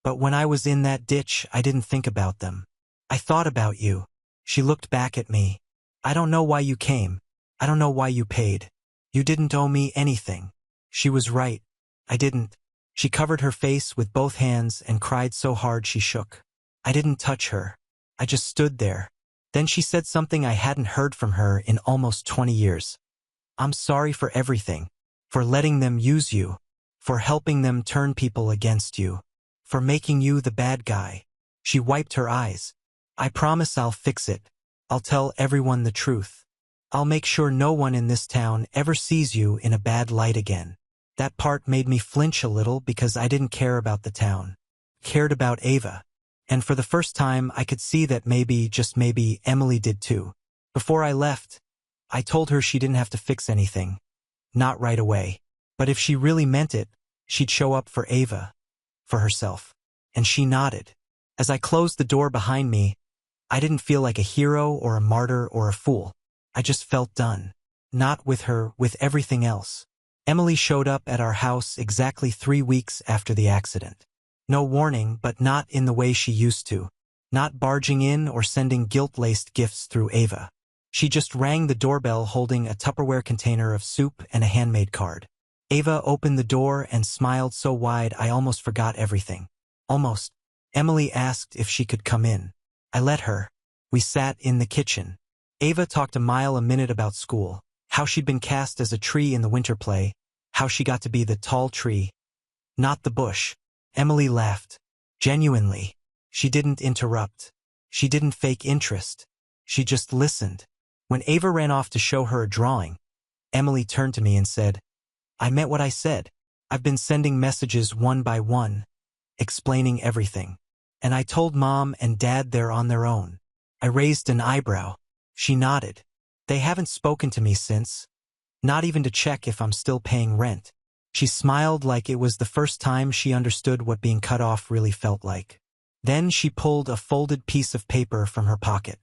But when I was in that ditch, I didn't think about them. I thought about you. She looked back at me. I don't know why you came. I don't know why you paid. You didn't owe me anything. She was right. I didn't. She covered her face with both hands and cried so hard she shook. I didn't touch her. I just stood there. Then she said something I hadn't heard from her in almost 20 years. "I'm sorry for everything. For letting them use you. For helping them turn people against you. For making you the bad guy." She wiped her eyes. "I promise I'll fix it. I'll tell everyone the truth. I'll make sure no one in this town ever sees you in a bad light again." That part made me flinch a little because I didn't care about the town. Cared about Ava. And for the first time I could see that maybe, just maybe, Emily did too. Before I left, I told her she didn't have to fix anything. Not right away. But if she really meant it, she'd show up for Ava. For herself. And she nodded. As I closed the door behind me, I didn't feel like a hero or a martyr or a fool. I just felt done. Not with her, with everything else. Emily showed up at our house exactly 3 weeks after the accident. No warning, but not in the way she used to. Not barging in or sending guilt-laced gifts through Ava. She just rang the doorbell holding a Tupperware container of soup and a handmade card. Ava opened the door and smiled so wide I almost forgot everything. Almost. Emily asked if she could come in. I let her. We sat in the kitchen. Ava talked a mile a minute about school. How she'd been cast as a tree in the winter play, how she got to be the tall tree, not the bush. Emily laughed. Genuinely. She didn't interrupt. She didn't fake interest. She just listened. When Ava ran off to show her a drawing, Emily turned to me and said, "I meant what I said. I've been sending messages one by one, explaining everything. And I told Mom and Dad they're on their own." I raised an eyebrow. She nodded. "They haven't spoken to me since. Not even to check if I'm still paying rent." She smiled like it was the first time she understood what being cut off really felt like. Then she pulled a folded piece of paper from her pocket.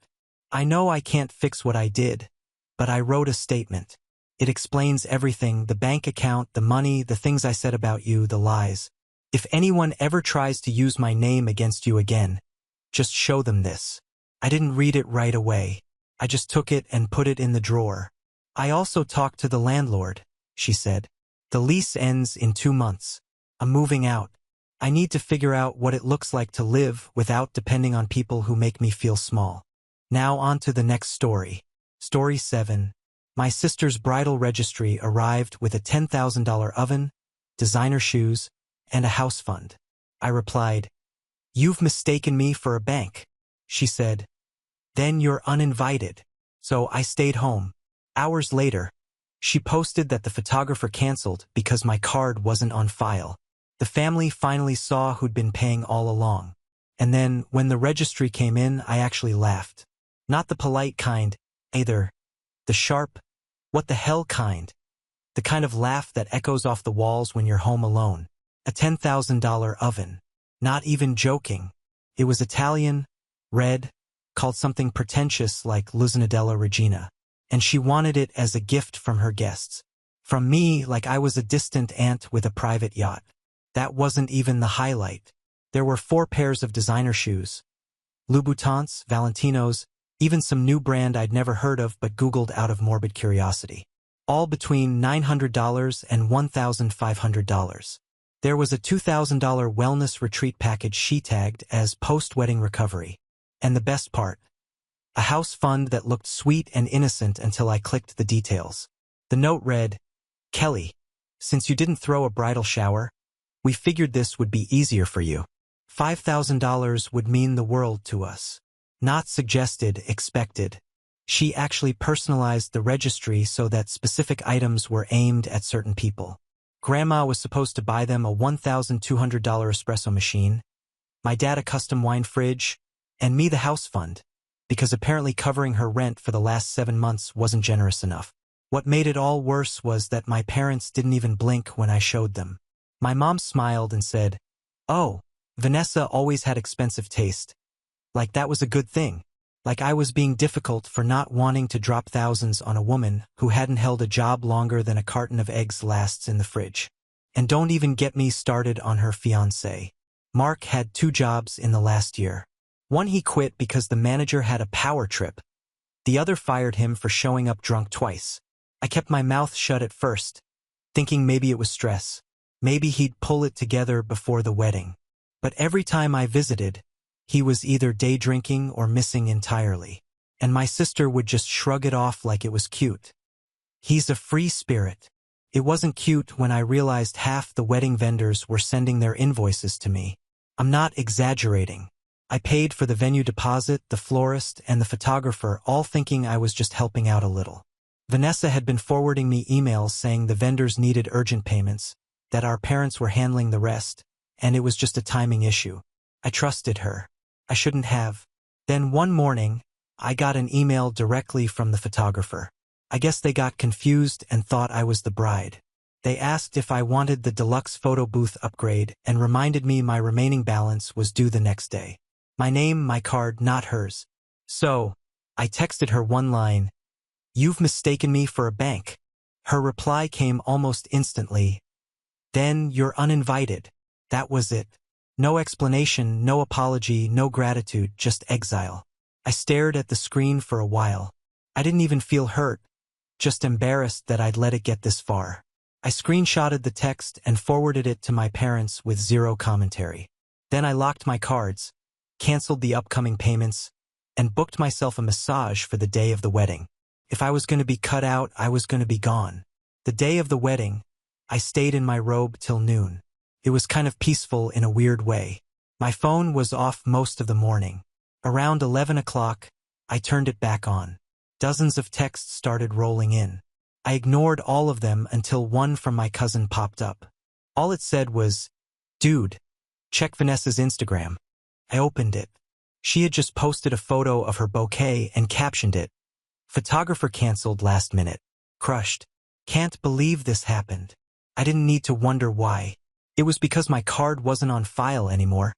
"I know I can't fix what I did, but I wrote a statement. It explains everything, the bank account, the money, the things I said about you, the lies. If anyone ever tries to use my name against you again, just show them this." I didn't read it right away. I just took it and put it in the drawer. "I also talked to the landlord," she said. "The lease ends in 2 months. I'm moving out. I need to figure out what it looks like to live without depending on people who make me feel small." Now on to the next story. Story 7. My sister's bridal registry arrived with a $10,000 oven, designer shoes, and a house fund. I replied, "You've mistaken me for a bank." She said, "Then you're uninvited." So I stayed home. Hours later, she posted that the photographer canceled because my card wasn't on file. The family finally saw who'd been paying all along. And then, when the registry came in, I actually laughed. Not the polite kind, either. The sharp, what the hell kind. The kind of laugh that echoes off the walls when you're home alone. A $10,000 oven. Not even joking. It was Italian, red, called something pretentious like Luzinadella Regina. And she wanted it as a gift from her guests. From me, like I was a distant aunt with a private yacht. That wasn't even the highlight. There were 4 pairs of designer shoes. Louboutins, Valentinos, even some new brand I'd never heard of but Googled out of morbid curiosity. All between $900 and $1,500. There was a $2,000 wellness retreat package she tagged as post-wedding recovery. And the best part, A house fund that looked sweet and innocent until I clicked the details. The note read, "Kelly, since you didn't throw a bridal shower, we figured this would be easier for you. $5,000 would mean the world to us." Not suggested, expected. She actually personalized the registry so that specific items were aimed at certain people. Grandma was supposed to buy them a $1,200 espresso machine, my dad a custom wine fridge, and me the house fund, because apparently covering her rent for the last 7 months wasn't generous enough. What made it all worse was that my parents didn't even blink when I showed them. My mom smiled and said, "Oh, Vanessa always had expensive taste." Like that was a good thing. Like I was being difficult for not wanting to drop thousands on a woman who hadn't held a job longer than a carton of eggs lasts in the fridge. And don't even get me started on her fiancé. Mark had 2 jobs in the last year. One he quit because the manager had a power trip. The other fired him for showing up drunk twice. I kept my mouth shut at first, thinking maybe it was stress. Maybe he'd pull it together before the wedding. But every time I visited, he was either day drinking or missing entirely. And my sister would just shrug it off like it was cute. He's a free spirit. It wasn't cute when I realized half the wedding vendors were sending their invoices to me. I'm not exaggerating. I paid for the venue deposit, the florist, and the photographer, all thinking I was just helping out a little. Vanessa had been forwarding me emails saying the vendors needed urgent payments, that our parents were handling the rest, and it was just a timing issue. I trusted her. I shouldn't have. Then one morning, I got an email directly from the photographer. I guess they got confused and thought I was the bride. They asked if I wanted the deluxe photo booth upgrade and reminded me my remaining balance was due the next day. My name, my card, not hers. So, I texted her one line, "You've mistaken me for a bank." Her reply came almost instantly. "Then you're uninvited." That was it. No explanation, no apology, no gratitude, just exile. I stared at the screen for a while. I didn't even feel hurt, just embarrassed that I'd let it get this far. I screenshotted the text and forwarded it to my parents with zero commentary. Then I locked my cards, canceled the upcoming payments, and booked myself a massage for the day of the wedding. If I was going to be cut out, I was going to be gone. The day of the wedding, I stayed in my robe till noon. It was kind of peaceful in a weird way. My phone was off most of the morning. Around 11 o'clock, I turned it back on. Dozens of texts started rolling in. I ignored all of them until one from my cousin popped up. All it said was, "Dude, check Vanessa's Instagram." I opened it. She had just posted a photo of her bouquet and captioned it, "Photographer canceled last minute. Crushed. Can't believe this happened." I didn't need to wonder why. It was because my card wasn't on file anymore.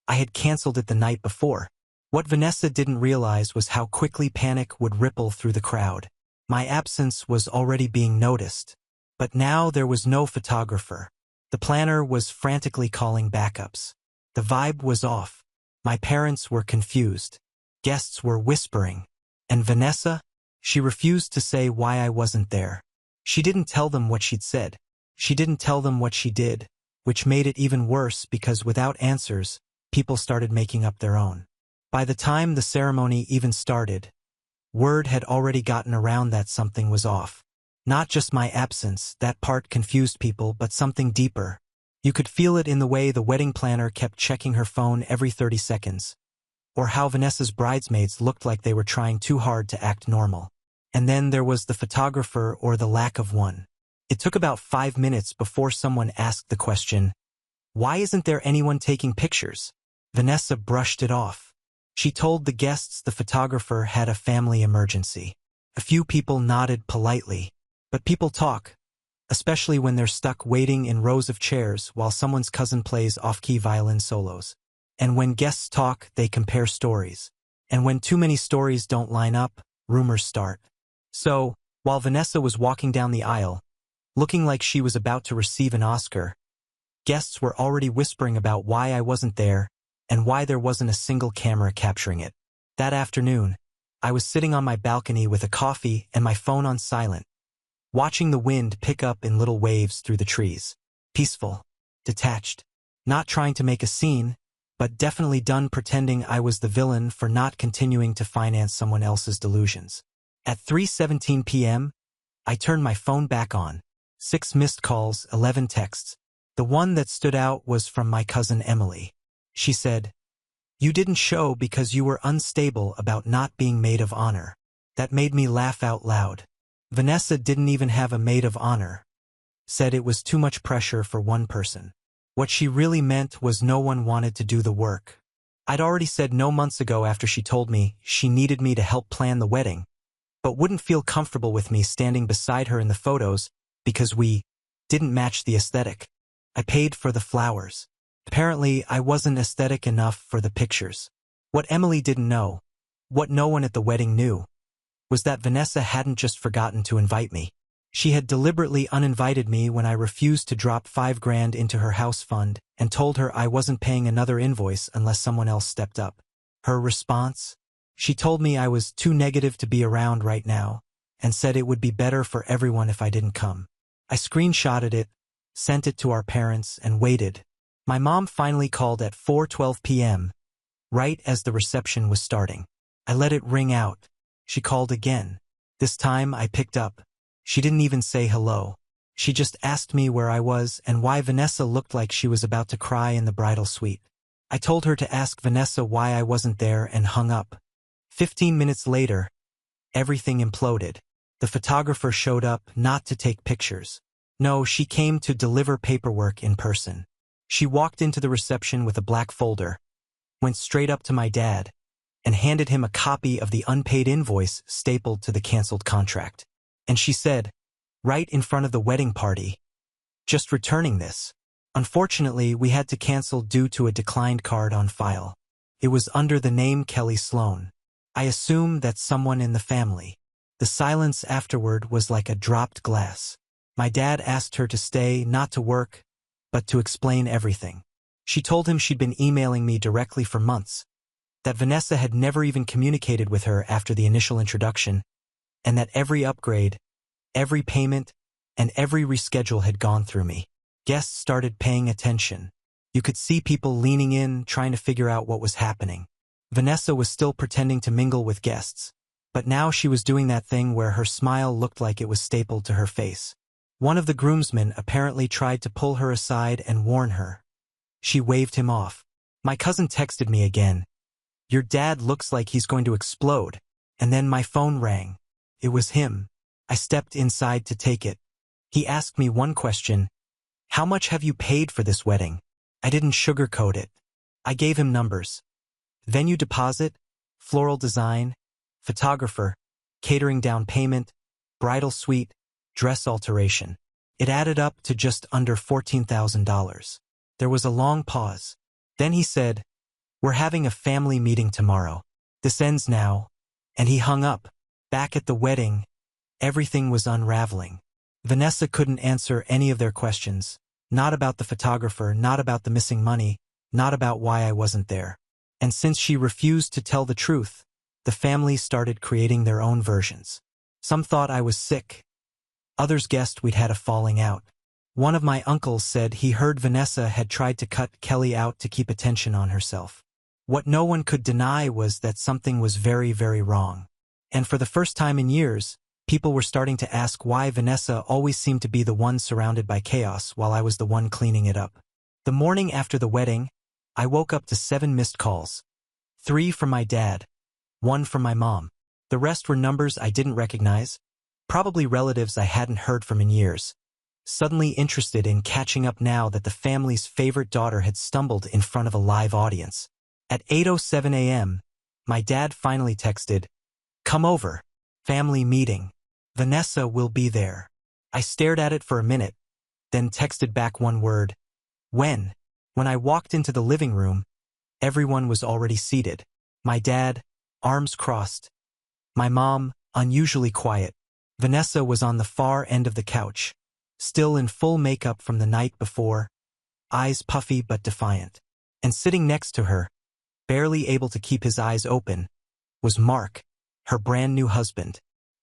I had canceled it the night before. What Vanessa didn't realize was how quickly panic would ripple through the crowd. My absence was already being noticed. But now there was no photographer. The planner was frantically calling backups. The vibe was off. My parents were confused. Guests were whispering. And Vanessa? She refused to say why I wasn't there. She didn't tell them what she'd said. She didn't tell them what she did, which made it even worse because without answers, people started making up their own. By the time the ceremony even started, word had already gotten around that something was off. Not just my absence, that part confused people, but something deeper. You could feel it in the way the wedding planner kept checking her phone every 30 seconds, or how Vanessa's bridesmaids looked like they were trying too hard to act normal. And then there was the photographer or the lack of one. It took about 5 minutes before someone asked the question, "Why isn't there anyone taking pictures?" Vanessa brushed it off. She told the guests the photographer had a family emergency. A few people nodded politely. But people talk, especially when they're stuck waiting in rows of chairs while someone's cousin plays off-key violin solos. And when guests talk, they compare stories. And when too many stories don't line up, rumors start. So, while Vanessa was walking down the aisle, looking like she was about to receive an Oscar, guests were already whispering about why I wasn't there and why there wasn't a single camera capturing it. That afternoon, I was sitting on my balcony with a coffee and my phone on silent, watching the wind pick up in little waves through the trees. Peaceful, detached, not trying to make a scene, but definitely done pretending I was the villain for not continuing to finance someone else's delusions. At 3:17 p.m., I turned my phone back on. 6 missed calls, 11 texts. The one that stood out was from my cousin Emily. She said, "You didn't show because you were unstable about not being maid of honor." That made me laugh out loud. Vanessa didn't even have a maid of honor. Said it was too much pressure for one person. What she really meant was no one wanted to do the work. I'd already said no months ago after she told me she needed me to help plan the wedding, but wouldn't feel comfortable with me standing beside her in the photos because we didn't match the aesthetic. I paid for the flowers. Apparently, I wasn't aesthetic enough for the pictures. What Emily didn't know, what no one at the wedding knew, was that Vanessa hadn't just forgotten to invite me. She had deliberately uninvited me when I refused to drop $5,000 into her house fund and told her I wasn't paying another invoice unless someone else stepped up. Her response? She told me I was too negative to be around right now and said it would be better for everyone if I didn't come. I screenshotted it, sent it to our parents, and waited. My mom finally called at 4:12 p.m., right as the reception was starting. I let it ring out. She called again. This time I picked up. She didn't even say hello. She just asked me where I was and why Vanessa looked like she was about to cry in the bridal suite. I told her to ask Vanessa why I wasn't there and hung up. 15 minutes later, everything imploded. The photographer showed up not to take pictures. No, she came to deliver paperwork in person. She walked into the reception with a black folder, went straight up to my dad, and handed him a copy of the unpaid invoice stapled to the canceled contract. And she said, right in front of the wedding party, "Just returning this. Unfortunately, we had to cancel due to a declined card on file. It was under the name Kelly Sloan. I assume that's someone in the family." The silence afterward was like a dropped glass. My dad asked her to stay, not to work, but to explain everything. She told him she'd been emailing me directly for months, that Vanessa had never even communicated with her after the initial introduction, and that every upgrade, every payment, and every reschedule had gone through me. Guests started paying attention. You could see people leaning in, trying to figure out what was happening. Vanessa was still pretending to mingle with guests, but now she was doing that thing where her smile looked like it was stapled to her face. One of the groomsmen apparently tried to pull her aside and warn her. She waved him off. My cousin texted me again, "Your dad looks like he's going to explode." And then my phone rang. It was him. I stepped inside to take it. He asked me one question: "How much have you paid for this wedding?" I didn't sugarcoat it. I gave him numbers. Venue deposit, floral design, photographer, catering down payment, bridal suite, dress alteration. It added up to just under $14,000. There was a long pause. Then he said, "We're having a family meeting tomorrow. This ends now." And he hung up. Back at the wedding, everything was unraveling. Vanessa couldn't answer any of their questions. Not about the photographer, not about the missing money, not about why I wasn't there. And since she refused to tell the truth, the family started creating their own versions. Some thought I was sick. Others guessed we'd had a falling out. One of my uncles said he heard Vanessa had tried to cut Kelly out to keep attention on herself. What no one could deny was that something was very, very wrong. And for the first time in years, people were starting to ask why Vanessa always seemed to be the one surrounded by chaos while I was the one cleaning it up. The morning after the wedding, I woke up to 7 missed calls. 3 from my dad, 1 from my mom. The rest were numbers I didn't recognize, probably relatives I hadn't heard from in years, suddenly interested in catching up now that the family's favorite daughter had stumbled in front of a live audience. At 8:07 a.m., my dad finally texted, "Come over. Family meeting. Vanessa will be there." I stared at it for a minute, then texted back one word, "When?" When I walked into the living room, everyone was already seated. My dad, arms crossed. My mom, unusually quiet. Vanessa was on the far end of the couch, still in full makeup from the night before, eyes puffy but defiant. And sitting next to her, barely able to keep his eyes open, was Mark, her brand new husband.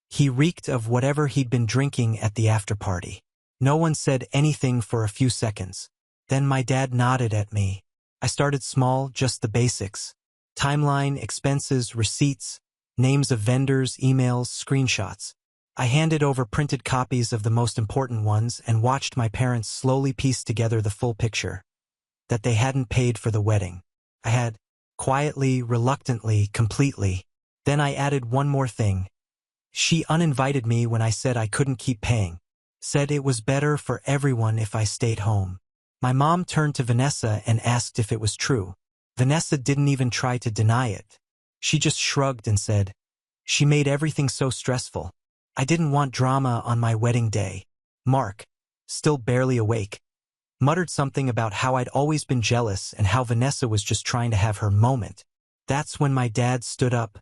He reeked of whatever he'd been drinking at the after-party. No one said anything for a few seconds. Then my dad nodded at me. I started small, just the basics. Timeline, expenses, receipts, names of vendors, emails, screenshots. I handed over printed copies of the most important ones and watched my parents slowly piece together the full picture. That they hadn't paid for the wedding. I had. Quietly, reluctantly, completely. Then I added one more thing. She uninvited me when I said I couldn't keep paying. Said it was better for everyone if I stayed home. My mom turned to Vanessa and asked if it was true. Vanessa didn't even try to deny it. She just shrugged and said, "She made everything so stressful. I didn't want drama on my wedding day." Mark, still barely awake, muttered something about how I'd always been jealous and how Vanessa was just trying to have her moment. That's when my dad stood up,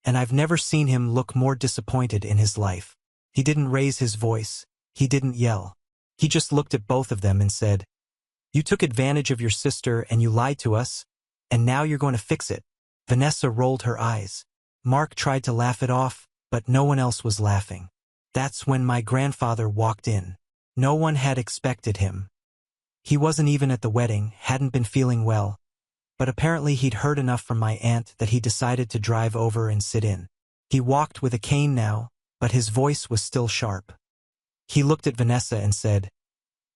and I've never seen him look more disappointed in his life. He didn't raise his voice. He didn't yell. He just looked at both of them and said, "You took advantage of your sister and you lied to us, and now you're going to fix it." Vanessa rolled her eyes. Mark tried to laugh it off, but no one else was laughing. That's when my grandfather walked in. No one had expected him. He wasn't even at the wedding, hadn't been feeling well, but apparently he'd heard enough from my aunt that he decided to drive over and sit in. He walked with a cane now, but his voice was still sharp. He looked at Vanessa and said,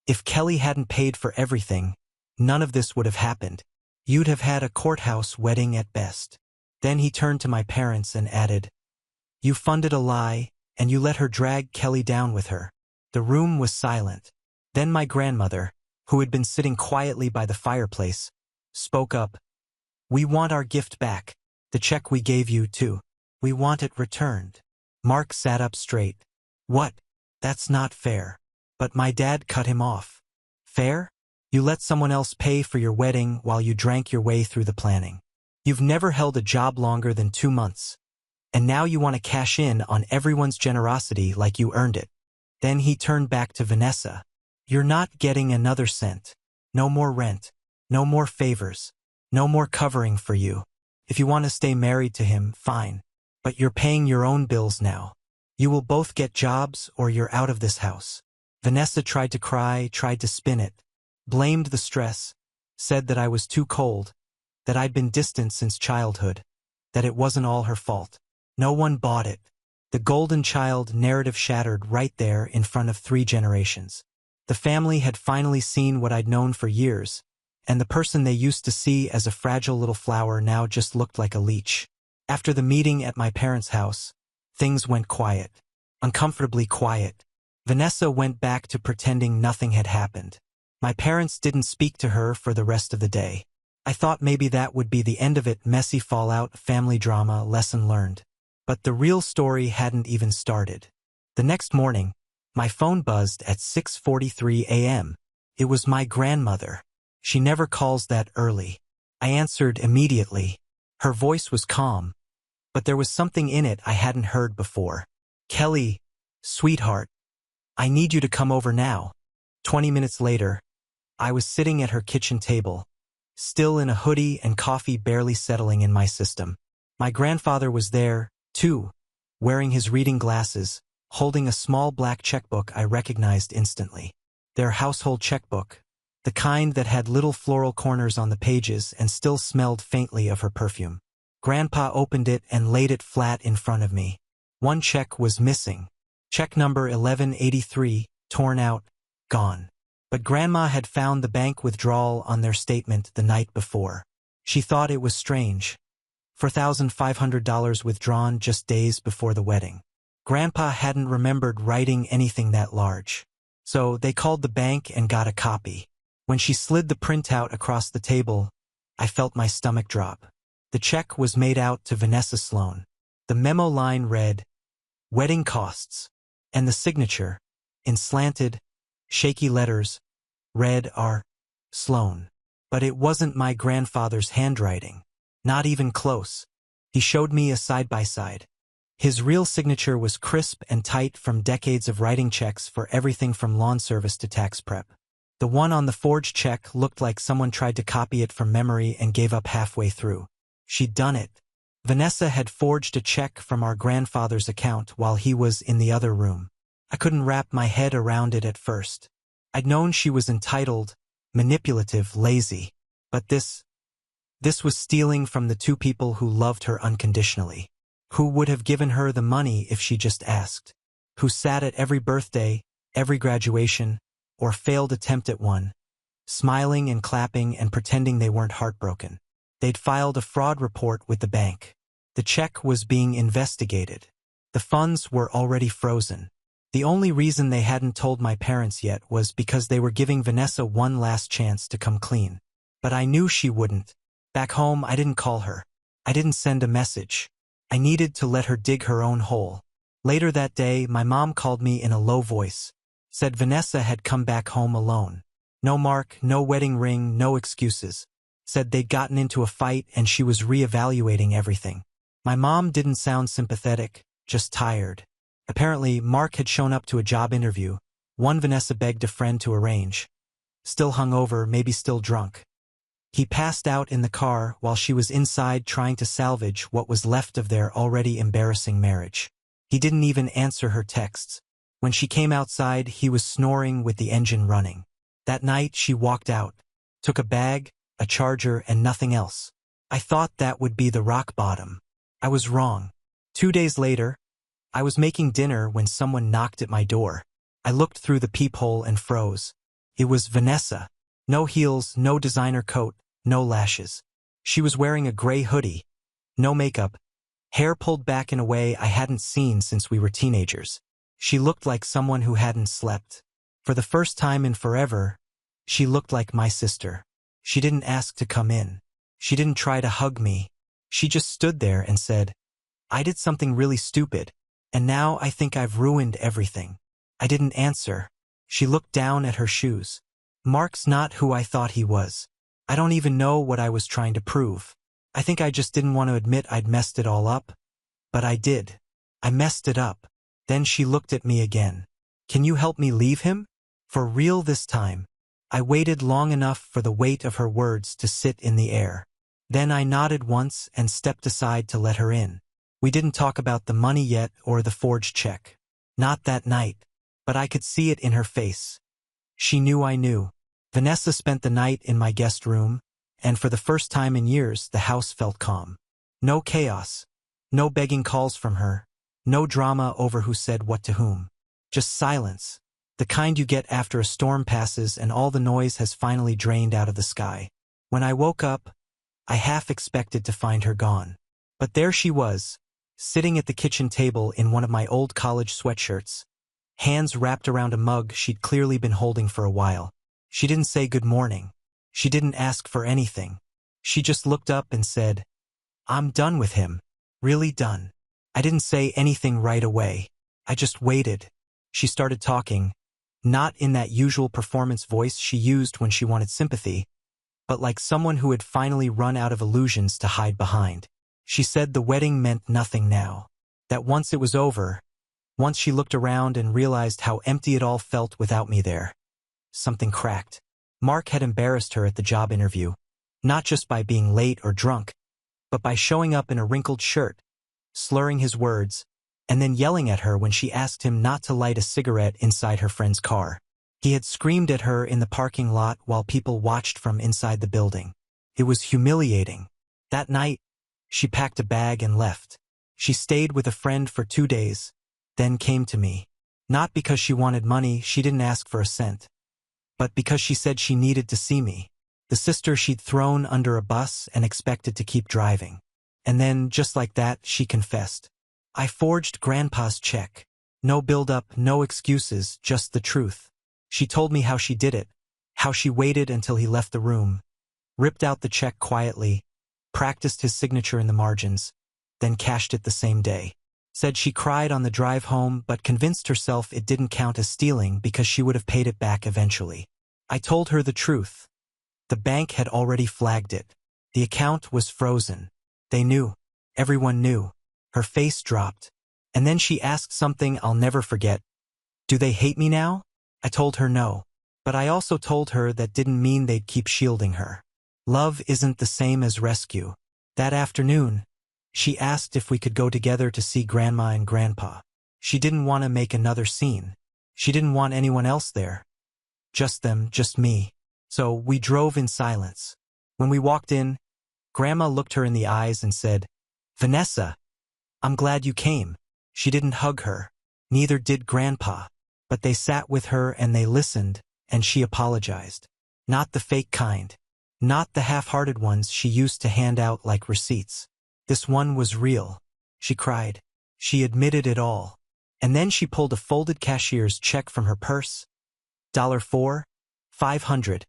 "If Kelly hadn't paid for everything, none of this would have happened. You'd have had a courthouse wedding at best." Then he turned to my parents and added, "You funded a lie, and you let her drag Kelly down with her." The room was silent. Then my grandmother, who had been sitting quietly by the fireplace, spoke up. "We want our gift back. The check we gave you, too. We want it returned." Mark sat up straight. "What? That's not fair." But my dad cut him off. "Fair? You let someone else pay for your wedding while you drank your way through the planning. You've never held a job longer than 2 months. And now you want to cash in on everyone's generosity like you earned it." Then he turned back to Vanessa. "You're not getting another cent. No more rent. No more favors. No more covering for you. If you want to stay married to him, fine. But you're paying your own bills now. You will both get jobs or you're out of this house." Vanessa tried to cry, tried to spin it, blamed the stress, said that I was too cold, that I'd been distant since childhood, that it wasn't all her fault. No one bought it. The golden child narrative shattered right there in front of 3 generations. The family had finally seen what I'd known for years, and the person they used to see as a fragile little flower now just looked like a leech. After the meeting at my parents' house, things went quiet. Uncomfortably quiet. Vanessa went back to pretending nothing had happened. My parents didn't speak to her for the rest of the day. I thought maybe that would be the end of it, messy fallout, family drama, lesson learned. But the real story hadn't even started. The next morning, my phone buzzed at 6:43 a.m. It was my grandmother. She never calls that early. I answered immediately. Her voice was calm, but there was something in it I hadn't heard before. "Kelly, sweetheart, I need you to come over now." 20 minutes later, I was sitting at her kitchen table, still in a hoodie and coffee barely settling in my system. My grandfather was there, too, wearing his reading glasses, holding a small black checkbook I recognized instantly. Their household checkbook, the kind that had little floral corners on the pages and still smelled faintly of her perfume. Grandpa opened it and laid it flat in front of me. One check was missing. Check number 1183, torn out, gone. But Grandma had found the bank withdrawal on their statement the night before. She thought it was strange. $4,500 withdrawn just days before the wedding. Grandpa hadn't remembered writing anything that large. So they called the bank and got a copy. When she slid the printout across the table, I felt my stomach drop. The check was made out to Vanessa Sloan. The memo line read, "Wedding costs," and the signature, in slanted, shaky letters, read R. Sloan. But it wasn't my grandfather's handwriting. Not even close. He showed me a side-by-side. His real signature was crisp and tight from decades of writing checks for everything from lawn service to tax prep. The one on the forged check looked like someone tried to copy it from memory and gave up halfway through. She'd done it. Vanessa had forged a check from our grandfather's account while he was in the other room. I couldn't wrap my head around it at first. I'd known she was entitled, manipulative, lazy. But this, This was stealing from the two people who loved her unconditionally, who would have given her the money if she just asked, who sat at every birthday, every graduation, or failed attempt at one, smiling and clapping and pretending they weren't heartbroken. They'd filed a fraud report with the bank. The check was being investigated. The funds were already frozen. The only reason they hadn't told my parents yet was because they were giving Vanessa one last chance to come clean. But I knew she wouldn't. Back home, I didn't call her. I didn't send a message. I needed to let her dig her own hole. Later that day, my mom called me in a low voice, said Vanessa had come back home alone. No mark, no wedding ring, no excuses. Said they'd gotten into a fight and she was reevaluating everything. My mom didn't sound sympathetic, just tired. Apparently, Mark had shown up to a job interview, one Vanessa begged a friend to arrange. Still hungover, maybe still drunk. He passed out in the car while she was inside trying to salvage what was left of their already embarrassing marriage. He didn't even answer her texts. When she came outside, he was snoring with the engine running. That night, she walked out, took a bag, a charger, and nothing else. I thought that would be the rock bottom. I was wrong. 2 days later, I was making dinner when someone knocked at my door. I looked through the peephole and froze. It was Vanessa. No heels, no designer coat, no lashes. She was wearing a gray hoodie, no makeup, hair pulled back in a way I hadn't seen since we were teenagers. She looked like someone who hadn't slept. For the first time in forever, she looked like my sister. She didn't ask to come in. She didn't try to hug me. She just stood there and said, "I did something really stupid, and now I think I've ruined everything." I didn't answer. She looked down at her shoes. "Mark's not who I thought he was. I don't even know what I was trying to prove. I think I just didn't want to admit I'd messed it all up. But I did. I messed it up." Then she looked at me again. "Can you help me leave him? For real this time." I waited long enough for the weight of her words to sit in the air. Then I nodded once and stepped aside to let her in. We didn't talk about the money yet or the forged check. Not that night. But I could see it in her face. She knew I knew. Vanessa spent the night in my guest room, and for the first time in years, the house felt calm. No chaos. No begging calls from her. No drama over who said what to whom. Just silence. The kind you get after a storm passes and all the noise has finally drained out of the sky. When I woke up, I half expected to find her gone. But there she was, sitting at the kitchen table in one of my old college sweatshirts, hands wrapped around a mug she'd clearly been holding for a while. She didn't say good morning. She didn't ask for anything. She just looked up and said, "I'm done with him. Really done." I didn't say anything right away. I just waited. She started talking, not in that usual performance voice she used when she wanted sympathy, but like someone who had finally run out of illusions to hide behind. She said the wedding meant nothing now. That once it was over, once she looked around and realized how empty it all felt without me there, something cracked. Mark had embarrassed her at the job interview, not just by being late or drunk, but by showing up in a wrinkled shirt, slurring his words, and then yelling at her when she asked him not to light a cigarette inside her friend's car. He had screamed at her in the parking lot while people watched from inside the building. It was humiliating. That night, she packed a bag and left. She stayed with a friend for 2 days, then came to me. Not because she wanted money, she didn't ask for a cent, but because she said she needed to see me, the sister she'd thrown under a bus and expected to keep driving. And then, just like that, she confessed. "I forged Grandpa's check. No build-up, no excuses, just the truth." She told me how she did it, how she waited until he left the room, ripped out the check quietly, practiced his signature in the margins, then cashed it the same day. Said she cried on the drive home but convinced herself it didn't count as stealing because she would have paid it back eventually. I told her the truth. The bank had already flagged it. The account was frozen. They knew. Everyone knew. Her face dropped. And then she asked something I'll never forget. "Do they hate me now?" I told her no. But I also told her that didn't mean they'd keep shielding her. Love isn't the same as rescue. That afternoon, she asked if we could go together to see Grandma and Grandpa. She didn't want to make another scene. She didn't want anyone else there. Just them, just me. So we drove in silence. When we walked in, Grandma looked her in the eyes and said, "Vanessa, I'm glad you came." She didn't hug her. Neither did Grandpa. But they sat with her and they listened, and she apologized. Not the fake kind. Not the half-hearted ones she used to hand out like receipts. This one was real. She cried. She admitted it all. And then she pulled a folded cashier's check from her purse, $4,500,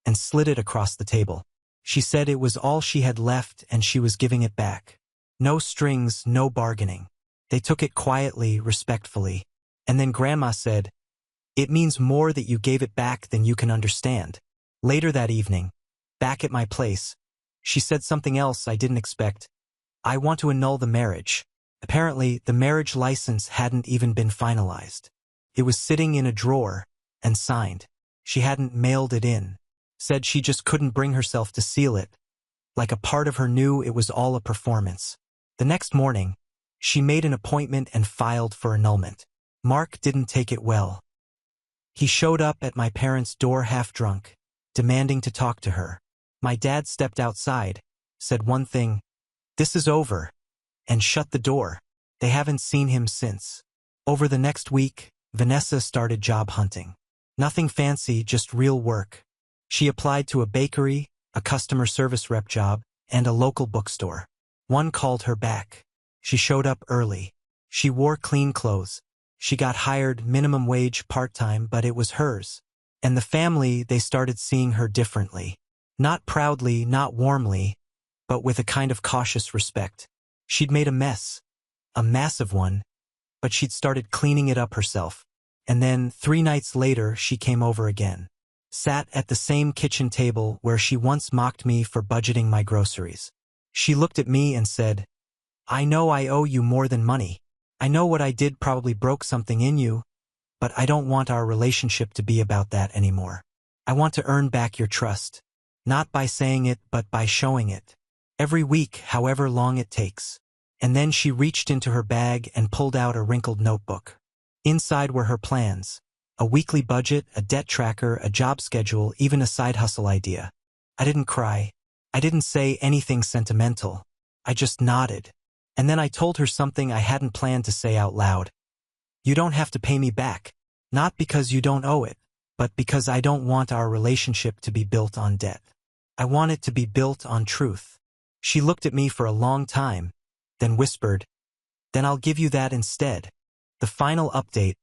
and slid it across the table. She said it was all she had left and she was giving it back. No strings, no bargaining. They took it quietly, respectfully. And then Grandma said, "It means more that you gave it back than you can understand." Later that evening, back at my place, she said something else I didn't expect. "I want to annul the marriage." Apparently, the marriage license hadn't even been finalized. It was sitting in a drawer and signed. She hadn't mailed it in. Said she just couldn't bring herself to seal it. Like a part of her knew it was all a performance. The next morning, she made an appointment and filed for annulment. Mark didn't take it well. He showed up at my parents' door half-drunk, demanding to talk to her. My dad stepped outside, said one thing, "This is over," and shut the door. They haven't seen him since. Over the next week, Vanessa started job hunting. Nothing fancy, just real work. She applied to a bakery, a customer service rep job, and a local bookstore. One called her back. She showed up early. She wore clean clothes. She got hired minimum wage part-time, but it was hers. And the family, they started seeing her differently. Not proudly, not warmly, but with a kind of cautious respect. She'd made a mess. A massive one. But she'd started cleaning it up herself. And then, 3 nights later, she came over again. Sat at the same kitchen table where she once mocked me for budgeting my groceries. She looked at me and said, "I know I owe you more than money. I know what I did probably broke something in you, but I don't want our relationship to be about that anymore. I want to earn back your trust. Not by saying it, but by showing it. Every week, however long it takes." And then she reached into her bag and pulled out a wrinkled notebook. Inside were her plans. A weekly budget, a debt tracker, a job schedule, even a side hustle idea. I didn't cry. I didn't say anything sentimental. I just nodded. And then I told her something I hadn't planned to say out loud. "You don't have to pay me back. Not because you don't owe it, but because I don't want our relationship to be built on debt. I want it to be built on truth." She looked at me for a long time, then whispered, "Then I'll give you that instead." The final update,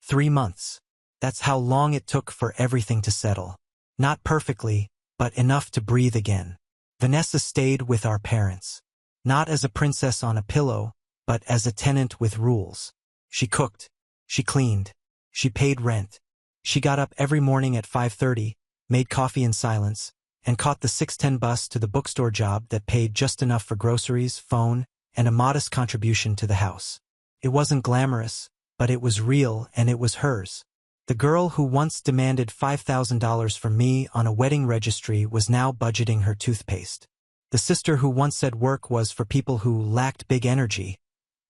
3 months. That's how long it took for everything to settle. Not perfectly, but enough to breathe again. Vanessa stayed with our parents. Not as a princess on a pillow, but as a tenant with rules. She cooked. She cleaned. She paid rent. She got up every morning at 5:30, made coffee in silence, and caught the 6:10 bus to the bookstore job that paid just enough for groceries, phone, and a modest contribution to the house. It wasn't glamorous, but it was real and it was hers. The girl who once demanded $5,000 from me on a wedding registry was now budgeting her toothpaste. The sister who once said work was for people who lacked big energy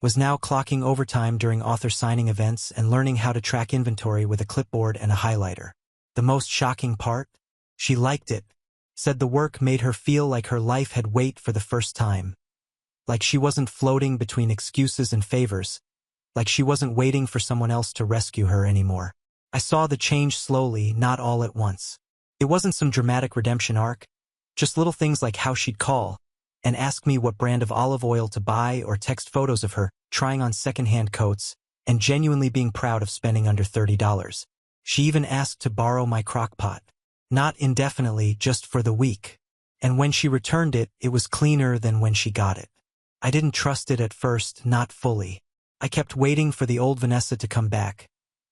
was now clocking overtime during author signing events and learning how to track inventory with a clipboard and a highlighter. The most shocking part? She liked it. Said the work made her feel like her life had weight for the first time. Like she wasn't floating between excuses and favors. Like she wasn't waiting for someone else to rescue her anymore. I saw the change slowly, not all at once. It wasn't some dramatic redemption arc. Just little things like how she'd call and ask me what brand of olive oil to buy or text photos of her trying on secondhand coats and genuinely being proud of spending under $30. She even asked to borrow my crock pot. Not indefinitely, just for the week. And when she returned it, it was cleaner than when she got it. I didn't trust it at first, not fully. I kept waiting for the old Vanessa to come back,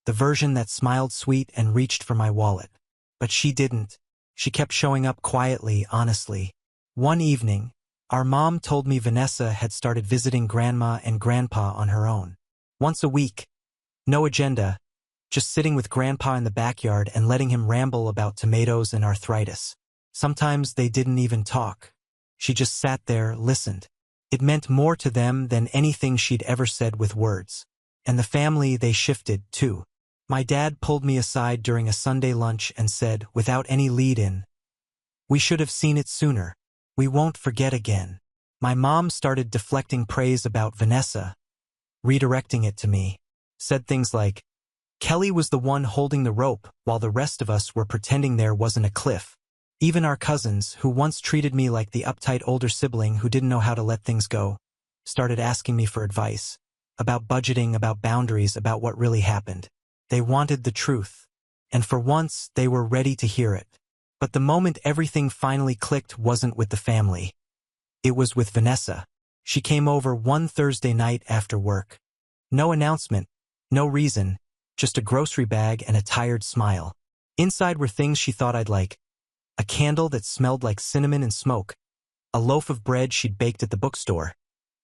the version that smiled sweet and reached for my wallet. But she didn't. She kept showing up quietly, honestly. One evening, our mom told me Vanessa had started visiting Grandma and Grandpa on her own. Once a week. No agenda. Just sitting with Grandpa in the backyard and letting him ramble about tomatoes and arthritis. Sometimes they didn't even talk. She just sat there, listened. It meant more to them than anything she'd ever said with words. And the family, they shifted, too. My dad pulled me aside during a Sunday lunch and said, without any lead-in, "We should have seen it sooner. We won't forget again. My mom started deflecting praise about Vanessa, redirecting it to me. Said things like, Kelly was the one holding the rope while the rest of us were pretending there wasn't a cliff. Even our cousins, who once treated me like the uptight older sibling who didn't know how to let things go, started asking me for advice. About budgeting, about boundaries, about what really happened. They wanted the truth. And for once, they were ready to hear it. But the moment everything finally clicked wasn't with the family. It was with Vanessa. She came over one Thursday night after work. No announcement, no reason, just a grocery bag and a tired smile. Inside were things she thought I'd like. A candle that smelled like cinnamon and smoke, a loaf of bread she'd baked at the bookstore,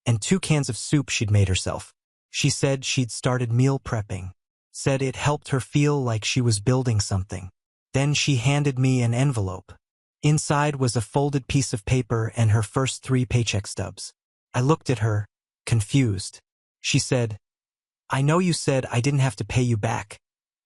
and 2 cans of soup she'd made herself. She said she'd started meal prepping, said it helped her feel like she was building something. Then she handed me an envelope. Inside was a folded piece of paper and her first 3 paycheck stubs. I looked at her, confused. She said, I know you said I didn't have to pay you back,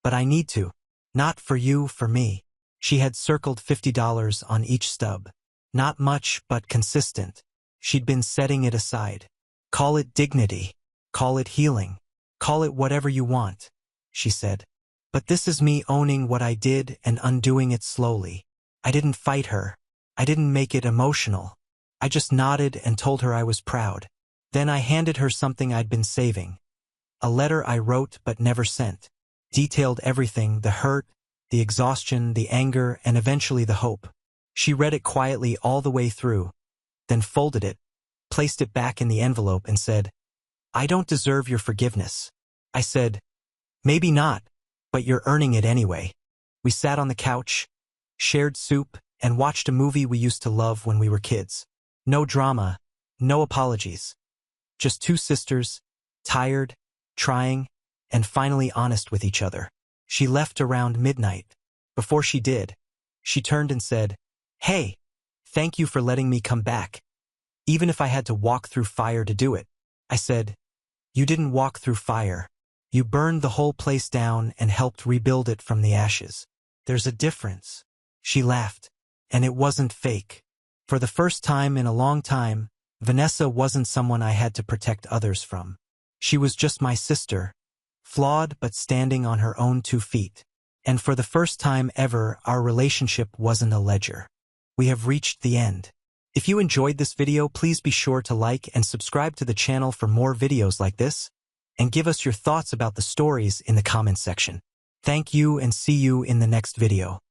but I need to. Not for you, for me. She had circled $50 on each stub. Not much, but consistent. She'd been setting it aside. Call it dignity. Call it healing. Call it whatever you want, she said. But this is me owning what I did and undoing it slowly. I didn't fight her. I didn't make it emotional. I just nodded and told her I was proud. Then I handed her something I'd been saving. A letter I wrote but never sent. Detailed everything, the hurt, the exhaustion, the anger, and eventually the hope. She read it quietly all the way through, then folded it, placed it back in the envelope and said, I don't deserve your forgiveness. I said, maybe not, but you're earning it anyway. We sat on the couch, shared soup, and watched a movie we used to love when we were kids. No drama, no apologies. Just 2 sisters, tired, trying, and finally honest with each other. She left around midnight. Before she did, she turned and said, Hey, thank you for letting me come back, even if I had to walk through fire to do it. I said, You didn't walk through fire. You burned the whole place down and helped rebuild it from the ashes. There's a difference. She laughed, and it wasn't fake. For the first time in a long time, Vanessa wasn't someone I had to protect others from. She was just my sister, flawed but standing on her own 2 feet. And for the first time ever, our relationship wasn't a ledger. We have reached the end. If you enjoyed this video, please be sure to like and subscribe to the channel for more videos like this, and give us your thoughts about the stories in the comments section. Thank you and see you in the next video.